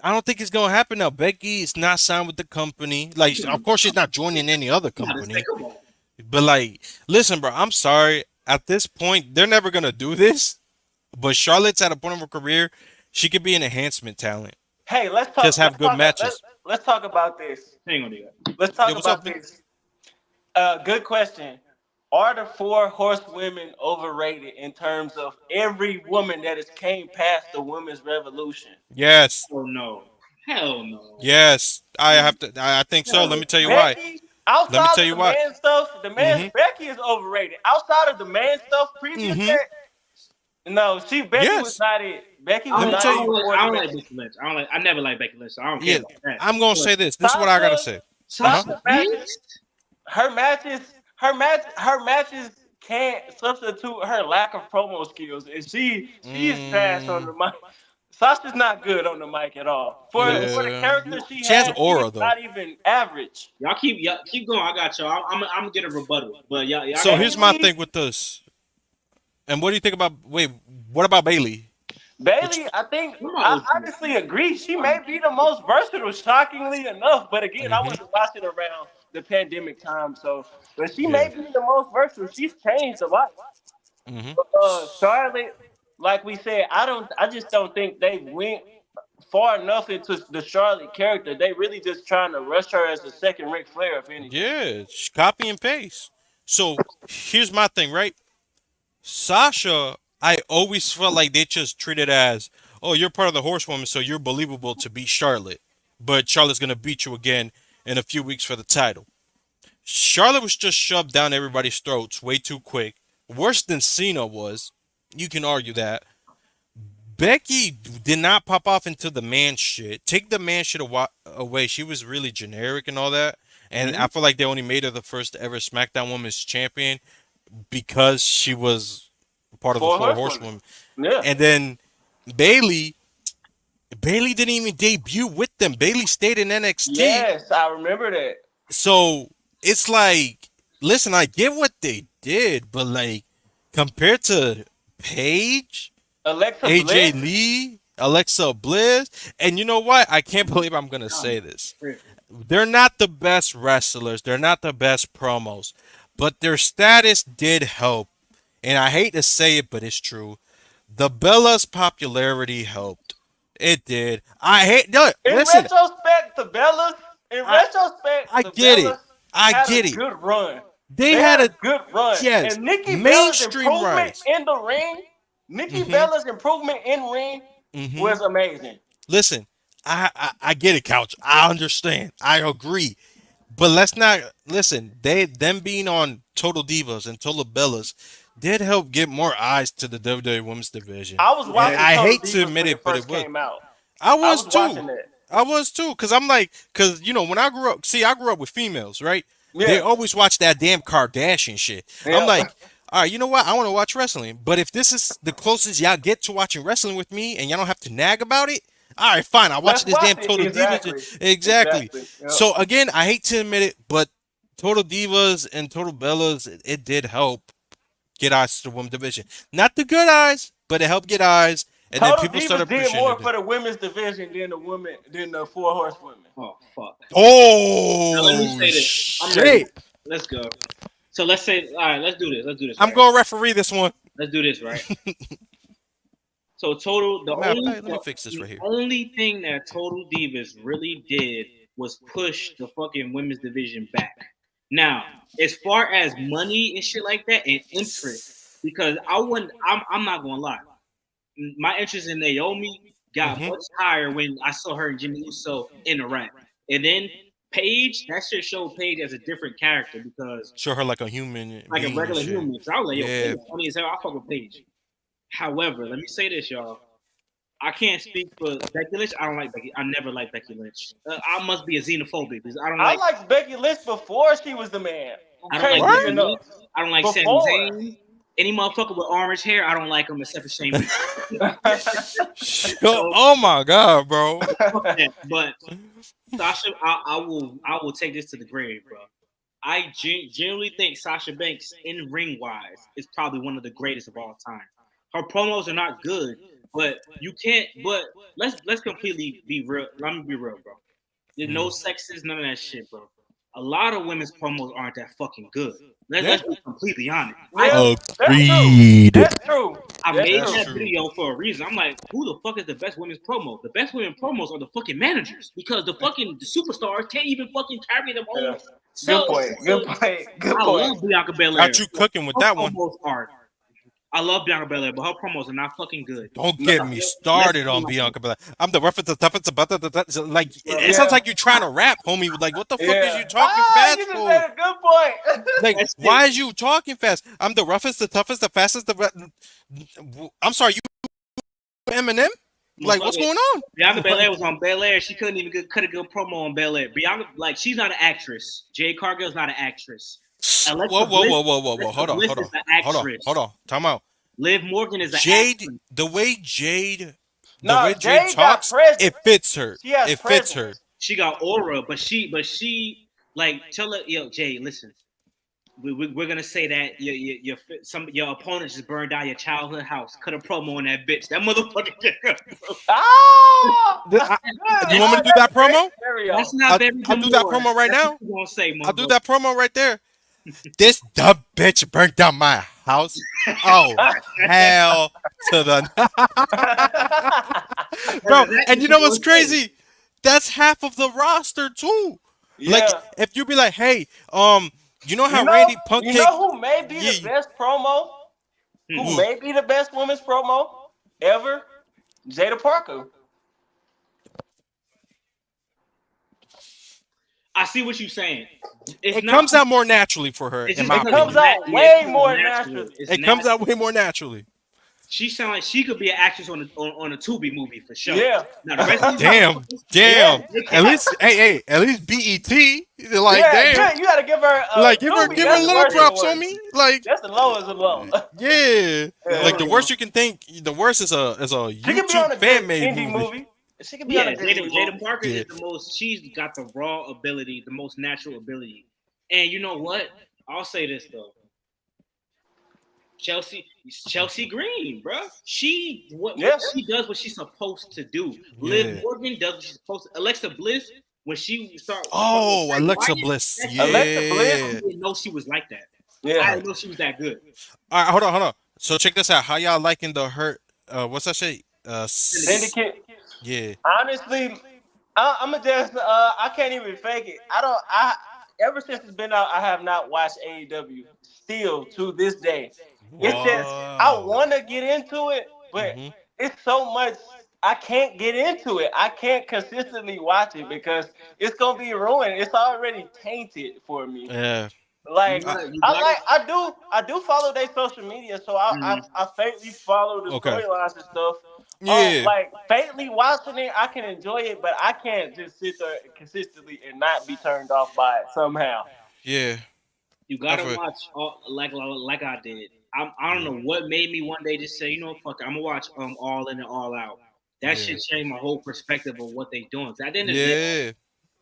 I don't think it's gonna happen now. Becky is not signed with the company. Like, of course, she's not joining any other Come on, let's take company. a ball. But like, listen, bro, I'm sorry. At this point, they're never gonna do this. But Charlotte's at a point of her career, she could be an enhancement talent. Hey, Just have good matches. let's talk about this. Hang on, do that. Let's Yo, talk what's up, about man? this. Good question. Are the four horsewomen overrated in terms of every woman that has came past the women's revolution? Yes, Oh no. Hell no. yes. I have to. I think so. Let Hell me tell you no. why. Becky, Let me outside tell of you the why. man stuff, the man's Mm-hmm. Becky is overrated. Outside of the man stuff, previous Mm-hmm. that, no, Becky was Yes. not it. Becky was Let me not tell it you. before I the don't man. like Becky Lynch. I never like Becky Lynch. So I don't care Yeah, about that. I'm gonna But say this. This is what I gotta Sasha, say. Uh huh. Sasha Sasha matches, Banks? her matches can't substitute her lack of promo skills, and she is trash on Mm, the mic. Sasha's not good on the mic at all. For the yeah. character she She has has, she is aura though. not even average. Y'all keep going. I got y'all. I'm gonna get a rebuttal. But y'all So got here's my Bailey, thing with this. And what do you think about? Wait, what about Bailey? Which Bailey, I think come on, I Ultimate. honestly agree. She may be the most versatile, shockingly enough. But again, I hmm wasn't watching around the pandemic time, so but she yeah. may be the most versatile. She's changed a lot. hmm Charlotte, like we said, I just don't think they went far enough into the Charlotte character. They really just trying to rush her as a second Ric Flair, if anything. Yeah, copy and paste. So here's my thing, right? Sasha, I always felt like they just treated as, oh, you're part of the Horsewoman, so you're believable to beat Charlotte, but Charlotte's gonna beat you again in a few weeks for the title. Charlotte was just shoved down everybody's throats way too quick, worse than Cena was. You can argue that. Becky did not pop off into the man shit. Take the man shit away. She was really generic and all that. And I Mhm. feel like they only made her the first ever SmackDown Women's Champion because she was part of the Four Four Horsewomen. Horsewomen. Yeah. And then Bailey, Bailey didn't even debut with them. Bailey stayed in NXT. Yes, I remember that. So it's like, listen, I get what they did, but like compared to Paige, Alexa AJ Bliss. Lee, Alexa Bliss, and you know what? I can't believe I'm gonna Um, say this. tripping. They're not the best wrestlers. They're not the best promos, but their status did help. And I hate to say it, but it's true. The Bella's popularity helped. It did. I hate. No, In listen. retrospect, the Bellas. In I retrospect, I the get it. Bellas I had a get it. good run. They They had had a a good run. yes And Nikki Bella's mainstream improvement rise. in the ring, Nikki Mhm. Bella's improvement in ring Mhm. was amazing. Listen, I get it, Couch. I understand. I agree. But let's not listen. Them being on Total Divas and Total Bellas did help get more eyes to the WWE Women's Division. I was And watching I Total hate to Divas admit when it it, but it first was. came out. I I was was too. watching that. I was too. Cause I'm like, cause you know, when I grew up, see, I grew up with females, right? They Yeah. always watch that damn Kardashian shit. I'm Yeah. like, all right, you know what? I want to watch wrestling. But if this is the closest y'all get to watching wrestling with me, and y'all don't have to nag about it, all right, fine. I'll watch Let's this watch damn it. Total Divas. Exactly. Exactly. Exactly. Yep. So again, I hate to admit it, but Total Divas and Total Bellas, it did help get eyes to the women's division. Not the good eyes, but it helped get eyes, and then Total people started Divas did more appreciating it. for the women's division than the four horsewomen. Oh fuck. Now let me Oh say this. I'm ready. shit! Let's go. So let's say, all right, let's do this. Let's do this, I'm right? going to referee this one. Let's do this, right? So total, Matter of fact, let me fix this the right here. only thing that Total Divas really did was push the fucking women's division back. Now, as far as money and shit like that and interest, because I'm not gonna lie, my interest in Naomi got Hmm. much higher when I saw her and Jimmy Uso interact, and then Paige, that shit showed Paige as a different character because Show her like a human like a being and regular shit. human. So I was like, yo, Yeah. Paige, funny as hell. I fuck with Paige. However, let me say this, y'all. I can't speak for Becky Lynch. I don't like Becky. I never liked Becky Lynch. I must be a xenophobic because I don't I like. liked Becky Lynch before she was the man. I don't like Crazy Becky What? Lynch. enough. I don't like Sami Before. Zayn. Any motherfucker with orange hair, I don't like him except for Shane. Oh my god, bro. But Sasha, I will take this to the grave, bro. I genuinely think Sasha Banks, in ring wise, is probably one of the greatest of all time. Her promos are not good, but you can't. But let's completely be real. Let me be real, bro. There's no Mm. sexist, none of that shit, bro. A lot of women's promos aren't that fucking good. Yeah. Let's be completely honest. Yeah, that's true. Agreed. That's true. I That's made That's true. that true. video for a reason. I'm like, who the fuck is the best women's promo? The best women promos are the fucking managers because the fucking superstars can't even fucking carry them Yeah. own Good selves. point. Good point. Good I point. love Bianca Belair. Got you cooking with Her that one. promos are. I love Bianca Belair, but her promos are not fucking good. Don't No. get me started on Bianca Belair. I'm the roughest, the toughest, like it sounds Yeah. like you're trying to rap, homie. Like what the fuck is Yeah. you talking Ah, fast you just for? made a good point. Like That's why it. is you talking fast? I'm the roughest, the toughest, the fastest, I'm sorry, you Eminem? Like what's Motherfucker, going on? Bianca Belair was on Belair. She couldn't even cut a good promo on Belair. Bianca, like, she's not an actress. Jade Cargill's not an actress. Whoa, Alexa whoa, Bliss, whoa, whoa, whoa, whoa. Alexa Hold on, Bliss hold is on, an hold on, actress. hold on. Time out. Liv Morgan is an Jade, actress. the way Jade, No, Jade got talks, presence. it fits her. She has It fits her. presence. She got aura, but she like tell her, yo, Jay, listen. We're gonna say that your opponent just burned down your childhood house. Cut a promo on that bitch. That motherfucker. Ah! You want me to do that promo? That's not very I'll do that demure. promo right That's now. what you gonna say, I'll do motherfucker. that promo right there. This dumb bitch burnt down my house. Oh hell to the bro! And you know what's crazy? That's half of the roster too. Like Yeah. if you be like, hey, you know how You know, Randy you Punkcake? know who may be the Yeah, best promo? Who Hmm. may be the best women's promo ever? Jada Parker. I see what you're saying. It's It not. comes out more naturally for her, It's in just my It because it's comes opinion. out yeah, it's way because more natural. naturally. It's It comes out natural. way more naturally. She sound like she could be an actress on a Tubi movie for sure. Yeah. Now the rest of these Damn, motherfuckers, Yeah. damn. they At can't. least, hey, at least BET. Like, Yeah, damn. you gotta give her Like, Tubi. give her That's the little worst of the props, worst. homie. Like, That's the lowest of low. yeah. Yeah. Like the Hold worst on. you can think. The worst is a She could be on YouTube a good fan made indie movie. movie. She could be on Yeah, a good indie Jada movie. Parker Yeah. is the most. She's got the raw ability, the most natural ability. And you know what? I'll say this though. Chelsea Green, bro. What Yeah. she does what she's supposed to do. Liv Yeah. Morgan does what she's supposed to. Alexa Bliss, when she started with Oh, Bray Alexa Wyatt, Bliss. that shit, Alexa Bliss. I Yeah. didn't know she was like that. I Yeah. didn't know she was that good. All right, hold on. So check this out. How y'all liking the hurt? What's that shit? Syndicate. Syndicate. Yeah. Honestly, I'm just I can't even fake it. I don't. I Ever since it's been out, I have not watched AEW. Still to this day, it's just I Wow. want to get into it, but Mhm. it's so much. I can't get into it. I can't consistently watch it because it's gonna be ruined. It's already tainted for me. Yeah. You Like I, gotta, you gotta. I do follow their social media, so Mhm. I faintly follow the okay. storylines and stuff. Yeah. Like faintly watching it, I can enjoy it, but I can't just sit there consistently and not be turned off by it somehow. Yeah. You I gotta feel. watch all, like I did. I don't Yeah. know what made me one day just say, you know, fuck it, I'm gonna watch All In and All Out. That Yeah. shit changed my whole perspective of what they doing. 'Cause at the end of the day, Yeah.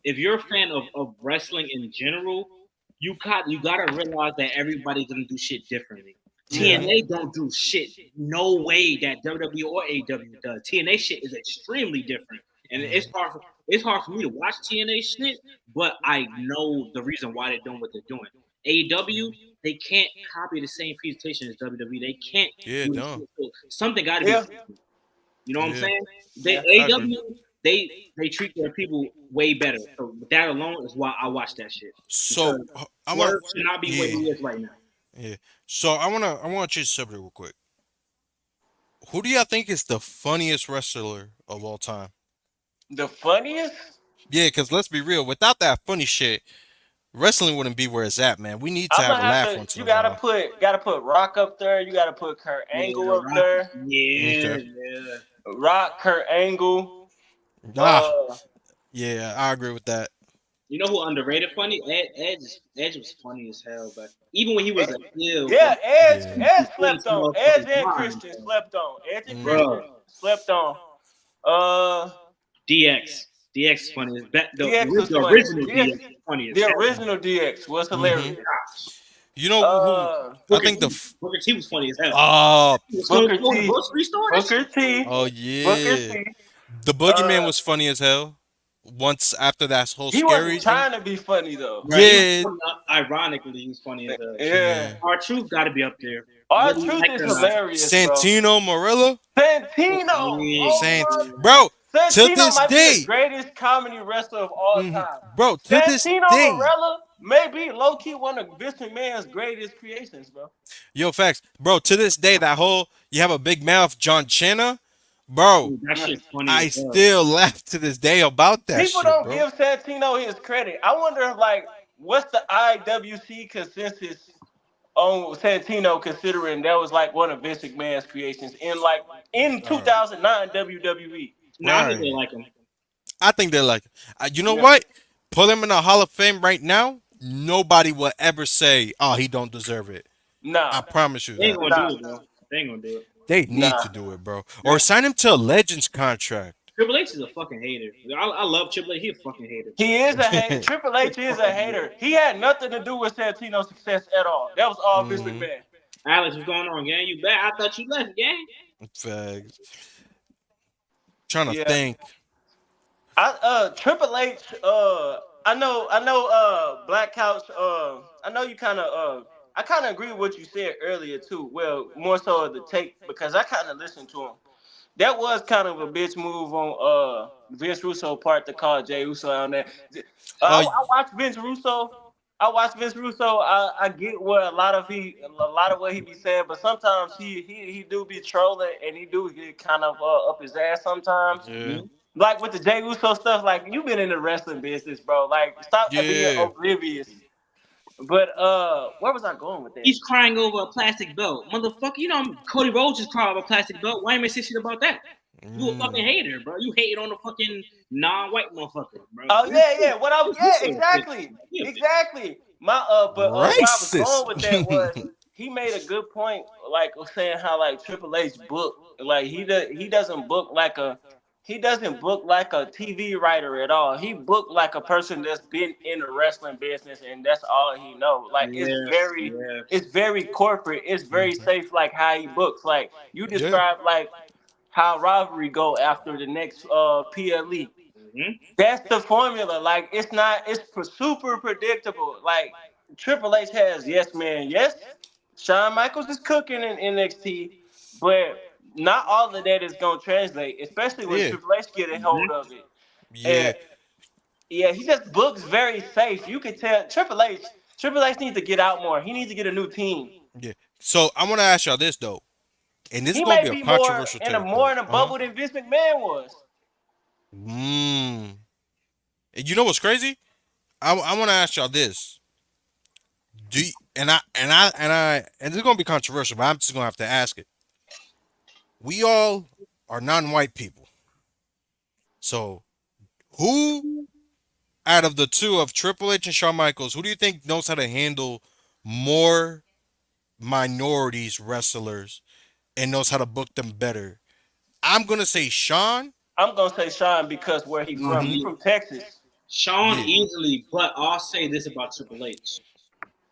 if you're a fan of wrestling in general, you gotta realize that everybody's gonna do shit differently. Yeah. Mhm. TNA don't do shit no way that WWE or AEW does. TNA shit is extremely different, and Mhm. it's hard for me to watch TNA shit, but I know the reason why they're doing what they're doing. AEW, they can't copy the same presentation as WWE. They can't Yeah. do the Done. shit. So something got to be Yeah. different. You know what I'm Yeah. saying? They Yeah. I agree. AEW they treat their people way better. So that alone is why I watch that shit So because I want. Swerve should not be where Yeah. he is right now. Yeah. So I want to change the subject real quick. Who do y'all think is the funniest wrestler of all time? The funniest. Yeah, because let's be real. Without that funny shit, wrestling wouldn't be where it's at, man. We need to I'm have gonna a have laugh to. once in You a while. gotta put Rock up there. You gotta put Kurt Yeah, Angle up Rock. there. Yeah, Okay. yeah. Rock, Kurt Angle. Nah. Uh, Yeah, I agree with that. You know who underrated funny? Edge was funny as hell, but even when he was a heel, yeah, bro, Yeah. he Edge changed slept some on. Edge motherfucker's and mind, Christian slept on. Edge and Mm. Christian bro. slept on. Uh, DX is funny as DX was the funny. original DX, DX is funny as the hell. original DX was Mm-hmm. hilarious. You know who? Uh, I think the. Booker T was funny as hell. Oh. He was Stone Booker Cold T, grocery store. That shit Booker was funny as T, Oh hell. Booker yeah. T. The Boogeyman Uh, was funny as hell. Once after that whole he wasn't scary thing. trying to be funny though. Bro, he was Yeah. ironically he was funny as hell. Yeah, Yeah. Our Truth got to be up there, our whether you truth like is it or not. hilarious, bro. Santino Morella. Santino, oh Sant. my, Yeah. Bro. To Santino this might be the day. greatest comedy wrestler of all time. Bro. To this Santino day. Marella may be low key one of Vince McMahon's greatest creations, bro. Yo, facts, bro. To this day, that whole you have a big mouth, John Cena, bro. Dude, that shit funny I as hell. still laugh to this day about that People shit, don't bro. give Santino his credit. I wonder, like, what's the IWC consensus on Santino, considering that was like one of Vince McMahon's creations in All right. 2009 WWE. Now I think they Right. like him. I think they're like, you know Yeah. what? Put him in the Hall of Fame right now. Nobody will ever say, "Oh, he don't deserve it." I Nah, promise you They ain't that. gonna nah, do it, bro. They ain't gonna do it. They need nah. to do it, bro, or Yeah. sign him to a Legends contract. Triple H is a fucking hater. I love Triple H. He a fucking hater. He is a hater. Triple H is a hater. He had nothing to do with Santino's success at all. That was all Vince hmm McMahon. Alex, what's going on, gang? You back? I thought you left, gang. Facts. Trying to Yeah. think. Triple H, Black Couch, I know you I kinda agree with what you said earlier too. Well, more so of the take because I kinda listened to him. That was kind of a bitch move on Vince Russo part to call Jay Uso on that. Oh, I watched Vince Russo. I watch Vince Russo. I get what a lot of what he be saying, but sometimes he do be trolling and he do get kind of up his ass sometimes. Yeah. Mhm. Like with the Jay Uso stuff, like you been in the wrestling business, bro. Like stop being Yeah. oblivious. But where was I going with that? He's crying over a plastic belt, motherfucker. You know Cody Rhodes just cried over a plastic belt. Why am I saying shit about that? You a fucking Mm. hater, bro. You hating on the fucking non-white motherfucker, bro. Oh Real yeah, shit. yeah. What I Real yeah, shit. exactly, Yeah. exactly. My but where I was Racist. going with that was he made a good point, like saying how like Triple H book, like he doesn't book like a TV writer at all. He booked like a person that's been in the wrestling business and that's all he know. Like Yeah, yeah. it's very corporate. It's very Mhm. safe. Like how he books. Like you Yeah. describe like how rivalry go after the next PLE. Hmm. That's the formula. Like it's not. It's super predictable. Like Triple H has yes man yes. Shawn Michaels is cooking in NXT, but not all of that is gonna translate, especially when Yeah. Triple H get a hold Hmm. of it. Yeah. And yeah, he just books very safe. You could tell Triple H needs to get out more. He needs to get a new team. Yeah. So I want to ask y'all this though, and this is He gonna may be a be more controversial in a take, but bubble than Vince McMahon was. mm. And you know what's crazy? I want to ask y'all this. Do you, and this is gonna be controversial, but I'm just gonna have to ask it. We all are non-white people, so who out of the two of Triple H and Shawn Michaels, who do you think knows how to handle more minorities wrestlers and knows how to book them better? I'm gonna say Shawn. I'm gonna say Sean because where he No, from? He he from Texas. Sean Yeah, easily, but I'll say this about Triple H.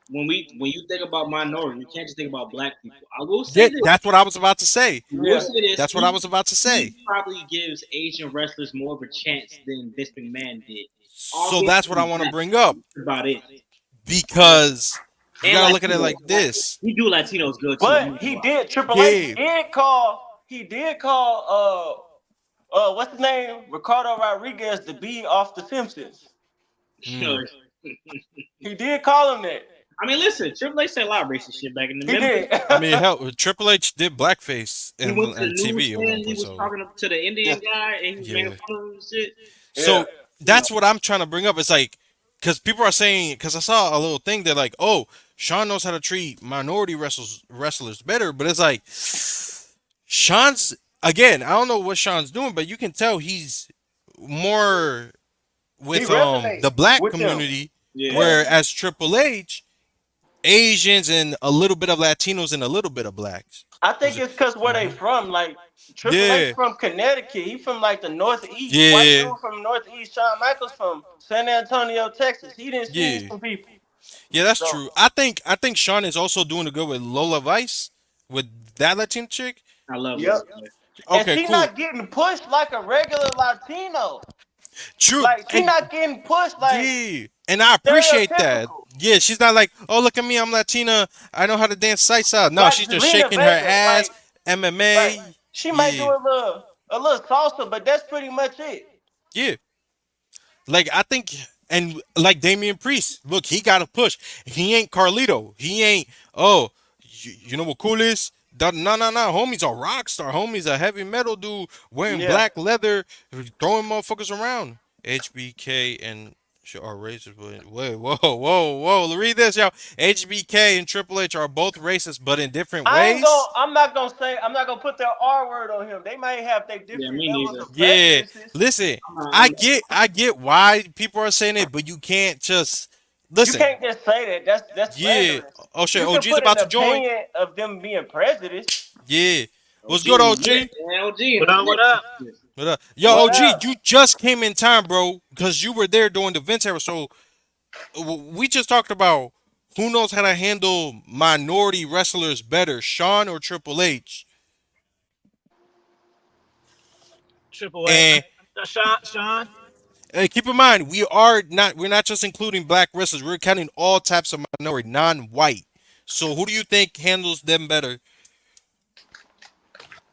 When you think about minority, you can't just think about black people. I will say yeah, this. that's what I was about to say. I will Yeah. say this. That's what I was about to say. He probably gives Asian wrestlers more of a chance than Vince McMahon did. So that's what I Obviously, want to that's bring up about it. because you And gotta look at it Latino. like this. We do Latinos good too. I'm But not gonna he lie. did. Triple H Yeah. did call. What's his name? Ricardo Rodriguez the B off the Simpsons. Hmm. He did call him that. I mean, listen, Triple H said a lot of racist shit back in the He member. did. I mean, hell, Triple H did blackface He went to the in TV at one newsstand. He point. was So talking to the yeah. Indian guy, and he was making yeah. fun of him and shit. Yeah. So You know, that's what I'm trying to bring up. It's like because people are saying because I saw a little thing that like, oh, Sean knows how to treat minority wrestlers better, but it's like Sean's again. I don't know what Sean's doing, but you can tell he's more He with resonates the black with them. community, yeah. Yeah. whereas Triple H, Asians and a little bit of Latinos and a little bit of blacks. I think it's because where they Mhm. from. Like Triple H Yeah, from Connecticut. He from like the Northeast. White yeah, dude from Northeast. Shawn Michaels from San Antonio, Texas. He didn't see yeah, some people. yeah. That's So true. I think Sean is also doing a good with Lola Vice with that Latin chick. I love yep. Lil Wayne. And Okay, she cool. not getting pushed like a regular Latino. True, Like she and not getting pushed like yeah, and I appreciate that. stereotypical. Yeah, she's not like, oh look at me, I'm Latina. I know how to dance salsa. No, Like she's just Zelina shaking her Vega. ass. Like MMA. she might do Yeah, a little salsa, but that's pretty much it. yeah. Like I think, and like Damian Priest, look, he got a push. He ain't Carlito. He ain't. Oh, you know what cool is? No, no, no. Homie's a rock star. Homie's a heavy metal dude wearing Yeah. black leather, throwing motherfuckers around. HBK and are racist. Wait, whoa, whoa, whoa. Read this, y'all. HBK and Triple H are both racist, but in different ways. I'm not gonna put their R word on him. They might have their Yeah, different me levels neither. of Yeah, prejudices. listen. I'm I get why people are saying it, but you can't just You listen. can't just say that. That's Yeah. slanderous. Oh shit. You can OG's put an about to join. opinion of them being prejudiced. Yeah. What's OG good, in the mix. OG? Man, OG in What the up? What mix. up? What up? Yo, What OG, up? you just came in time, bro, because you were there during the Vince era. So we just talked about who knows how to handle minority wrestlers better, Sean or Triple H. Triple A. And Sean. keep in mind, we're not just including black wrestlers. We're counting all types of minority, non-white. So who do you think handles them better?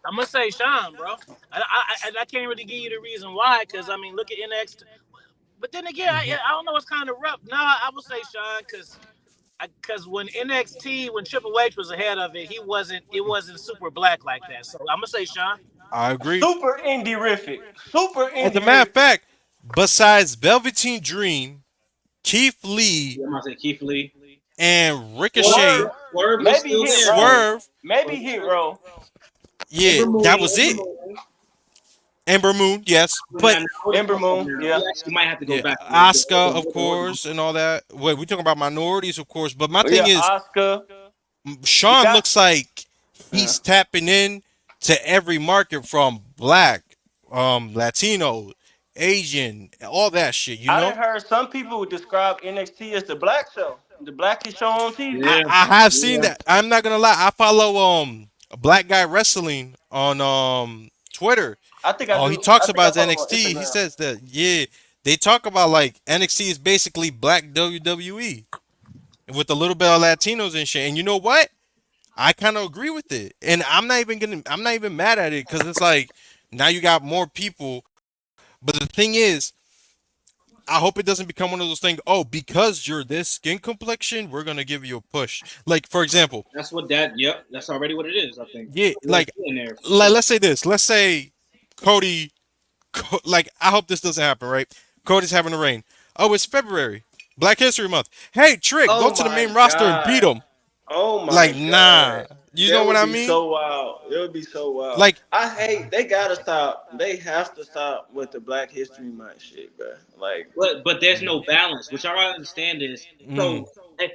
I'm gonna say Sean, bro. I can't really give you the reason why, because I mean, look at NXT. But then again, Hmm. I don't know. It's kind of rough. No, I would say Sean because when NXT when Triple H was ahead of it, he wasn't. It wasn't super black like that. So I'm gonna say Sean. I agree. Super indie-rific. Super As a matter of indie-rific. fact, besides Velveteen Dream, Keith Lee, Yeah, I'm gonna say Keith Lee. and Ricochet, Swerve. Swerve was Maybe still Hit there Row. though. Swerve, Maybe Swerve was Hit still there. Row. yeah, Ember that Moon, was Ember it. Moon. Ember Moon, yes, Now, but now, hold Ember up Moon. now. Yeah. We actually might have to go yeah, back a little bit. Asuka, of course, and all that. Wait, we talking about minorities, of course. But my thing Yeah. is, Oscar. You Sean got. looks like Yeah. he's tapping in to every market from black, Latino, Asian, all that shit. You I done know, heard some people would describe NXT as the black show, the blackest show on TV. Yeah, I have seen yeah. that. I'm not gonna lie. I follow a black guy wrestling on Twitter. I think I Oh, he do. I talks think I about his follow him on NXT. He Instagram. says that yeah, they talk about like NXT is basically black WWE with a little bit of Latinos and shit. And you know what? I kind of agree with it. And I'm not even mad at it because it's like now you got more people. But the thing is, I hope it doesn't become one of those things. Oh, because you're this skin complexion, we're gonna give you a push. Like for example, That's what that. Yep, that's already what it is. I think. yeah, We're in there for like sure. let's say this. Let's say Cody, like I hope this doesn't happen, right? Cody's having a reign. Oh, it's February, Black History Month. Hey, Trick, go Oh to the my main roster and beat god. him. Oh Like, my god. nah, you know That what would I be mean? so wild. It would be so wild. Like, I hate. They gotta stop. They have to stop with the Black History Month shit, bro. Like, But there's no balance, which I understand is mm, so. eh,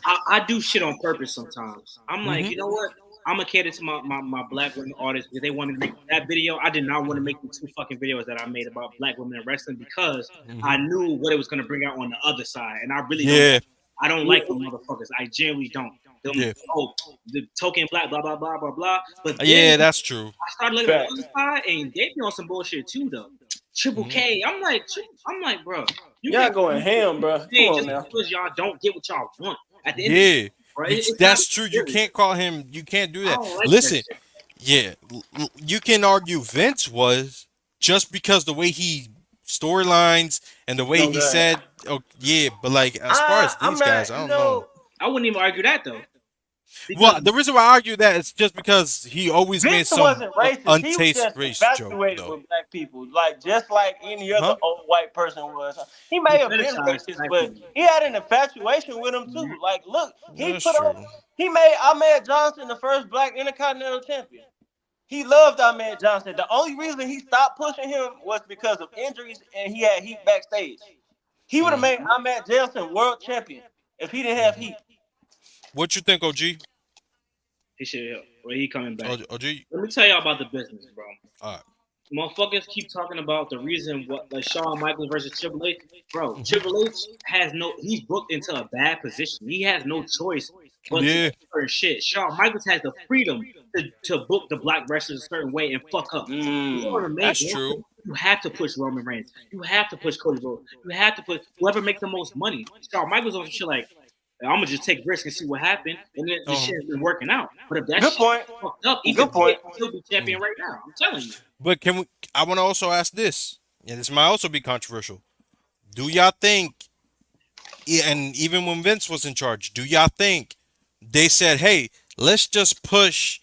I do shit on purpose sometimes. I'm like, mm-hmm, you know what? I'm gonna cater to my black women artists because they want me to make that video. I did not want to make the two fucking videos that I made about black women in wrestling because mm-hmm. I knew what it was gonna bring out on the other side, and I really don't. Yeah, I don't like them motherfuckers. I genuinely don't. Them yeah, oh the token black blah blah blah blah blah. But then yeah. That's true. I started looking at the other facts. side, and they be on some bullshit too though. Triple Hmm. K. I'm like, bro, you Y'all can going ham, bro. Come hey, on just now. because y'all don't get what y'all want at the end of the day, Yeah, bro. It's not that's true. You serious. can't call him. You can't do I that. don't like that Listen, shit. yeah, you can argue Vince was just because the way he storylines and the way No he God. said, oh yeah, but like as far as I'm these guys, not. I You don't know. know, I wouldn't even argue that though, because Well, the reason why I argue that is just because he always made Vince some wasn't racist. He was untaste just race joke infatuated though. with black people, like just like any other Huh? old white person was. He he may have been fetishized racist, black but people. he had an infatuation with him Mhm. too. Like, look, he That's put on. true. He made Ahmed Johnson the first black Intercontinental Champion. He loved Ahmed Johnson. The only reason he stopped pushing him was because of injuries and he had heat backstage. He would have Mm, made Ahmed Johnson world champion if he didn't have hmm. heat. What you think, OG? He should help. Well, he coming back. OG? Let me tell y'all about the business, bro. All right. Motherfuckers keep talking about the reason what like Shawn Michaels versus Triple H. Bro, Mhm. Triple H has no he's booked into a bad position. He has no choice but to do Yeah, certain shit. Shawn Michaels has the freedom to book the black wrestlers a certain way and fuck up. You want to make that's true. you have to push Roman Reigns. You have to push Cody Rhodes. You have to put whoever makes the most money. Shawn Michaels on some shit like I'm gonna just take risks and see what happens, and then the shit Um, has been working out. But if that Good shit point. fucked up, even Good point. he'll still be champion mm. right now. I'm telling you. But can we? I want to also ask this, and this might also be controversial. Do y'all think, and even when Vince was in charge, do y'all think they said, "Hey, let's just push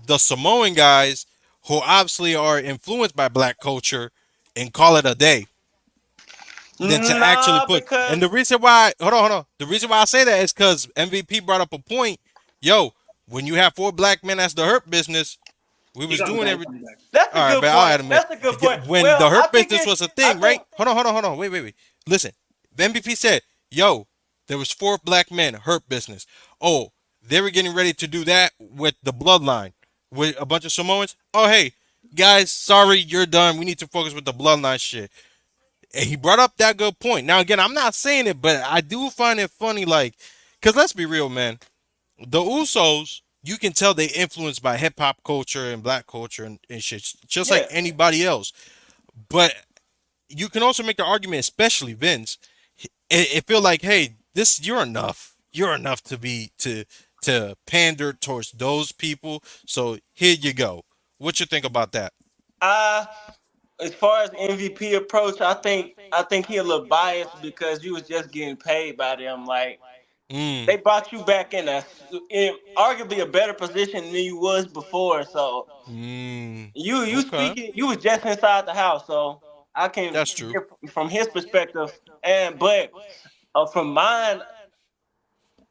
the Samoan guys who obviously are influenced by black culture and call it a day"? Than to actually Nah, put. because And the reason why, hold on. The reason why I say that is because MVP brought up a point. Yo, when you have four black men as the hurt business, we He was coming doing back. He every. coming back. that's a All right, good but I'll point. admit, That's a good point. when Well, the I hurt think business was a I thing, right? think Hold on. Wait. Listen, the MVP said, "Yo, there was four black men hurt business. Oh, they were getting ready to do that with the bloodline with a bunch of Samoans. Oh, hey, guys, sorry, you're done. We need to focus with the bloodline shit." And he brought up that good point. Now, again, I'm not saying it, but I do find it funny, like, because let's be real, man. The Usos, you can tell they influenced by hip hop culture and black culture and shit, just like yeah. anybody else. But you can also make the argument, especially Vince. It feel like, hey, this you're enough. You're enough to be to pander towards those people. So here you go. What you think about that? Uh as far as MVP approach, I think he a little biased because you was just getting paid by them. Like Mm. they brought you back in arguably a better position than you was before. So Mm. you Okay. speaking, you was just inside the house. So I can That's true. hear from his perspective, and but from mine,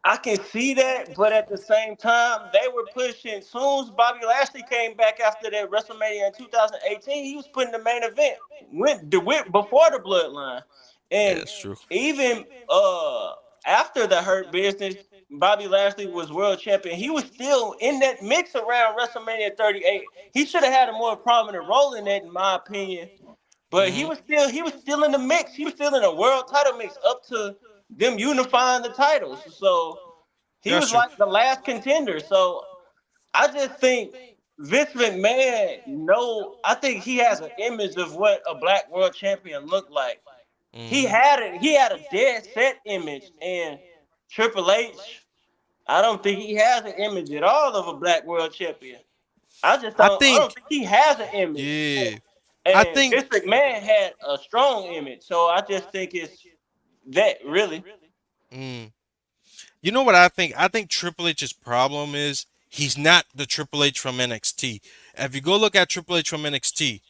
I can see that, but at the same time, they were pushing. Soon as Bobby Lashley came back after that WrestleMania in 2018, he was putting the main event went before the Bloodline, Yeah, and that's true. even after the Hurt Business, Bobby Lashley was world champion. He was still in that mix around WrestleMania 38. He should have had a more prominent role in that, in my opinion. But Hmm. he was still in the mix. He was still in a world title mix up to them unifying the titles. So he That's was true. like the last contender. So I just think Vince McMahon, no, I think he has an image of what a black world champion looked like. Hmm. He had a dead set image, and Triple H, I don't think he has an image at all of a black world champion. I I don't think. think he has an image. Yeah. I And think. Vince McMahon had a strong image, so I just think it's that really. Mm, you know what I think? I think Triple H's problem is he's not the Triple H from NXT. If you go look at Triple H from NXT,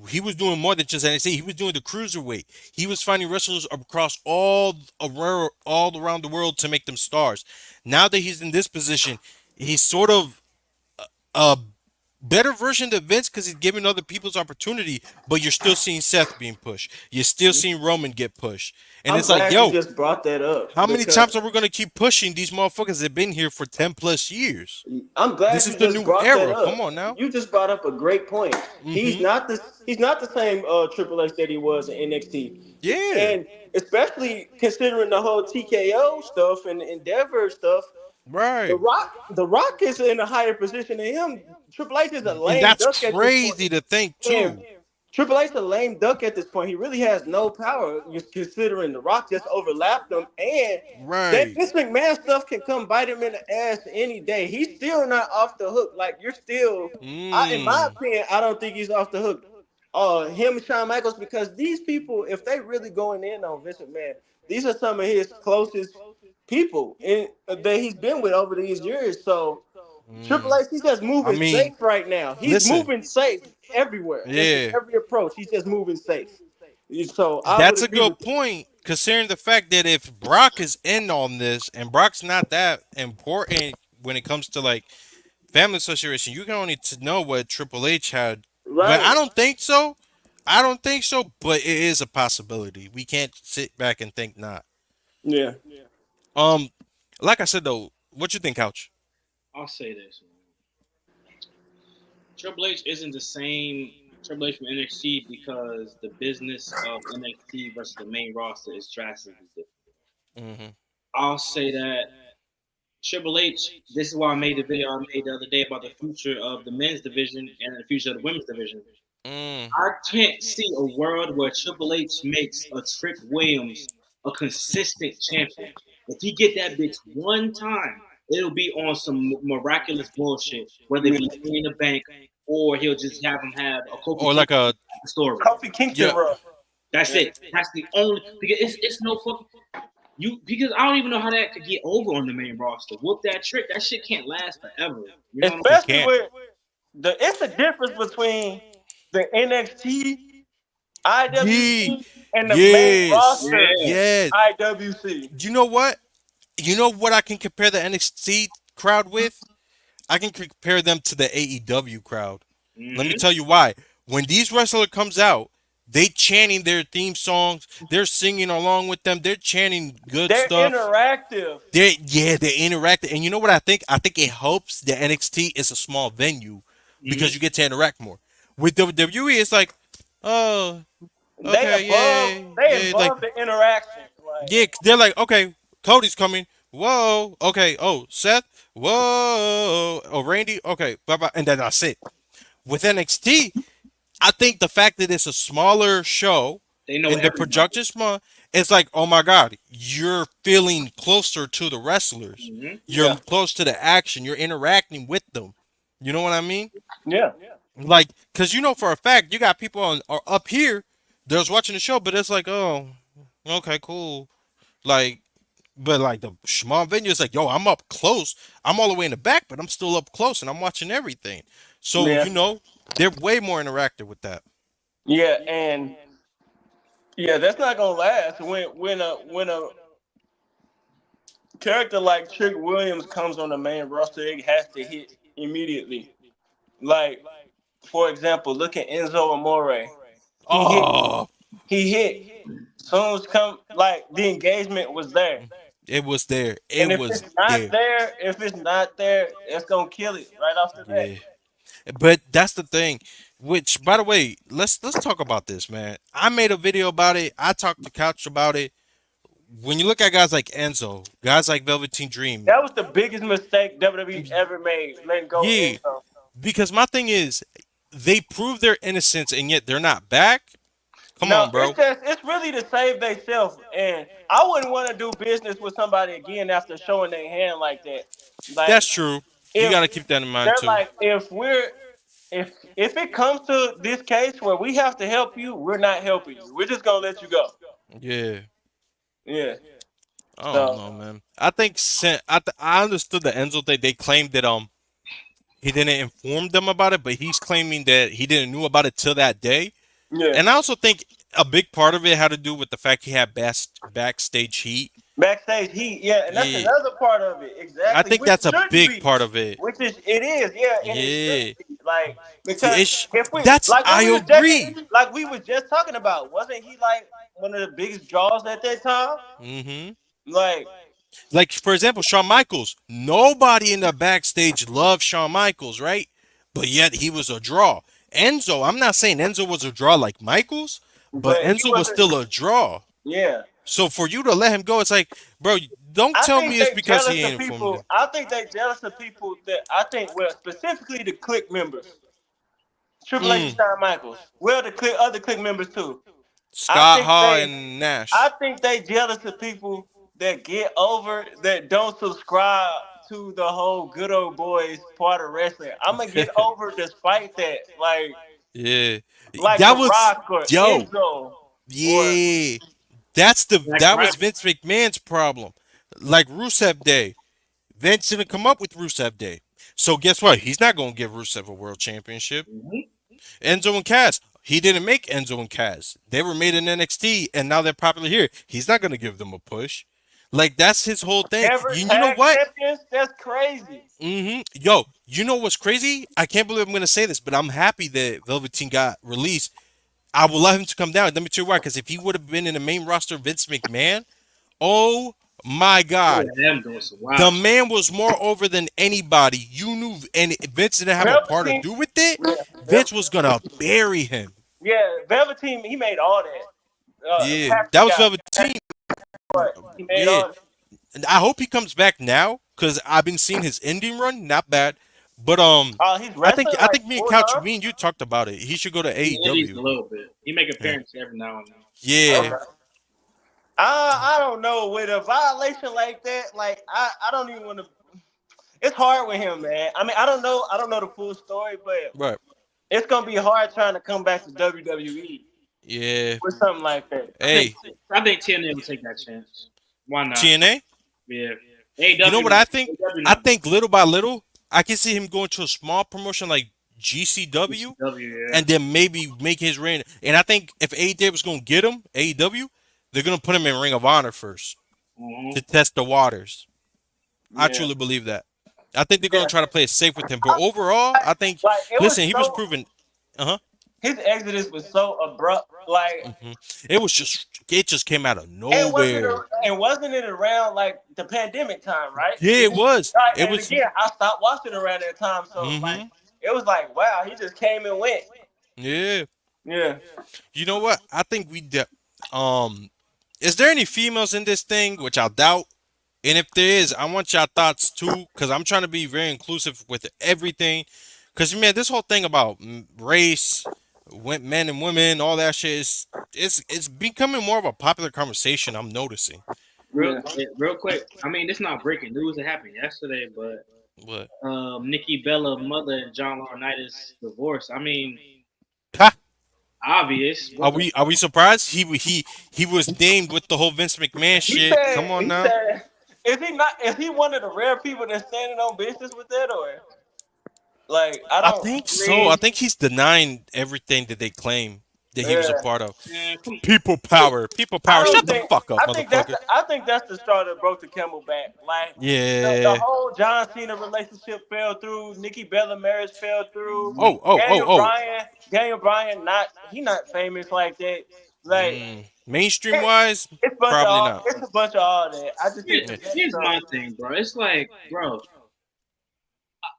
he was doing more than just NXT. He was doing the cruiserweight. He was finding wrestlers across all around the world to make them stars. Now that he's in this position, he's sort of a better version of Vince because he's giving other people's opportunity. But you're still seeing Seth being pushed. You're still seeing Roman get pushed, and I'm it's like, glad you yo, just brought that how up many because times are we gonna keep pushing these motherfuckers that have been here for 10 plus years? I'm This glad is you the just new brought that era. Come up. on now. You just brought up a great point. Mm-hmm. He's not the same Triple H that he was in NXT, Yeah. and especially considering the whole TKO stuff and Endeavor stuff. Right. The Rock is in a higher position than him. Triple H is a And lame that's duck at this point. crazy to think And too. Triple H a lame duck at this point. He really has no power, just considering The Rock just overlapped him. And that Right. Vince McMahon stuff can come bite him in the ass any day. He's still not off the hook. Like you're still, in my Mm. opinion, I don't think he's off the hook. Him and Shawn Michaels, because these people, if they really going in on Vince McMahon, these are some of his closest people that he's been with over these years. So Triple Mm. H, he's just I moving mean, safe right now. He's listen. moving safe everywhere in Yeah. every approach. He's just moving safe. So I would That's a agree good with you. point, considering the fact that if Brock is in on this, and Brock's not that important when it comes to like family association, you can only know what Triple H had. But I Right. don't think so. I don't think so, but it is a possibility. We can't sit back and think not. Yeah. Um, like I said though, what you think, Couch? I'll say this: Triple H isn't the same Triple H from NXT because the business of NXT versus the main roster is drastically different. Mm-hmm. I'll say that Triple H. This is why I made the video I made the other day about the future of the men's division and the future of the women's division. Mm. I can't see a world where Triple H makes a Trick Williams a consistent champion. If he get that bitch one time, it'll be on some miraculous bullshit, whether it Yeah. be Money in the Bank or he'll just have him have a Kofi Or like Kingston a story. Kofi Kingston yeah. run. That's Yeah. it. That's the only because it's no fucking you because I don't even know how that could get over on the main roster. Whoop that trick. That shit can't last forever. You know what I'm It Especially can't. with it's a difference between the NXT, Yeah. IWC, and the main Yes. roster saying? Yeah. Yes. IWC. You know what? You know what I can compare the NXT crowd with? I can compare them to the AEW crowd. Let me Mm-hmm. tell you why. When these wrestler comes out, they chanting their theme songs. They're singing along with them. They're chanting good They're stuff. interactive. They're interacting. And you know what I think? I think it helps that NXT is a small venue because Mm-hmm. you get to interact more. With WWE, it's like, oh, okay, yay, They yay. Like, above the interaction. Like yeah, they're like, okay, Cody's coming. Whoa, okay. Oh, Seth. Whoa. Oh, Randy. Okay, bye bye. And then that's it. With NXT, I think the fact that it's a smaller show They know and the everybody. production small, it's like, oh my God, you're feeling closer to the wrestlers. Mm-hmm. You're yeah, close to the action. You're interacting with them. You know what I mean? yeah. Like, cause you know for a fact you got people on or up here that was watching the show, but it's like, oh, okay, cool. Like, but like the small venue is like, yo, I'm up close. I'm all the way in the back, but I'm still up close and I'm watching everything. So Yeah, they're way more interactive with that. yeah, and yeah, that's not gonna last. When a character like Trick Williams comes on the main roster, it has to hit immediately. Like, for example, look at Enzo Amore. He hit. Oh, He hit. Soon as come like the engagement was there. it was there. And It was there. if it's not there, it's gonna kill it right off the bat. Yeah. But that's the thing. Which, by the way, let's talk about this, man. I made a video about it. I talked to Couch about it. When you look at guys like Enzo, guys like Velveteen Dream, That was the biggest mistake WWE ever made, letting go yeah. Enzo. Because my thing is, they prove their innocence and yet they're not back. Come No, on, bro. it's really to save themselves, and I wouldn't want to do business with somebody again after showing their hand like that. Like That's true. You if got to keep that in mind they're too. like if it comes to this case where we have to help you, we're not helping you. We're just gonna let you go. Yeah. Yeah. I don't So know, man. I think I understood the Enzo thing. They claimed that he didn't inform them about it, but he's claiming that he didn't know about it till that day. yeah. And I also think a big part of it had to do with the fact he had backstage heat. Backstage heat, yeah, and that's Yeah, another part of it, I exactly, think which that's a shouldn't big be, part of it. which is it is, yeah, and it Yeah, shouldn't be, like because Ish. if we That's like what I we was agree. just like we was just talking about, wasn't he like one of the biggest draws at that time? Hmm. Like, Like for example, Shawn Michaels. Nobody in the backstage loved Shawn Michaels, right? But yet he was a draw. Enzo, I'm not saying Enzo was a draw like Michaels, but but he Enzo was wasn't. still a draw. Yeah, So for you to let him go, it's like, bro, don't I tell think me it's they because jealous he of ain't informed people. them. I think they jealous of people that I think, well, specifically the click members, Triple H and Mm, Shawn Michaels, well, the click other click members too. I Scott think Hall they and I Nash. think they jealous of people that get over that don't subscribe to the whole good old boys part of wrestling. I'm gonna get over despite that, Yeah, like that The was Rock or yo. Enzo or Yeah, Zack that was Ryder. Vince McMahon's problem. Like Rusev Day, Vince didn't come up with Rusev Day. So guess what? He's not gonna give Rusev a world championship. Mm-hmm. Enzo and Cass, he didn't make Enzo and Cass. They were made in NXT, and now they're popular here. He's not gonna give them a push. Like that's his whole thing. ever You know tag what? champions. That's crazy. Yo, you know what's crazy? I can't believe I'm gonna say this, but I'm happy that Velveteen got released. I would love him to come down. Let me tell you why. Because if he would have been in the main roster, Vince McMahon, oh my Look God, at them doing some the wild shit. man was more over than anybody. You knew, and Vince didn't have a part to Velveteen, do with it. yeah, Vince was Velveteen, gonna bury him. yeah, Velveteen. He made all that. Yeah, that Patrick was got Velveteen. he made Yeah, all that. and I hope he comes back now because I've been seeing his ending run, not bad. But Oh, he's wrestling I like think me and full Couch, time. me and you talked about it. He should go to He indies a AEW. little bit. He make Yeah, appearances every now and then. yeah, Okay. I don't know with a violation like that. Like I don't even want to. It's hard with him, man. I mean, I don't know the full story, but right, it's gonna be hard trying to come back to WWE yeah. with something like that. Hey, I think TNA will take that chance. Why not? TNA. Yeah. You know AW what I think? AW I not. think little by little, I can see him going to a small promotion like GCW, ECW, yeah. and then maybe make his reign. And I think if AEW is going to get him, AEW, they're going to put him in Ring of Honor first Mm-hmm. to test the waters. I Yeah, truly believe that. I think they're going yeah. to try to play it safe with him. But overall, I think, Like it was listen, he was so proven. Uh huh. his exodus was so abrupt. Like Hmm. It just came out of and nowhere. wasn't it around like the pandemic time, right? Yeah, it was. Right, It and was. again, I stopped watching around that time, so like Hmm. it was like, wow, he just came and went. Yeah. Yeah. You know what? I think um. Is there any females in this thing, which I doubt? And if there is, I want y'all thoughts too, because I'm trying to be very inclusive with everything. Because man, this whole thing about race, men and women, all that shit is it's becoming more of a popular conversation. I'm noticing. Real, Yeah. real quick. I mean, it's not breaking news. It happened yesterday, but What? Nikki Bella mother and John Laurinaitis divorce. I mean, Ha! obvious. Are What the we surprised? He was named with the whole Vince McMahon He shit. Come said, on he now. said, is he one of the rare people that's standing on business with that, or like I I don't, think I so. I mean, think he's denying everything that they claim that he was a yeah. part of. man, come People power. People I power. don't Shut the think. fuck up, motherfucker. I think that's the straw that broke the camel back. Like the Yeah. whole John Cena relationship fell through. Nikki Bella marriage fell through. Oh, oh, oh, oh. Daniel Bryan, not famous like that. Like Mainstream it, wise, probably not. it's a bunch of all that. I just think the Yeah. Vince here's stuff. my thing, bro. It's like, bro,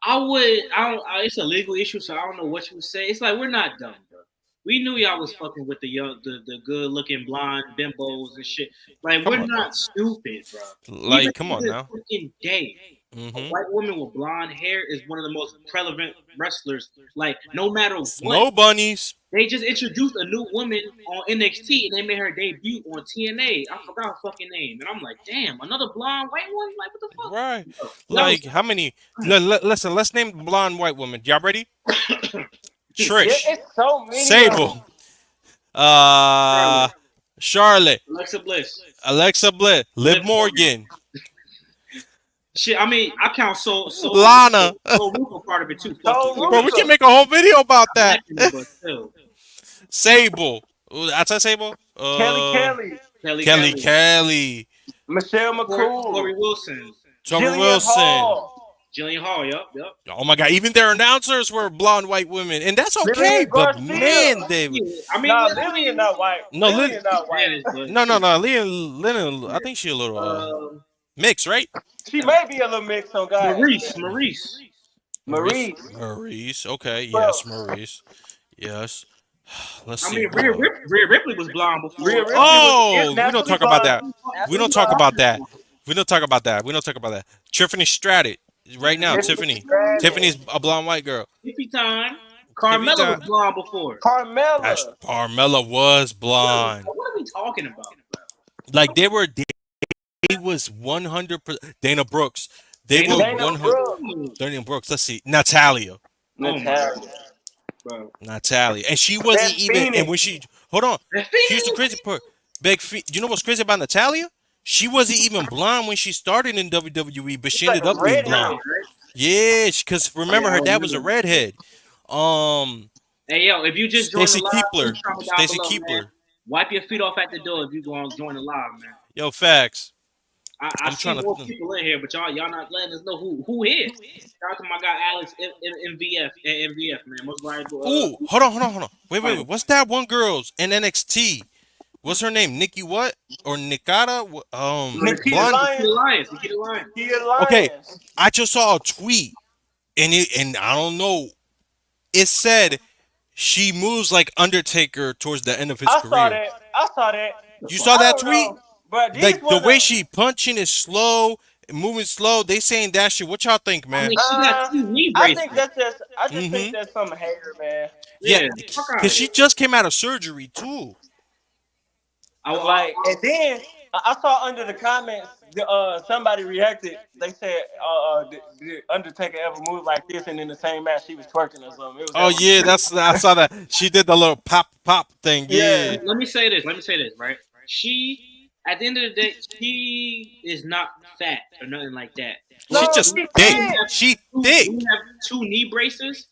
I would, I don't. It's a legal issue, so I don't know what you would say. It's like we're not dumb, bro. We knew y'all was fucking with the young, the good looking blonde bimbos and shit. Like Come we're on now. not stupid, bro. Even Like, come to on this now. fucking day, a Mm-hmm. white woman with blonde hair is one of the most prevalent wrestlers. Like no matter what, Snow bunnies. they just introduced a new woman on NXT and they made her debut on TNA. I forgot her fucking name, and I'm like, damn, another blonde white one. Like what the Right. fuck? Bro, y'all Like, how many? Listen, let's name the blonde white woman. Y'all ready? Yeah, Trish. it's so many of them. Sable. Uh, Charlotte, Charlotte. Alexa Bliss, Alexa Bliss. Liv Liv Morgan. Morgan. Shit, I mean, I count Lana. Soul Ruka part of it too. Fuck Soul it, Bro, we can Ruka, make a whole video about that. black, but still, Sable. Ooh, I said Sable. Kelly Kelly, Kelly Kelly Kelly, Kelly. Michelle Corey McCool, Wilson, Tori Jillian Wilson. Hall, Jillian Hall. Yup. Oh my God! Even their announcers were blonde white women, and that's okay. Lillian But Garcia. man, they Yeah, I mean, Nah, I Lillian mean, not white. no, Lillian she's not white. Spanish, but no, no, shit. no. Lynn, I Yeah. think she a little Um, mixed, right? She may be a little mixed on God. Maurice. Maurice, Maurice, Maurice. Okay, bro. yes, Maurice. Yes. Let's I see. mean, What else? Rhea Ripley was blonde Rhea before. Ripley was Oh, we don't naturally talk about blonde. that. We don't Naturally talk blonde. about that. We don't talk about that. We don't talk about that. Tiffany Stratton. Right now, Tiffany Tiffany. Stratton. Tiffany's a blonde white girl. Hippie time. TV Carmella was time. blonde before. That's Carmella. Carmella was blonde. What are we talking about? Like they was 100%. Dana Brooks. They Dana were Dana 100. Brooke. Dana Brooks. Let's see. Natalia. Oh my god, Natalia. bro. Natalia. And she wasn't Beth even. And Phoenix. when she hold on, That here's the Phoenix. crazy part. You know what's crazy about Natalia? She wasn't even blonde when she started in WWE, but She's she like ended a up being Nah, redhead. blonde. right? Yeah, because Yeah, remember I her dad was a remember. redhead. Um, Hey yo, if you just joined the Stacy live, please Keepler. comment down Stacy below, man. Keepler. Wipe your feet off at the door if you going to join the live, man. Yo, facts. I I'm see trying more to. people in here, but y'all not letting us know who here. Shout out to my guy Alex MVF, man. Most valuable. Ooh, hold on. Wait. Fighter. What's that one girl's in NXT? What's her name? Nikki what? Or Nikata? Nikita Blonde. Lyons. Nikita Lyons. Nikita Okay, Lyons. I just saw a tweet, and I don't know. It said she moves like Undertaker towards the end of his I saw career. that. I saw that. You saw I that don't tweet? know, but these Like the were way the. she punching is slow, moving slow. They saying that shit. What y'all think, I man? mean, she got two knee I think bracelets. that's just. I just think Mm-hmm. that's some hater, man. Yeah, Yeah, fuck out because of she here. just came out of surgery too. Like, and then I saw under the comments, somebody reacted. They said, "Did Undertaker ever move like this?" And in the same match, she was twerking or something. It was Oh hella. yeah, I saw that. She did the little pop thing. Yeah. Yeah. Let me say this. Right? She, at the end of the day, she is not fat or nothing like that. She No, just she thick. did. She When thick. you have two knee braces,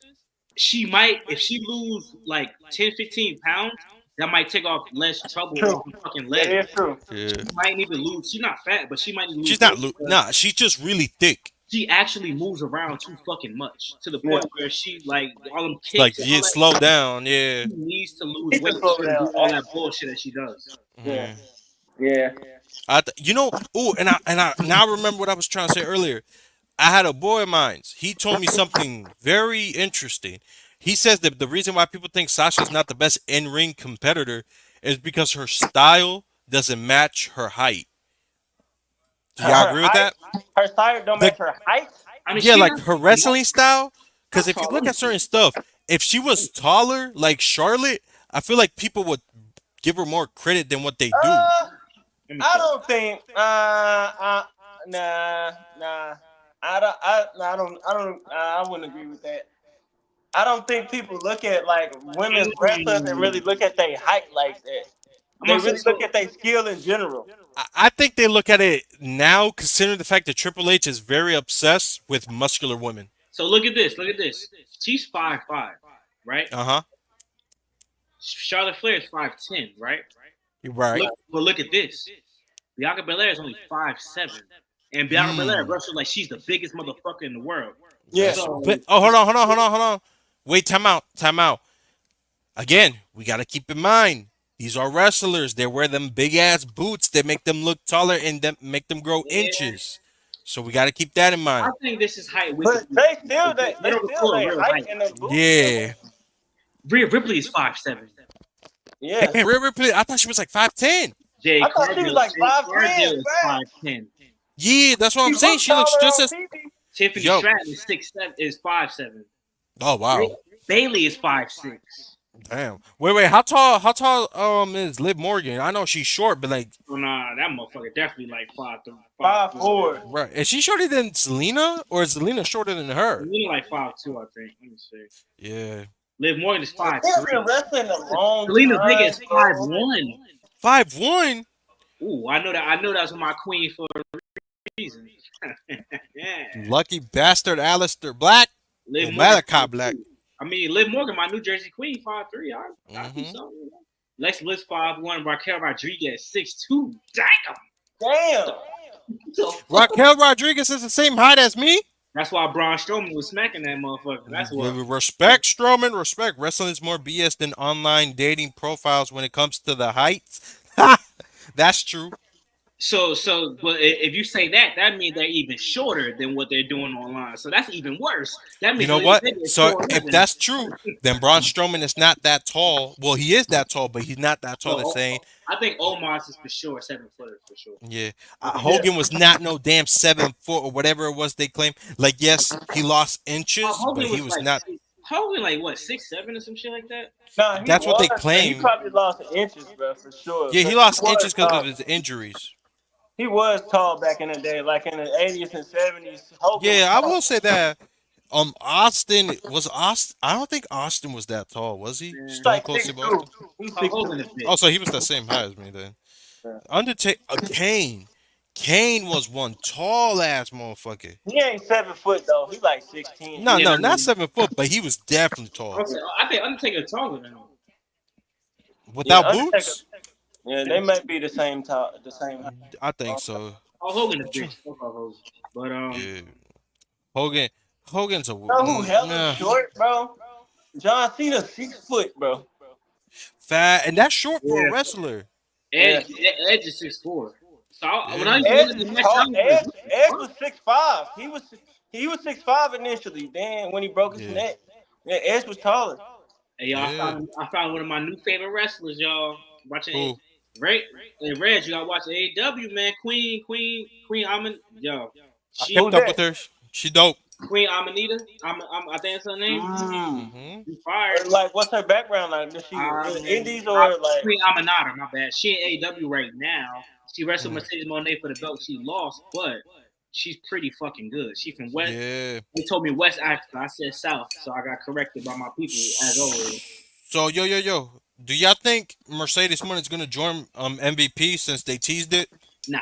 she might, if she lose like 10, 15 pounds, that might take off less trouble True. on her fucking That leg. is true. Yeah. She might need to lose. She's not fat, but she might need to lose She's not. weight because Nah, she's just really thick. she actually moves around too fucking much to the Yeah. point where she like all them It's like kicks and yeah, all that. slow down. Yeah. She needs to lose She weight can slow and down. do all that bullshit that she does. Yeah. Yeah. Yeah. You know. Oh, and I now remember what I was trying to say earlier. I had a boy of mine. He told me something very interesting. He says that the reason why people think Sasha's not the best in-ring competitor is because her style doesn't match her height. Do Her, y'all her agree with height, that? her style don't The, match her height. I mean, yeah, she like not, her wrestling style. Because not if you look tall. at certain stuff, if she was taller, like Charlotte, I feel like people would give her more credit than what they do. Uh, Let me I check. don't think. Nah. I wouldn't agree with that. I don't think people look at like women's wrestlers and really look at their height like that. I'm They gonna say really look so. at their skill in general. I think they look at it now, considering the fact that Triple H is very obsessed with muscular women. So look at this. Look at this. She's 5'5", right? Uh huh. Charlotte Flair is 5'10", right? You're right. But look at this. Bianca Belair is only 5'7", and Bianca Belair Hmm. wrestles like she's the biggest motherfucker in the world. Yeah. So Oh, hold on, hold on, hold on, hold on. Wait, time out, time out. Again, we gotta keep in mind these are wrestlers. They wear them big ass boots that make them look taller and make them grow yeah, inches. So we gotta keep that in I mind. think this is height But wickedness. they still They don't record they real height height. in the boots. Yeah. Rhea Ripley is 5'7". Yeah. Damn, Rhea Ripley. I thought she was like 5'10". Jay I thought she was Cargill, like Jay 5'10". Cargill is Facts. 5'10". Yeah, that's what She I'm saying. looks She looks taller just on as TV. Tiffany yo. Stratton is 6'7", is 5'7". Oh wow. Bailey is 5'6". Damn. Wait. How tall is Liv Morgan? I know she's short, but like, Oh nah, that motherfucker definitely like 5'3", 5'4". right? Is she shorter than Selena, or is Selena shorter than her? You like 5'2", I think. Let me see. Yeah. Liv Morgan is They've 5'3". been wrestling a long Selena Vega time, is bro. 5'1". 5'1". Ooh, I know that. I know that was my queen for a reason. Yeah. Lucky bastard, Alistair Black. Liv Well, Morgan Malachi Black. 5'2". I mean, Liv Morgan, my New Jersey queen, 5'3". I do Hmm. something. You know? Lex Bliss 5'1". Raquel Rodriguez 6'2". Damn. Damn. So Raquel Rodriguez is the same height as me. that's why Braun Strowman was smacking that motherfucker. That's what. Respect, Strowman. Respect. Wrestling is more BS than online dating profiles when it comes to the heights. That's true. But if you say that, that means they're even shorter than what they're doing online. So that's even worse. That You means know Liv what? Morgan is So if 4'11". that's true, then Braun Strowman is not that tall. Well, he is that tall, but he's not that tall. They're So saying, I think Omos is for sure 7 footer for sure. yeah, Yeah. Hogan was not no damn 7 foot or whatever it was they claimed. Like, yes, he lost inches, but Hogan he was was like not. Hogan like what 6'7" or some shit like that. Nah, he That's what was, they but he claim. probably lost inches, bro, for sure. Yeah, But he he lost was inches because of tall. his injuries. He was tall back in the day, like in the 80s and 70s. Hogan was Yeah, I tall. will say that. Austin was Austin. I don't think Austin was that tall, was he? Man, He's Stone like Cold six Steve two. Austin. He's Hogan 6'2". is big. Oh, so he was the same height as me then. Yeah. Undertaker, Kane. Kane was one tall ass motherfucker. He ain't 7 foot though. He like 6'10". No, Yeah, no, not 7 foot, but he was definitely tall. okay. I think Undertaker is taller than him. Yeah, Without Undertaker. boots, Yeah, they might be the same top, the same height. I think so. Oh, Hogan is True. big. Fuck off Hogan. But Yeah, Hogan. Hogan's a You know who hella nah, short, bro? John Cena 6 foot, bro. fat, and that's short for a yeah, wrestler. Yeah. Edge is 6'4". So when I Yeah, used to Edge look at the is match, tall. I was like, Edge what was 6'5". He was 6'5" initially. Then when he broke his yeah, neck, yeah, Edge was taller. Hey, y'all, yeah. I found one of my new favorite wrestlers, y'all. Watching Who? Right? Hey, Reg, you gotta watch AEW, man. Queen yo. I She kept Who's up that? with her. She dope. Queen Amanita. I think that's her name. Mm. Hmm. She fired. Like, what's her background like? Does she Indies or like? Queen Aminata, my bad. She in AEW right now. She wrestled Mm. Mercedes Moné for the belt. She lost, but she's pretty fucking good. She from West. Yeah. They told me West Africa. I said South, so I got corrected by my people as always. So yo. Do y'all think Mercedes Moon is gonna join MVP since they teased it? Nah,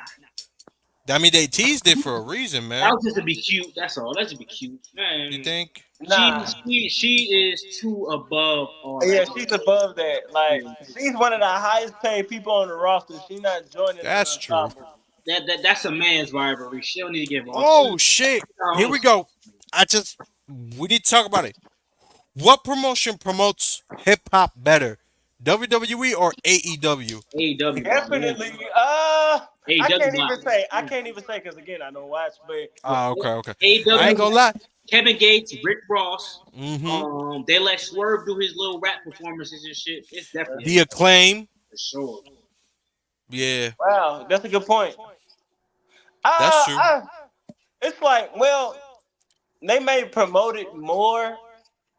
I mean, they teased it for a reason, that man. was just to be cute. That's all. That's just be cute, You man. think? Nah. She is too above all Yeah, that. she's above that. Like, she's one of the highest paid people on the roster. She's not joining the That's true. ensemble. That's a man's rivalry. She don't need to get lost. Oh shit! Here we go. We need to talk about it. What promotion promotes hip hop better, WWE or AEW? AEW. Definitely. I AEW can't block. even say. I can't even say because again, I don't watch. But Ah, okay. I ain't AEW. gonna lie. Kevin Gates, Rick Ross. Mm-hmm. They let Swerve do his little rap performances and shit. It's definitely The Acclaim. for sure. Yeah, wow, that's a good point. that's true. It's like, well, they may promote it more,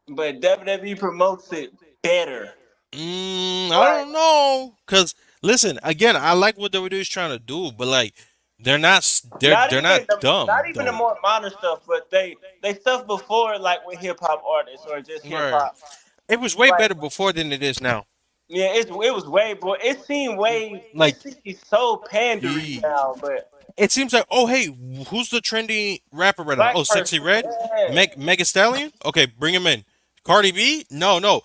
but WWE promotes it better. I don't know. Cause listen, again, I like what WWE is trying to do, but like they're Not even dumb not even the though. more modern stuff, but they stuff before like with hip hop artists or just hip Right. hop. It was way Like better before than it is now. yeah, it was way boy. Like, It seems so pandery yeah. now, but It seems like, oh hey, who's the trendy rapper right now? Oh, black Sexy person, Red, yeah. Mega Stallion. Okay, bring him in. Cardi B? No, no.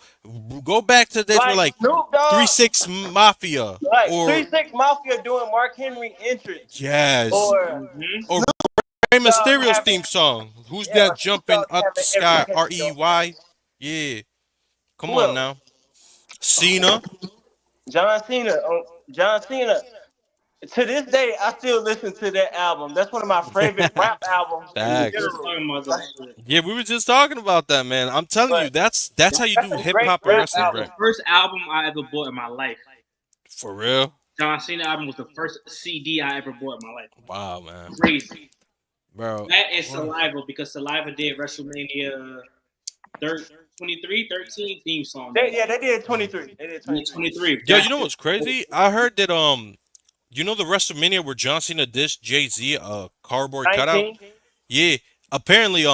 Go back to the days where Like like Snoop Three Dogg, Six Mafia like or 3 6 Mafia doing Mark Henry entrance, yes, or Mm-hmm. or Rey Dogg Mysterio's having theme song. Who's yeah, that or Snoop jumping Dogg up the having every sky? catchy on REY. Yeah, come Who on else? now. Cena. John Cena. John Cena. To this day, I still listen to that album. That's one of my favorite rap albums in We were Facts. just general. talking about Like, that shit. Yeah, we were just talking about that, man. I'm telling you, but that's how That you that's do a hip great hop and rap wrestling, the right? album. first album I ever bought in my life. For real. John Cena album was the first CD I ever bought in my life. Wow, man, Crazy. bro. That is What? Saliva because Saliva did WrestleMania 23, 13 theme song. They did 23. They did 23. 23. Yo, you That's know what's crazy? I heard that you know the WrestleMania where John Cena dissed Jay Z a cardboard cutout. 19. Yeah, apparently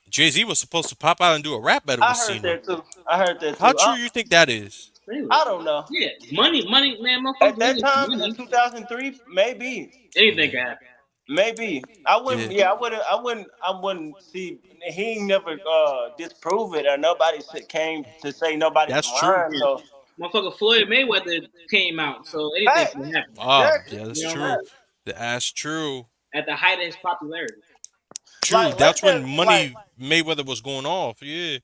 Jay Z was supposed to pop out and do a rap battle I with heard Cena. that too. I heard that How too. true you think that is? really. I don't know. Yeah, money, man. At Motherfuckers that need time in money. 2003, maybe. Anything Yeah, can happen. Maybe I yeah, wouldn't. Yeah, I wouldn't see. He ain't never disprove it, or nobody came to say nobody's that's true. lying. Yeah. So, Motherfucker Floyd Mayweather came out, so anything facts, can happen. exactly. Yeah, that's You know, true. That's true. at the height of his popularity. True. Like let's That's when just like Money Mayweather was going off. Yeah.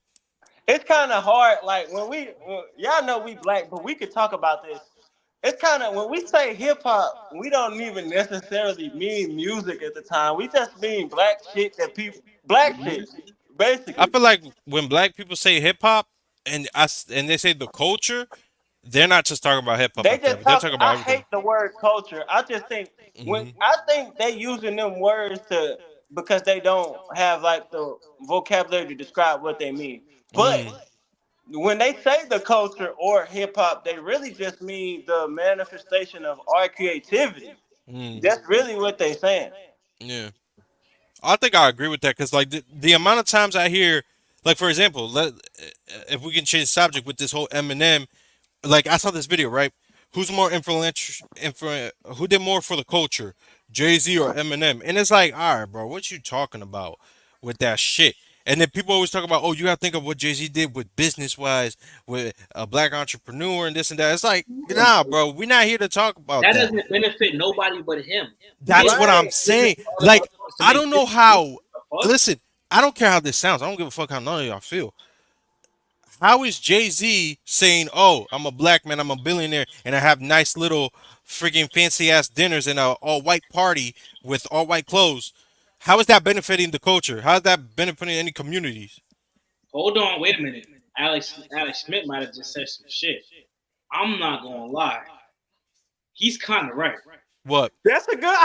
it's kind of hard. Like y'all know we black, but we could talk about this. It's kind of when we say hip hop, we don't even necessarily mean music at the time. We just mean black shit, Mhm. I basically. feel like when black people say hip hop and they say the culture, they're not just talking about hip hop They like that, just but they're talk. talking about I everything. hate the word culture. I just think Hmm. they using them words to because they don't have like the vocabulary to describe what they mean. But Mm, when they say the culture or hip hop, they really just mean the manifestation of our creativity. mm, That's really what they saying. yeah. I think I agree with that because like the amount of times I hear, like for example, if we can change the subject with this whole Eminem, like I saw this video, right? Who's more who did more for the culture, Jay Z or Eminem? And it's like, all right, bro, what you talking about with that shit? And then people always talk about, oh, you got to think of what Jay Z did with business wise, with a black entrepreneur and this and that. It's like, nah, bro, we're not here to talk about That that. doesn't benefit nobody but him. He That's is what I'm Right. saying. all the Like, motherfuckers to I make don't know business how. moves. The fuck? Listen, I don't care how this sounds. I don't give a fuck how none of y'all feel. How is Jay Z saying, "Oh, I'm a black man, I'm a billionaire, and I have nice little freaking fancy ass dinners in a all white party with all white clothes"? How is that benefiting the culture? How is that benefiting any communities? Hold on, wait a minute. Alex Smith might have just said some shit. I'm not gonna lie. He's kind of right. What? That's a good.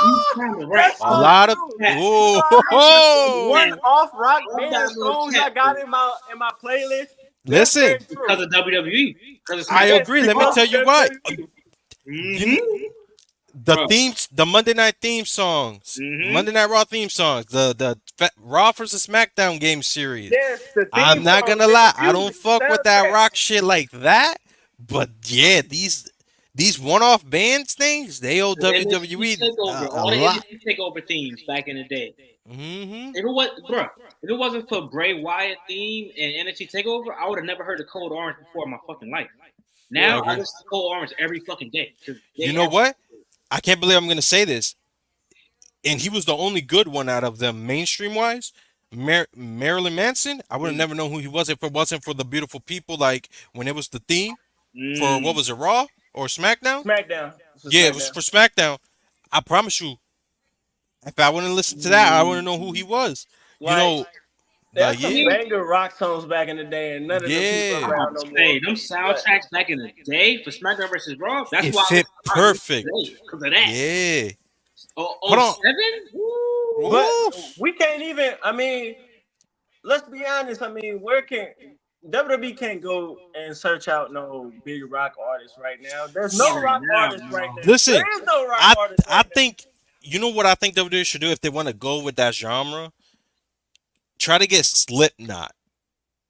He's kind of right. That's A so lot of true. Cat, You know oh, how many one oh. off rock love band that little songs I cat got food in my playlist? That's very Listen, because true. of WWE, because of I SmackDown. Yes, agree. Let me because tell of you why. WWE. You know, Mm-hmm. the Bro. themes, the Monday Night theme songs, Mm-hmm. Monday Night Raw theme songs, the Raw versus SmackDown game series. Yes, the I'm theme not song gonna and the lie, I don't music, the fuck with that soundtrack. rock shit like that. But yeah, these one-off bands things, they owe NXT WWE Takeover, a all the lot. NXT Takeover themes back in the day. Hmm. If it wasn't for Bray Wyatt theme and NXT Takeover, I would have never heard of Cold Orange before in my fucking life. I Now I agree. listen to Cold Orange every fucking day because You they know have. what? I can't believe I'm gonna say this, and he was the only good one out of them mainstream wise. Marilyn Manson, I would have never known who he was if it wasn't for the beautiful people. Like when it was the theme for what Mm, was it, Raw or SmackDown? SmackDown. This is Yeah, it was SmackDown. for SmackDown. I promise you, if I wouldn't listen to that, I wouldn't know who he mm. was. You Like know, like there's some yeah, He, banger rock songs back in the day, and none of them people yeah, I'm around about no to more. say them But soundtracks back in the day for SmackDown versus Raw. That's it why I fit listen to my music perfect. today because of that. Yeah. Oh Hold on. 07? Woo! but Oof. we can't even. I mean, let's be honest. I mean, where can WWE can't go and search out no big rock artists right now? There's Not no right rock now, artist right no. now. Listen, There is no rock I artist I right now. think You know what I think WWE should do if they want to go with that genre? Try to get Slipknot.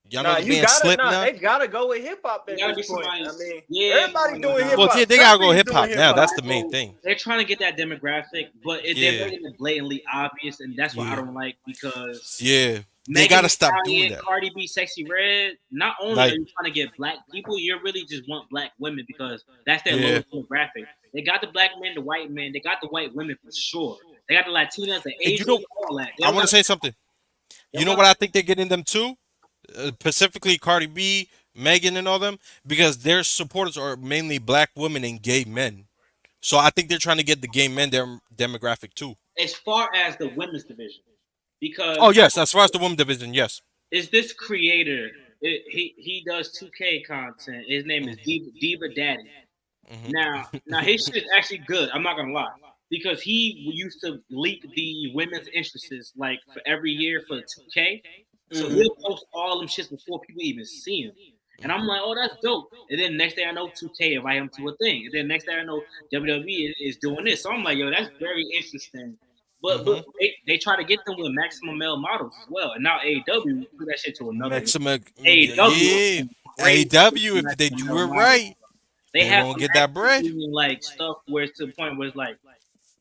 Y'all know Nah, the you band gotta nah, Slipknot? they gotta go with hip hop It at gotta this be point. somebody. I mean, Yeah, everybody no, doing no, hip Well, no. yeah, hop. they gotta go Country's hip doing hop hip now. That's hop. the main So thing. they're trying to get that demographic, but they're Yeah, making it blatantly obvious, and that's what I yeah, don't like because yeah. They Megan gotta Thee stop doing Stallion, that. Cardi B, Sexy Red. Not only are Like, you trying to get black people, you really just want black women because that's their yeah. lowest demographic. They got the black men, the white men, they got the white women for sure. They got the Latinas, the And you Asians, know, all that. They I don't want got. to say something. They You don't know got. what I think they're getting them too? Specifically Cardi B, Megan, and all them, because their supporters are mainly black women and gay men. So I think they're trying to get the gay men demographic too. As far as the women's division, Oh because yes, as far as the women division, yes. is this creator? He does 2K content. His name is Diva Daddy. Now his shit is actually good. I'm not gonna lie because he used to leak the women's interests like for every year for 2K. So Mhm. he'll post all them shits before people even see him. And I'm like, oh, that's dope. And then next thing I know, 2K invite him to a thing. And then next thing I know, WWE is doing this. So I'm like, yo, that's very interesting. But Mm-hmm. they try to get them with maximum male models as well. And now AEW took that shit to another level. Maximum, AEW is yeah. going crazy with AW, if they maximum do male it models. right, They they have gonna them get that actually bread. doing like stuff where it's to the point where it's like,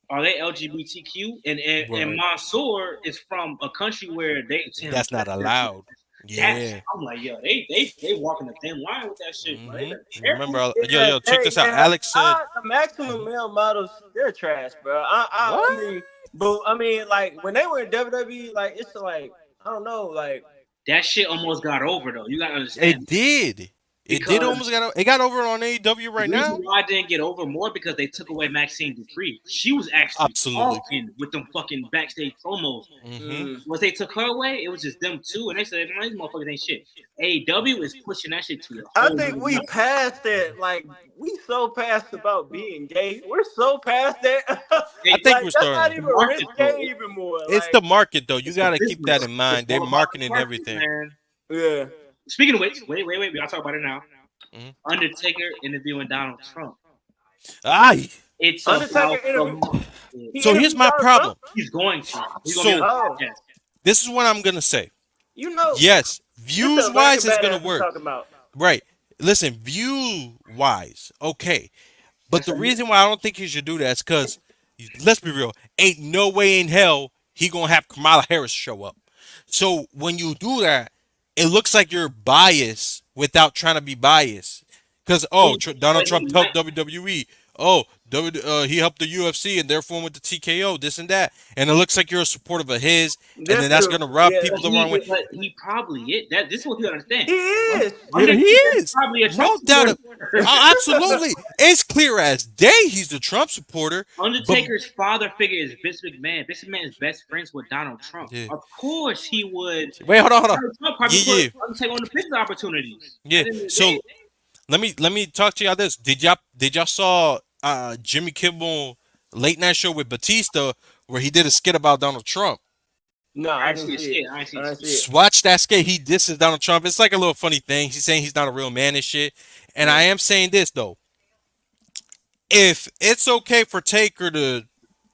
are they LGBTQ? And Word. Mansoor is from a country where they That's not allowed. that's Yeah. I'm like, yo, they walking a thin line with that shit, bro. They better be Remember, careful. yo, Yeah, yo, check hey, this out. yeah. Alex said, The maximum Mhm. male models, they're trash, bro. I "What? mean, but I mean, like when they were in WWE, like it's like I don't know, like That shit almost got over though. You gotta It understand did. It did because almost it got over on AEW the right reason now. why I didn't get over more because they took away Maxine Dupree. She was actually Absolutely. talking with them fucking backstage promos. Mm-hmm. mm, Once they took her away, it was just them two, and they said, "Man, these motherfuckers ain't shit." AEW is pushing that shit to a I whole think new we level. passed that. Like we so past about being gay. We're so past that. I They, think Like we're that's starting. not the even market though, risque anymore. It's Like the market though. You it's a got to keep that business. in It's mind. They're all about the marketing market, everything. man. yeah. Speaking of which, wait, we gotta talk about it now. Mhm. Undertaker interviewing Donald Trump. Aye. It's Undertaker about the interview. market. He So here's interviewed my Donald Trump. problem. He's going to. He's gonna be on So the Oh, podcast. this is what I'm gonna say. you know, Yes, this the views American wise, it's gonna Badass we work. talking about. Right. Listen, view wise, okay. But That's the what he, reason why I don't think he should do that is because, let's be real, ain't no way in hell he gonna have Kamala Harris show up. So when you do that, it looks like you're biased without trying to be biased. Because Donald but Trump he might. helped WWE. Oh, he helped the UFC and therefore went to TKO, this and that. And it looks like you're a supporter of his, and That's then that's true. gonna rub Yeah, people the wrong way. But he probably is. This is what you understand. he is. Yeah, he Undertaker is is. probably a Trump No doubt. supporter. Absolutely. It's clear as day he's the Trump supporter. But Undertaker's father figure is Vince McMahon. Vince McMahon is best friends with Donald Trump. yeah. Of course, he would. Wait, hold on. Donald Trump probably Yeah, put yeah. Undertaker on the business opportunities. Yeah. At the end of the So day, let me talk to y'all this. Did y'all saw Jimmy Kimmel late night show with Batista where he did a skit about Donald Trump? No, I I ain't see didn't a see shit. it. I ain't see I a didn't shit. see it. Watch that skit. He disses Donald Trump. It's like a little funny thing. He's saying he's not a real man and shit. And I am saying this though. If it's okay for Taker to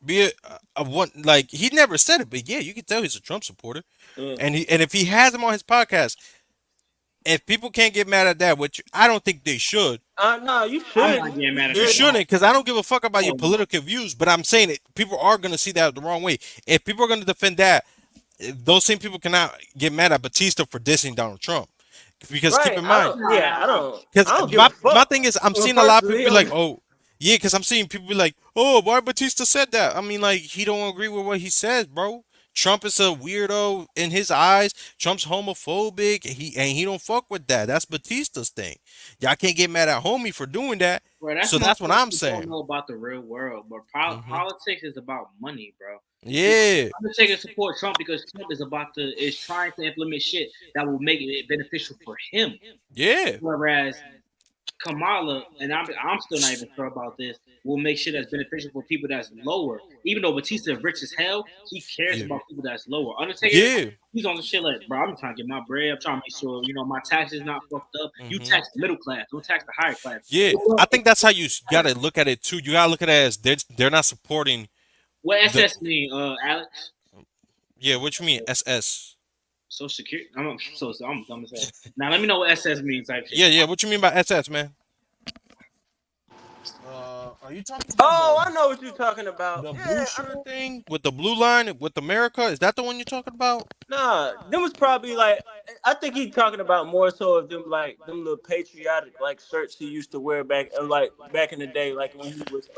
be a one, like he never said it, but yeah, you can tell he's a Trump supporter. Yeah. And if he has him on his podcast, if people can't get mad at that, which I don't think they should, No, you I'm should. not getting mad at you that. should. shouldn't, because I don't give a fuck about your Oh, no. political views. But I'm saying it, people are gonna see that the wrong way. If people are gonna defend that, those same people cannot get mad at Batista for dissing Donald Trump. Because keep Right. in mind, Yeah, because I don't give my a fuck. my thing is, I'm Well, seeing a lot of personally, people be like, oh, yeah, because I'm seeing people be like, oh, why Batista said that? I mean, like, he don't agree with what he says, bro. Trump is a weirdo in his eyes. Trump's homophobic. He don't fuck with that. That's Batista's thing. Y'all can't get mad at homie for doing that. Bro, that's So that's what I'm you don't saying. know about the real world. But Hmm. politics is about money, bro. Yeah, Undertaker support Trump because Trump is trying to implement shit that will make it beneficial for him. yeah, Whereas Kamala, and I'm still not even sure about this, will make sure that's beneficial for people that's lower. Even though Batista is rich as hell, he cares yeah, about people that's lower. Undertaker, yeah. he's on the shit like, bro, I'm trying to get my bread. I'm trying to make sure, my taxes not fucked up. You Hmm. tax the middle class, don't tax the higher class. Yeah, I think that's how you gotta look at it too. You gotta look at it as they're not supporting What The SS mean, Alex? yeah, what you mean SS? Social Security. I'm dumb as hell. Now let me know what SS means. Type shit. Yeah, what you mean by SS, man? Are you talking about Oh, I know what you're talking about. the blue Yeah, I shirt mean, thing with the blue line with America? Is that the one you're talking about? nah, them was probably like I think he talking about more so of them like them little patriotic like shirts he used to wear back like back in the day, like when he was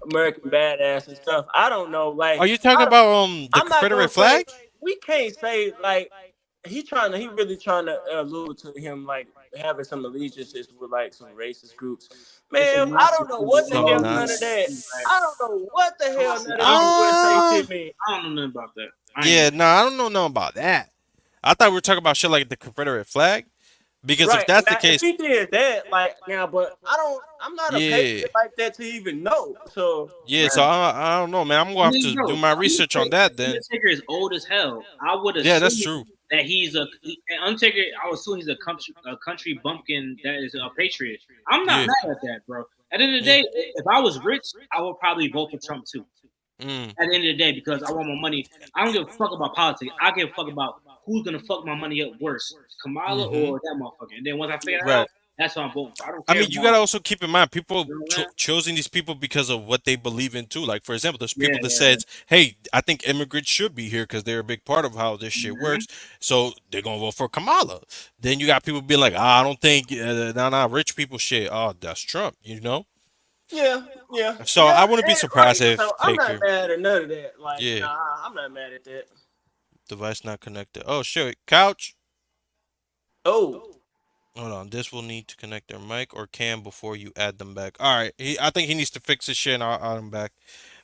American Badass and stuff. I don't know, Are like you talking about the I'm not Confederate gonna say flag? we can't say like he really trying to allude to him like having some allegiances with like some racist groups. It's a Man, I nonsense. don't know what the Some hell Like, none of that. nuts. I don't know what the hell none of this USA Uh shit mean. I don't know nothing about that. I ain't. yeah, no, I don't know nothing about that. I thought we were talking about shit like the Confederate flag. Because if Right that's the now, if case, he did that, like now, but I don't. I'm not a yeah, patriot like that to even know. So yeah. So Man. I don't know, man. I'm gonna I have mean, to do bro, my research on that then. Undertaker is old as hell. I would Yeah, that's assume true. that he's Undertaker. I would assume he's a country bumpkin that is a patriot. I'm not Yeah, mad at that, bro. At the end of the yeah. day, if I was rich, I would probably vote for Trump too. Mm. At the end of the day, because I want my money. I don't give a fuck about politics. I give a fuck about who's gonna fuck my money up worse, Kamala Mm-hmm. or that motherfucker. And then once I figure that Right. out, that's what I'm voting for. I don't I care mean, you about gotta also keep in mind people you know what? choosing these people because of what they believe in too. Like for example, there's Yeah, people that yeah. says, "Hey, I think immigrants should be here because they're a big part of how this shit Mm-hmm. works." So they're gonna vote for Kamala. Then you got people being like, "Ah, I don't think, nah, rich people shit. Oh, that's Trump." You know. yeah, yeah, So yeah, I wouldn't be right. surprised So if I'm not Taker, mad at none of that. Like, yeah, nah, I'm not mad at that. device not connected. Oh shit, couch. Oh, Hold on, this will need to connect their mic or cam before you add them back. All right, I think he needs to fix his shit and I'll add him back.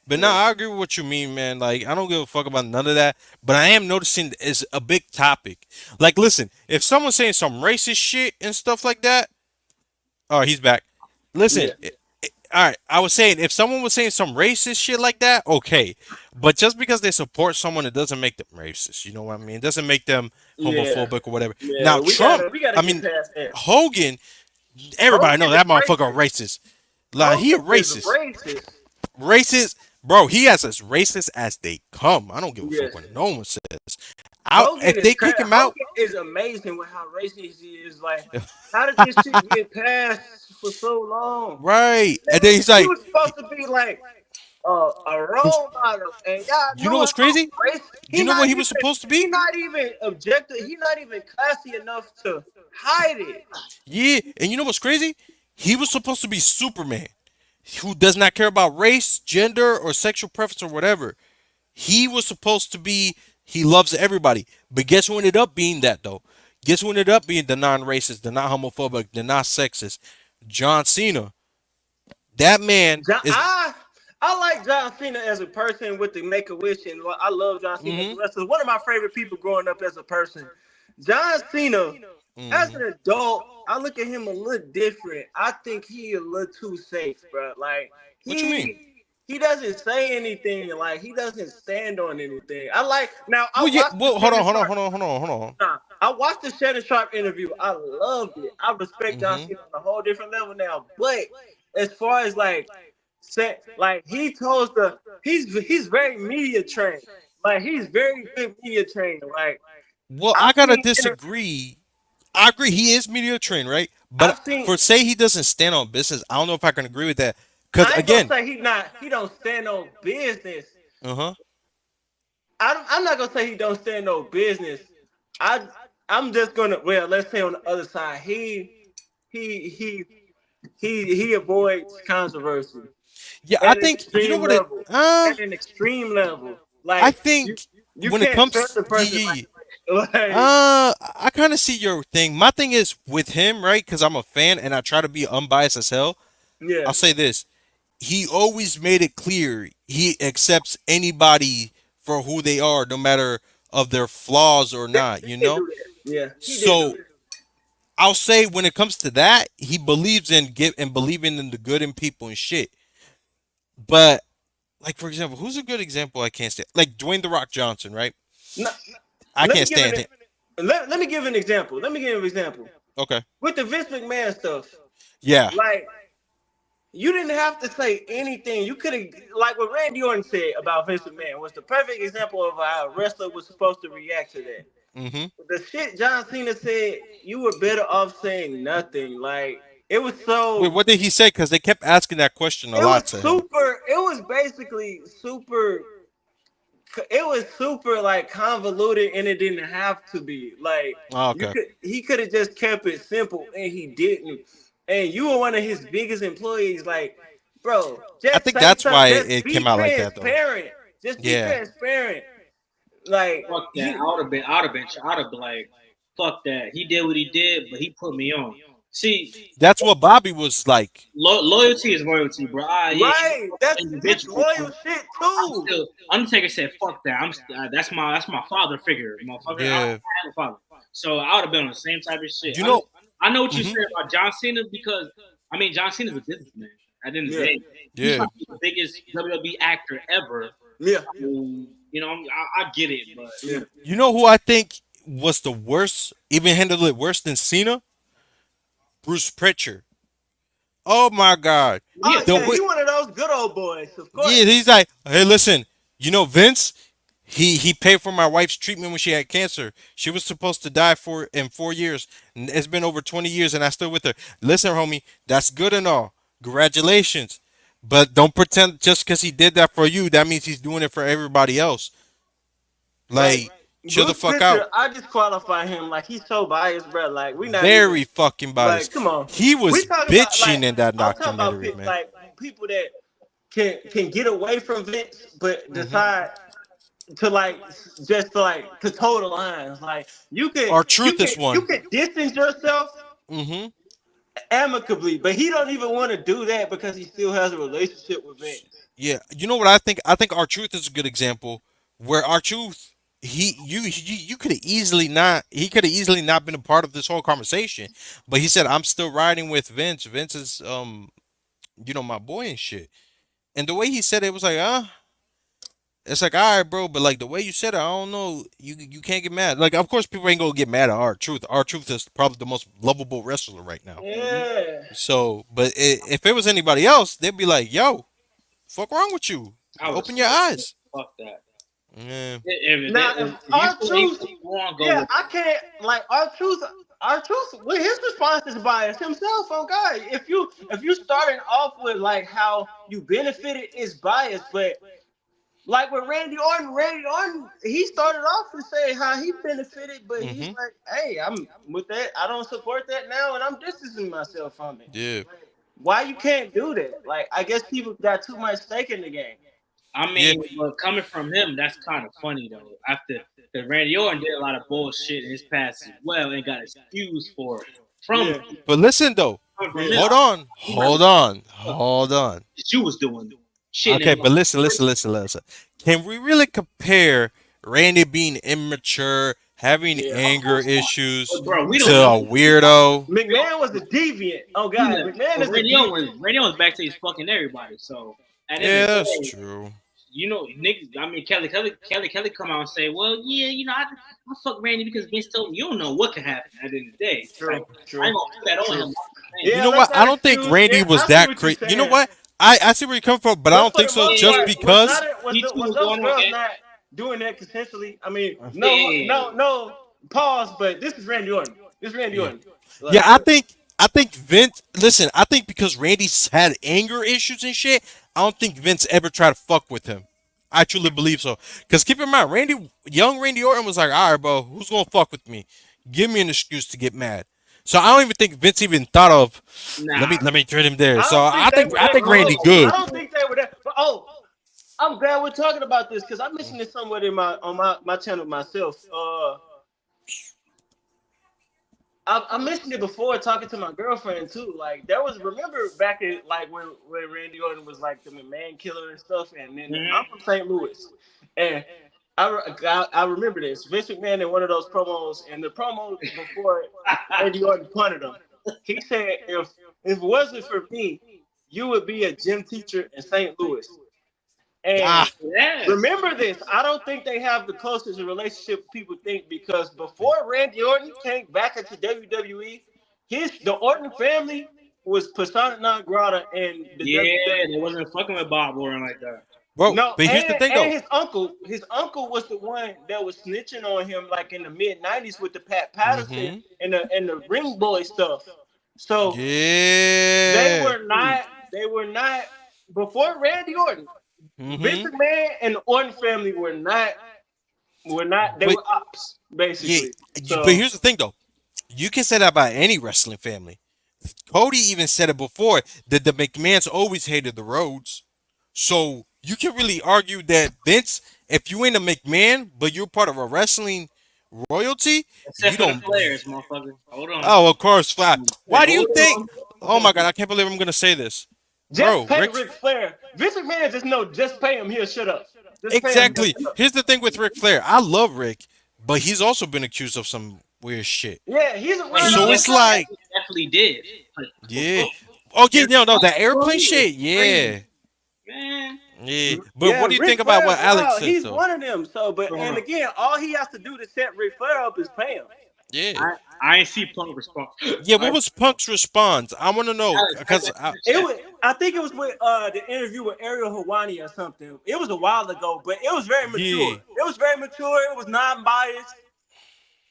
But no, yeah, I agree with what you mean, man. Like, I don't give a fuck about none of that. But I am noticing it's a big topic. Like, listen, if someone's saying some racist shit and stuff like that, oh, he's back. Listen, yeah, all right, I was saying if someone was saying some racist shit like that, okay. But just because they support someone, it doesn't make them racist. You know what I mean? It doesn't make them yeah, homophobic or whatever. yeah. Now, Trump, We gotta I get mean, past that. Hogan, everybody Hogan know is that motherfucker racist. racist. Like, he a Hogan is racist. racist. Racist, bro. He has as racist as they come. I don't give a fuck Yes. what no one says. Hogan If is they kick him out, Hogan is amazing with how racist he is. Like, how did this shit get passed for so long? right? And then Man, he's he like, was supposed to be like a role model, and y'all you know know what's how crazy? racist. You know what he was supposed to He be? not even objective. He not even classy enough to hide it. Yeah, and you know what's crazy? He was supposed to be Superman, who does not care about race, gender, or sexual preference or whatever. He was supposed to be. He loves everybody. But guess who ended up being that though? Guess who ended up being the non-racist, the not homophobic, the not sexist? John Cena. That man John, is. I like John Cena as a person with the Make a Wish, and I love John Cena as a Mm-hmm. wrestler. One of my favorite people growing up as a person. John Cena, as Mm-hmm. an adult, I look at him a little different. I think he a little too safe, bro. Like What you mean? he doesn't say anything. Like he doesn't stand on anything. I like now. I Well, yeah. watched the Well, hold on, Shannon hold on, Sharp. hold on, hold on, hold on. Nah, I watched the Shannon Sharp interview. I loved it. I respect John Mm-hmm. Cena on a whole different level now. But as far as like like he told he's very media trained. Like he's very good media trained. Like Well, I've I gotta seen disagree. I agree he is media trained, right? But I've seen for say he doesn't stand on business, I don't know if I can agree with that. Cause I ain't gonna again, say he don't stand on business. uh huh. I'm not gonna say he don't stand no business. I I'm just gonna let's say on the other side he he he avoids controversy Yeah, I at an think you know extreme what it. level. At an extreme level. I Like you think you when it can't trust comes, a yeah, person yeah, like yeah. like I kind of see your thing. My thing is with him, right? Because I'm a fan and I try to be unbiased as hell. yeah. I'll say this: he always made it clear he accepts anybody for who they are, no matter of their flaws or not. He You did know. do that. Yeah, he did do So that. I'll say when it comes to that, he believes in give and believing in the good in people and shit. But like for example, who's a good example I can't stand? Like Dwayne the Rock Johnson, right? No, I let me can't give stand him. let me give an example. Let me give an example. Okay. With the Vince McMahon stuff, Yeah. like you didn't have to say anything. You could have, like what Randy Orton said about Vince McMahon was the perfect example of how a wrestler was supposed to react to that. Mm-hmm. The shit John Cena said, you were better off saying nothing. Like it was Wait, so, what did he say? Because they kept asking that question a it was lot to him. super. It was basically super. It was super like convoluted, and it didn't have to be. Like Oh, you okay. could, he could have just kept it simple, and he didn't. And you were one of his biggest employees. Like, bro, I just think say that's something. why Just it be came out like that, though. transparent. Just be Yeah, transparent. Like Fuck that. he, I would have been like, fuck that. He did what he did, but he put me on. See, that's what Bobby was like. loyalty is loyalty, bro. Yeah, right. That's individual. loyal shit I'm too. still. Undertaker said, "Fuck that." That's my father figure, motherfucker. I Yeah, have a father, so I would have been on the same type of shit. you I know. know what you Hmm. said about John Cena because I mean John Cena's a businessman. At the end of the Yeah, day, he's Yeah, probably the biggest WWE actor ever. yeah, So, I get it, but yeah. you know who I think was the worst, even handled it worse than Cena? Bruce Pritchard. Oh my God. yeah, Oh The yeah, way, he one of those good old boys, of yeah, course. he's like, hey, listen, Vince. He paid for my wife's treatment when she had cancer. She was supposed to die in 4 years. It's been over 20 years, and I still with her. Listen, homie, that's good and all. Congratulations, but don't pretend just because he did that for you, that means he's doing it for everybody else. Like Like, chill the Bruce fuck out. Pritchard, I disqualify him. Like he's so biased, bro. Like we not even Very fucking like, biased. come on. He We was talking about like bitching in that I'm talking about documentary, man. like people that can get away from Vince, but Hmm. decide to like just to like to toe the lines. Like Our truth is you one. can distance yourself Hmm. amicably, but he don't even want to do that because he still has a relationship with Vince. Yeah, you know what I think? I think our truth is a good example where our truth you could have easily not he could have easily not been a part of this whole conversation, but he said I'm still riding with Vince. Vince is my boy and shit. And the way he said it was like it's like all right, bro, but like the way you said it, I don't know. You can't get mad. Like of course people ain't gonna get mad at our truth. Our truth is probably the most lovable wrestler right now. mhm. Yeah. So, but if it was anybody else, they'd be like, "Yo, fuck wrong with you? I would have Open your said, eyes." fuck that. Yeah. Now, if If you our feel truth, equal, go on, go yeah, with I it. can't like our truth. Well, his response is biased himself. On God, if you starting off with like how you benefited is biased, but like with Randy Orton, he started off and saying how he benefited, but he's Hmm. like, hey, I'm with that. I don't support that now, and I'm distancing myself from it. Yeah. Why you can't do that? Like, I guess people got too much stake in the game. I Yeah. mean, but coming from him, that's kind of funny though. Because Randy Orton did a lot of bullshit in his past as well, and got excused for it from Yeah, him. But listen though. Coming from yeah. him, Hold on. he might Hold on. Hold on. that you was doing shit Okay, in but listen. Can we really compare Randy being immature, having Yeah. Of anger course not. issues, But bro, we to don't know. a weirdo? McMahon was a deviant. Oh We God, know. McMahon But is a deviant. Randy Orton's backstage fucking everybody. So at the end Yeah, of the that's day, true. niggas. I mean, Kelly come out and say, well, yeah, I fuck Randy because Vince told me. You don't know what can happen at the end of the day. Like, True, I true, ain't gonna put that on him. true. I'm just You saying. Yeah, know let's what? not I don't think excuse. Randy Yeah, was I see that what you're crazy. You know saying. what? I see where you come from, but I But don't for think the so. most Just Yeah, part, was because. not it he too was was those going on. girls not doing that consensually? I mean, no, Yeah, no, no. Pause. But this is Randy Orton. This is Randy Yeah. Orton. Yeah, Like, I think Vince. Listen, I think because Randy's had anger issues and shit, I don't think Vince ever tried to fuck with him. I truly believe so. Cause keep in mind, young Randy Orton was like, all right, bro, who's gonna fuck with me? Give me an excuse to get mad. So I don't even think Vince even thought of nah. let me treat him there. I So don't think I they think were I that think Randy close. I good. don't think they were that. But I'm glad we're talking about this because I mentioned this somewhere in my channel myself. I mentioned it before talking to my girlfriend too. Like there was remember back in like when Randy Orton was like the man killer and stuff, and then I'm Mhm. from St. Louis, and I remember this Vince McMahon in one of those promos, and the promo before Randy Orton punted him, he said if it wasn't for me, you would be a gym teacher in St. Louis, and Ah, Yes. remember this. I don't think they have the closest relationship people think because before Randy Orton came back into WWE, the Orton family was persona non grata in the Yeah, WWE. they wasn't fucking with Bob Warren like that. bro. No, But here's the thing and though. his uncle was the one that was snitching on him like in the mid '90s with the Pat Patterson Mm-hmm. and the Ring Boy stuff. So Yeah. they were not before Randy Orton. Vince Mm-hmm. McMahon and the Orton family were not they But were ops yeah. basically. But So here's the thing though. You can say that about any wrestling family. Cody even said it before that the McMahons always hated the Rhodes. So you can really argue that Vince, if you ain't a McMahon, but you're part of a wrestling royalty, you Except for the don't. players, motherfucker. Hold on. Oh, of course, flat. Why do you Hold think? on. Oh my God, I can't believe I'm gonna say this, just bro. pay Rick, Ric Flair. Vince McMahon just pay him. He'll shut up. Just pay him. He'll exactly. shut up. Here's the thing with Ric Flair. I love Rick, but he's also been accused of some weird shit. Yeah, he's a And he So weirdo. it's like, definitely did. yeah. Oh yeah, no, that airplane Crazy. shit, yeah, Man. yeah. But Yeah, what do you Ric think about Flair, what Alex wow, said he's though? one of them. So, but Hold and on. again, all he has to do to set Ric Flair up is pay him. Yeah. I ain't see Punk respond. Yeah, what was Punk's response? I want to know Alex, type because that in the It chat. was, I think it was with the interview with Ariel Hawani or something. It was a while ago, but it was very mature. Yeah. It was very mature. It was non-biased.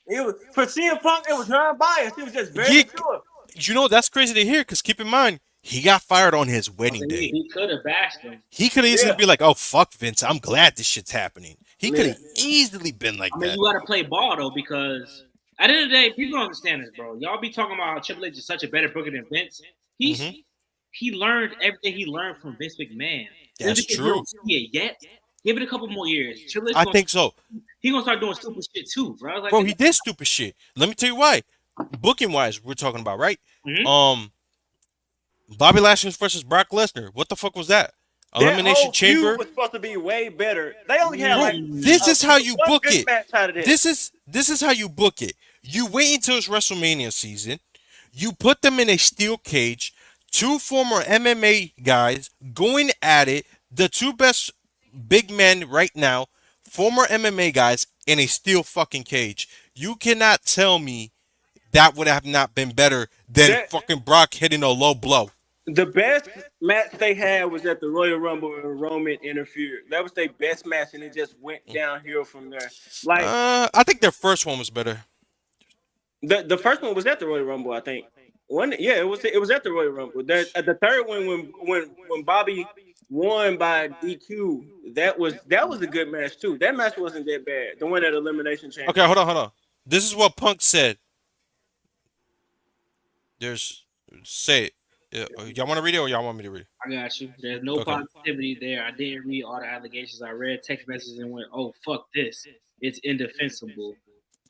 It was for CM Punk. It was non-biased. It was just very yeah, mature. you know that's crazy to hear because keep in mind he got fired on his wedding day. He could have bashed him. He could easily Yeah. be like, "Oh fuck, Vince, I'm glad this shit's happening." He could Yeah. have easily been like I mean, that. you got to play ball though, because at the end of the day, people don't understand this, bro. Y'all be talking about how Triple H is such a better booker than Vince. Mhm. He learned everything he learned from Vince McMahon. That's Just because you true. don't see it yet. Give it a couple more years. Triple H I think so, he gonna start doing stupid shit too, bro. Like, bro. He did stupid shit. Let me tell you why. Booking wise, we're talking about right. Mhm. Bobby Lashley versus Brock Lesnar. What the fuck was that? That Elimination whole feud Chamber. was supposed to be way better. They only had Bro, like this is how you one book good it. match out of that. This is how you book it. You wait until it's WrestleMania season. You put them in a steel cage. Two former MMA guys going at it. The two best big men right now, former MMA guys in a steel fucking cage. You cannot tell me that would have not been better than That- fucking Brock hitting a low blow. The best match they had was at the Royal Rumble when Roman interfered. That was their best match, and it just went downhill from there. Like I think their first one was better. the first one was at the Royal Rumble, I think. It was at the Royal Rumble. The third one when Bobby won by DQ, that was a good match too. That match wasn't that bad. The one at Elimination Chamber. Okay, hold on. This is what Punk said. Say it. Y'all want to read it or y'all want me to read it? I got you. There's no Okay. positivity there. I didn't read all the allegations. I read text messages and went, "Oh fuck this! It's indefensible."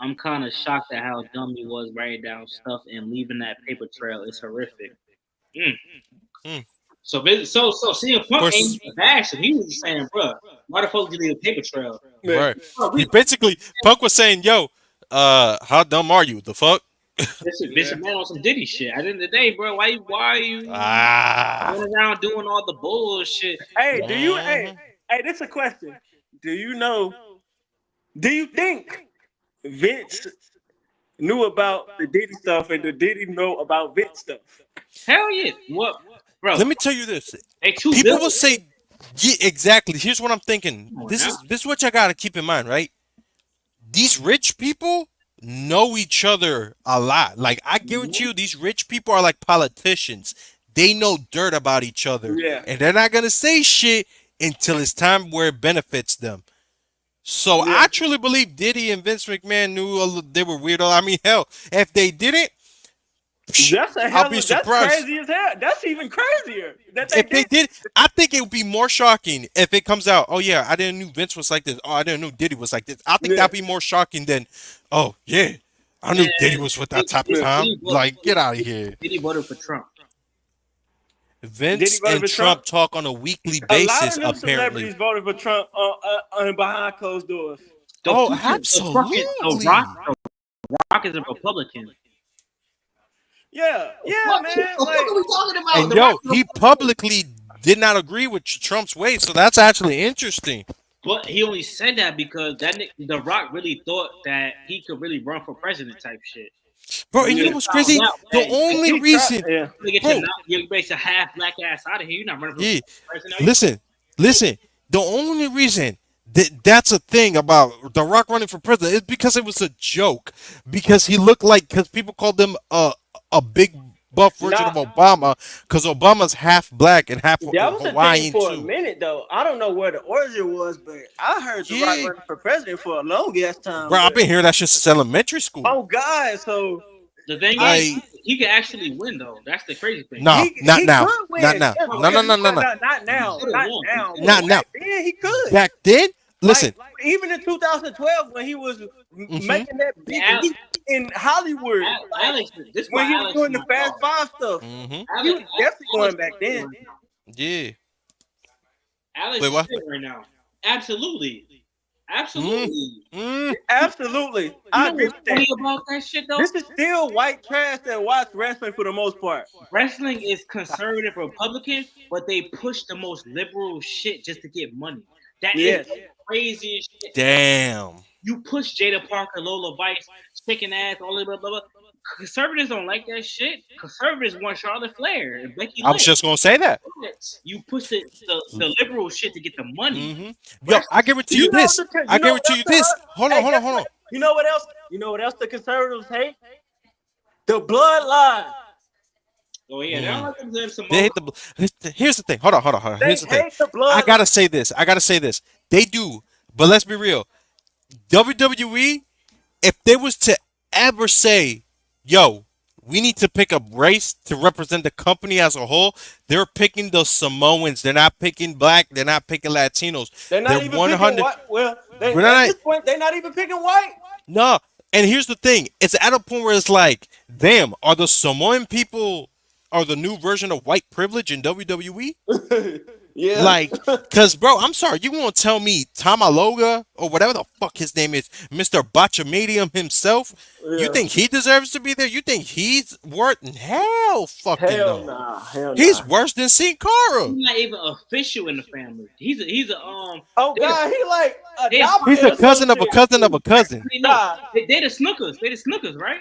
I'm kind of shocked at how dumb he was writing down stuff and leaving that paper trail. It's horrific. Mm. So CM Punk course- ain't even bashing. He was just saying, "Bro, why the fuck did you leave a paper trail?" Right. Bro, He basically Punk was saying, "Yo, how dumb are you? The fuck?" This man on some Diddy shit. At the end of the day, bro, why are you Ah. going around doing all the bullshit? Hey, do you? Mhm. Hey, this is a question. Do you think Vince knew about the Diddy stuff, and did Diddy know about Vince stuff? Hell yeah! What, bro? Let me tell you this. They too People good. will say, yeah, exactly. Here's what I'm thinking. Come on This now. is what you gotta keep in mind, right? These rich people know each other a lot. Like I guarantee you, these rich people are like politicians. They know dirt about each other, Yeah. and they're not gonna say shit until it's time where it benefits them. So Yeah. I truly believe Diddy and Vince McMahon knew they were weirdo. I mean, hell, if they didn't, That's a I'll hell be of, that's surprised. crazy as hell. That's even crazier. That If they did, I think it would be more shocking if it comes out. Oh yeah, I didn't know Vince was like this. Oh, I didn't know Diddy was like this. I think Yeah. that'd be more shocking than, oh yeah, I knew Yeah. Diddy was with that type of Yeah. time. Like, get out of here. Diddy voted for Trump. Vince vote and for Trump Trump? talk on a weekly A lot basis. of them Apparently, celebrities voted for Trump behind closed doors. Oh, The absolutely. Rock is a Republican. Yeah, man. What Like, are we talking about? and The yo, Rock is a he publicly did not agree with Trump's way, so that's actually interesting. But he only said that because The Rock really thought that he could really run for president type shit. Bro, and When you know he Yeah. what's found crazy? out The that only He tried. reason, Yeah. you get your bro, you base a half black ass out of here, you're not running for yeah, president. Are you? listen, listen. The only reason that's a thing about The Rock running for president is because it was a joke. Because he looked like, because people called him a big buff version of Now, Obama, because Obama's half black and half that was a thing Hawaiian for a too. minute though. I don't know where the origin was, but I heard The Rock Yeah, running for president for a long ass time. bro, I've But been hearing that shit since elementary school. oh God, so The thing I is, Like, he could actually win though. That's the crazy thing. nah, not he now, could not win. now, Yeah, Oh no, yeah, no, yeah, no, no, no, no, no, not he now, could have not won. He now. could have But not won. now. back then he could. Back then, Like listen. even in 2012 when he was Hmm. making that big Al- leap in Hollywood, like Alex, this is when why he was Alex is doing the my Fast dog. Five stuff, Hmm. he Alex, was definitely Alex, going back then. Yeah. Alex Wait, is what? shit right now. Absolutely, Mm. absolutely. Mm. Absolutely, You I know agree what's with funny that. about that shit though? This is still white trash that watch wrestling for the most part. Wrestling is conservative Republican, but they push the most liberal shit just to get money. That is Yes. the craziest shit. Damn. You push Jada Parker, Lola Vice, chicken ass, all that blah blah blah. Conservatives don't like that shit. Conservatives want Charlotte Flair and Becky I was Lynch. just gonna say that. You push the liberal shit to get the money. Hmm. Yo, I Wrestling, guarantee you this. I You know what guarantee else? you this. Hold on, Hey, hold on, guess hold what? on. You know what else? You know what else the conservatives hate? The bloodline. oh yeah, they don't Mm. like them They Samoa. hate Here's the thing. Hold on, hold on, hold on. They Here's the thing. hate the I bloodline. gotta say this. I gotta say this. They do, but let's be real. WWE, if they was to ever say, "Yo, we need to pick a race to represent the company as a whole," they're picking the Samoans. They're not picking black. They're not picking Latinos. They're They're not even picking 100. white. Well, they, We're at not. this point, they're not even picking white. No. And here's the thing. It's at a point where it's like, damn, are the Samoan people are the new version of white privilege in WWE? Yeah. Like, cause bro, I'm sorry, you won't tell me Tamaloga or whatever the fuck his name is, Mr. Botchamedium himself. You Yeah. think he deserves to be there? You think he's worth? Hell, fucking Hell no. nah. Hell He's nah. worse than Sin Cara. He's not even official in the family. He's a. Oh They the, God, he like they, adopted He's a or some cousin of a shit. cousin of a cousin. no, Nah, they the Snookers. They the Snookers, right?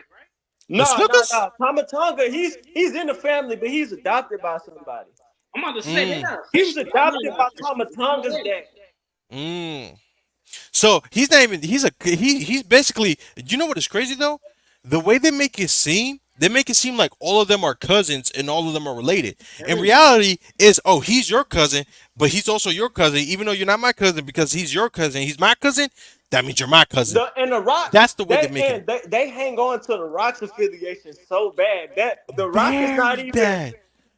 The nah, nah, Snookers? nah. Tamatonga, he's in the family, but he's adopted by somebody. I'm about to say they're Mm, not He was official. I know adopted they're by not Tamatonga's official. dad. mm. So he's not even. He's basically. You know what is crazy though? The way they make it seem like all of them are cousins and all of them are related. In reality, is oh he's your cousin, but he's also your cousin, even though you're not my cousin because he's your cousin. He's my cousin. That means you're my cousin. The Rock, That's the way they're making it. they hang on to the Rock's affiliation so bad that the Rock is not Very even bad.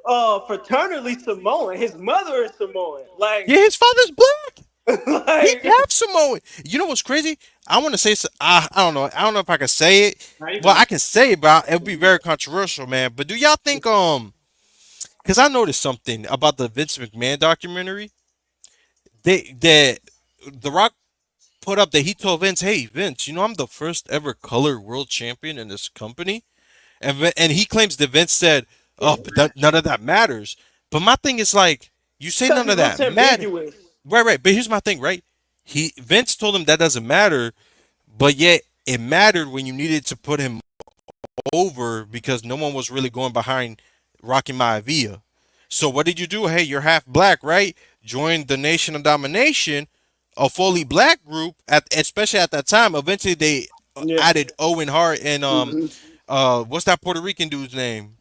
fraternally Samoan. His mother is Samoan. Like, Yeah, his father's black. He's like half Samoan. You know what's crazy? I want to say. I don't know. I don't know if I can say it. How you Well, gonna- I can say it, but it'll be very controversial, man. But do y'all think because I noticed something about the Vince McMahon documentary. That The Rock put up that he told Vince, "Hey Vince, you know I'm the first ever color world champion in this company," and he claims that Vince said, "Oh, but none of that matters." But my thing is like, you say because none he of looks that matter, ambiguous. right? But here's my thing, right? Vince told him that doesn't matter, but yet it mattered when you needed to put him over because no one was really going behind Rocky Maivia. So what did you do? Hey, you're half black, right? Join the Nation of Domination, a fully black group. Especially at that time. Eventually, they Yeah. added Owen Hart and Mhm. what's that Puerto Rican dude's name?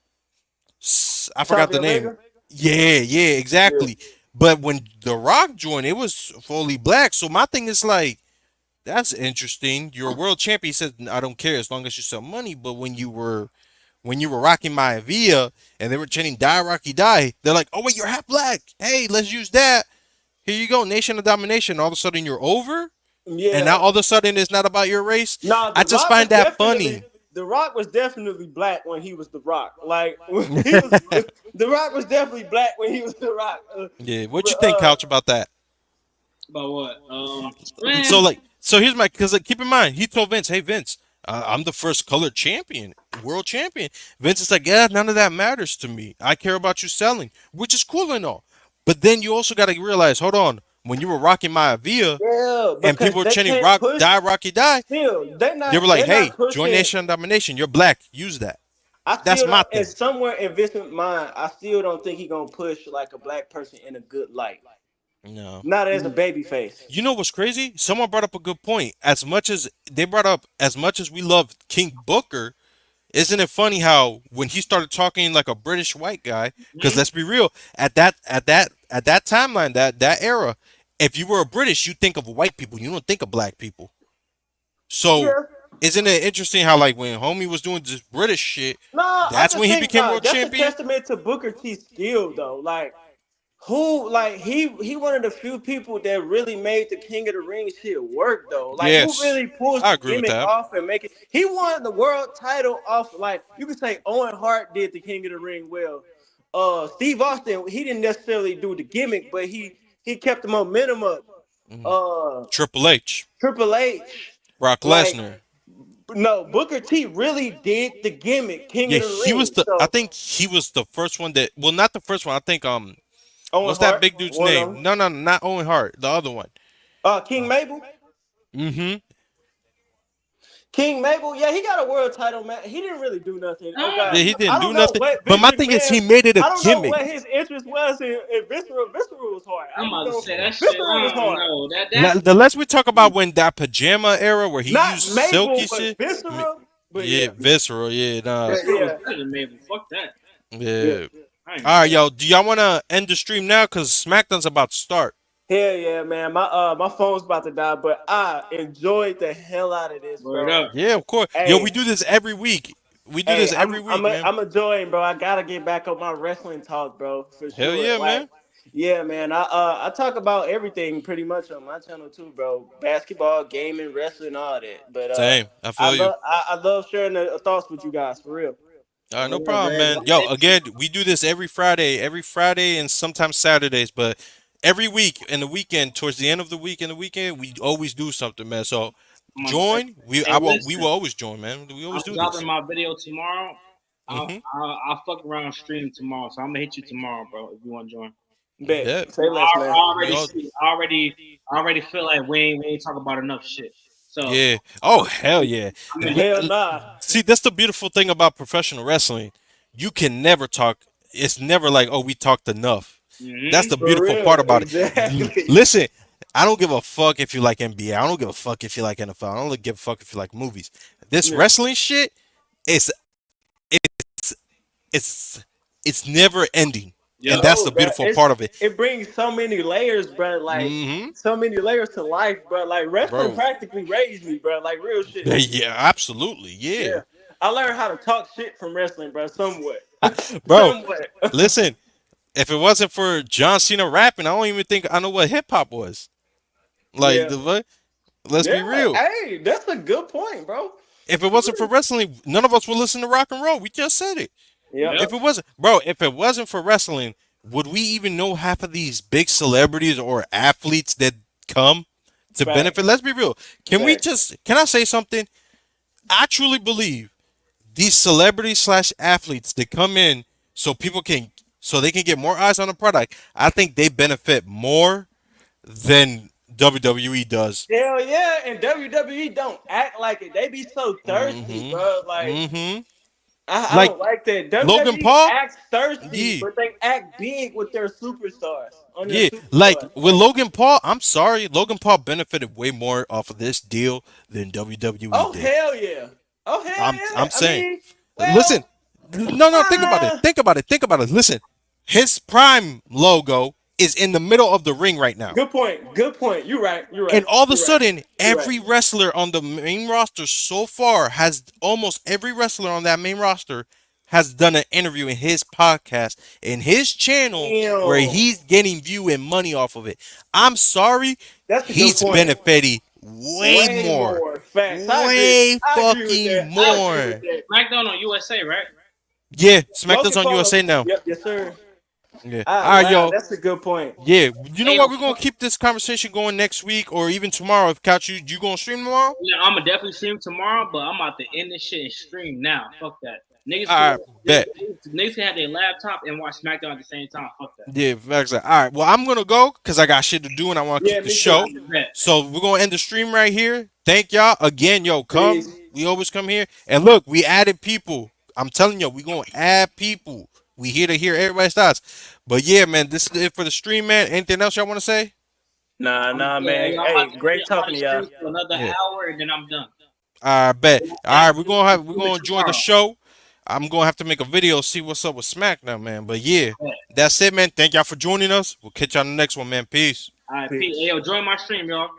I forgot the Savio name. Vega? Yeah, Yeah. exactly. But when The Rock joined, it was fully black. So my thing is like, that's interesting. You're a world champion. He said, I don't care as long as you sell money. But when you were rocking Maivia and they were chanting "Die Rocky Die," they're like, "Oh wait, you're half black. Hey, let's use that. Here you go, Nation of Domination." All of a sudden, you're over, and now Yeah. all of a sudden, it's not about your race. Nah, I The just Rock find was that definitely funny. The Rock was definitely black when he was The Rock. Like when he was, The Rock was definitely black when he was The Rock. Yeah, what you think, Couch, about that? About what? Man, So here's my because keep in mind, he told Vince, "Hey Vince, I'm the first colored champion, world champion." Vince is like, "Yeah, none of that matters to me. I care about you selling, which is cool and all. But then you also got to realize, hold on, when you were rocking my Avia Yeah, and people because were they chanting can't "Rock, push. die, Rocky, die," Still, they were like, they're not "Hey, join pushing. Nation Domination. You're black. Use that." I That's still my don't. And thing. somewhere in Vincent's mind, I still don't think he gonna push like a black person in a good light. No. Not as a baby face. You know what's crazy? Someone brought up a good point. As much as they brought up, as much as we love King Booker, isn't it funny how when he started talking like a British white guy? Because Hmm? let's be real, at that timeline, that era, if you were a British, you think of white people. You don't think of black people. So Yeah. isn't it interesting how like when Homie was doing this British shit, No, I that's just when he think became world that's a champion? testament to Booker T's skill, though. Like who, like he one of the few people that really made the King of the Ring shit work, though. Like who Yes, really pulls I the agree with gimmick that. off and make it? He won the world title off. Like you could say Owen Hart did the King of the Ring well. Steve Austin, he didn't necessarily do the gimmick, but he kept the momentum up. Mhm. Uh, Triple H, Triple H, Brock like Lesnar. no, Booker T really did the gimmick, King Yeah, of the he was Ring. the. I So think he was the first one that. Well, not the first one. I think Owen what's that Hart, big dude's one of name? them. No, no, not Owen Hart. The other one. King Mabel. Mm-hmm. King Mabel, yeah, he got a world title, man. He didn't really do nothing. Oh Yeah, God, he I didn't don't do know nothing. what But Vince my thing is, McMahon. he made it a I don't know gimmick. what his interest was in Viscera. Viscera was hard. I I'm just about to know say that shit. Viscera was I don't hard. know. That The less we talk about when that pajama era where he used Not silky Mabel, but shit. Viscera. But Yeah, yeah, visceral. Yeah, nah. Viscera was yeah, better than Mabel. Fuck that. yeah. Yeah. I ain't All right, gonna yo. Do y'all want to end the stream now? Cause SmackDown's about to start. Hell yeah, man. My phone's about to die, but I enjoyed the hell out of this, word bro. up. Yeah, of course. Yo, we Hey, do this every week. We do hey, this every week, man. I'm enjoying, bro. I gotta get back on my wrestling talk, bro, for Hell sure. yeah, Like, man. yeah, man. I talk about everything pretty much on my channel too, bro. Basketball, gaming, wrestling, all that. But Same. I feel you. I love sharing the thoughts with you guys for real. All right, no Word up, problem, man. man. Yo, again, we do this every Friday and sometimes Saturdays, but every week and the weekend, towards the end of the week and the weekend, we always do something, man. So I'm on, join. hey, We will listen. always join, man. We always I'm do dropping this. my video tomorrow. Mm-hmm. I'll fuck around stream tomorrow, so I'm gonna hit you tomorrow, bro. If you want to join. Bet. Bet. Say less, man. I We already all. see. I already feel like we ain't talk about enough shit. So Yeah. Oh I'm, hell yeah. I'm gonna hit. Hell nah. See, that's the beautiful thing about professional wrestling. You can never talk. It's never like, oh, we talked enough. That's the For beautiful real. part about it. Exactly. Listen, I don't give a fuck if you like NBA. I don't give a fuck if you like NFL. I don't give a fuck if you like movies. This Yeah. wrestling shit, it's it's it's never ending, and Yep. that's the Yo, bro, beautiful part of it. it brings so many layers, bro. Like Mm-hmm. so many layers to life, bro. Like wrestling Bro. practically raised me, bro. Like real shit. Yeah, absolutely. Yeah. Yeah, I learned how to talk shit from wrestling, bro. Somewhat, Bro, somewhat. listen, if it wasn't for John Cena rapping, I don't even think I know what hip hop was. Like Yeah, the what? Let's be yeah. real. Hey, that's a good point, bro. If it For wasn't for real. wrestling, none of us would listen to rock and roll. We just said it. Yep. Yep. If it wasn't, bro, if it wasn't for wrestling, would we even know half of these big celebrities or athletes that come to benefit? Facts. Let's be real. Facts. Can I say something? I truly believe these celebrities slash athletes that come in so they can get more eyes on the product. I think they benefit more than WWE does. Hell yeah, and WWE don't act like it. They be so thirsty, Mm-hmm. bro. Like Mm-hmm. I Like don't like that. Logan WWE Paul? acts thirsty, Yeah. but they act big with their superstars on their Yeah. Like superstars. with Like, Logan Paul, I'm sorry. Logan Paul benefited way more off of this deal than WWE oh did. hell yeah, oh hell I'm yeah. I saying. mean, Listen. well, No, think about it. uh, Think about it. Think about it. Listen. His prime logo is in the middle of the ring right now. good point. Good point. You're right. You're And right. all of a You're right. sudden, You're right. every wrestler on the main roster so far has almost every wrestler on that main roster has done an interview in his podcast in his channel where Damn, he's getting view and money off of it. I'm sorry, that's a good he's point. benefiting way Way more. more facts. I agree. Way I agree with fucking that. I agree with more. that. SmackDown on USA, right? Yeah, SmackDown's Logan on Paul. USA now. Yep. Yes, sir. Yeah. All right, Wow, yo. that's a good point. Yeah. You know Hey, what? We're gonna keep this conversation going next week or even tomorrow. If Couch, you gonna stream tomorrow? yeah, I'm gonna definitely stream tomorrow, but I'm about to end this shit and stream now. Fuck that. Niggas All can right, bet. niggas can have their laptop and watch SmackDown at the same time. Fuck that. Yeah, facts. All right. Well, I'm gonna go because I got shit to do and I want to Yeah, keep the me too. show. Bet. So we're gonna end the stream right here. Thank y'all again, yo. Come. Peace. We always come here. And look, we added people. I'm telling you, we gonna add people. We here to hear everybody's thoughts. But yeah, man, this is it for the stream, man. Anything else y'all want to say? Nah, Yeah, man. I'm Hey, about to, great I'm about talking to to y'all. stream for another Yeah. hour and then I'm done. I bet. All right, we're gonna enjoy the Tomorrow. show. I'm gonna have to make a video, see what's up with SmackDown, man. But yeah, that's it, man. Thank y'all for joining us. We'll catch y'all on the next one, man. Peace. All right, Peace. Pete. Hey, yo, join my stream, y'all.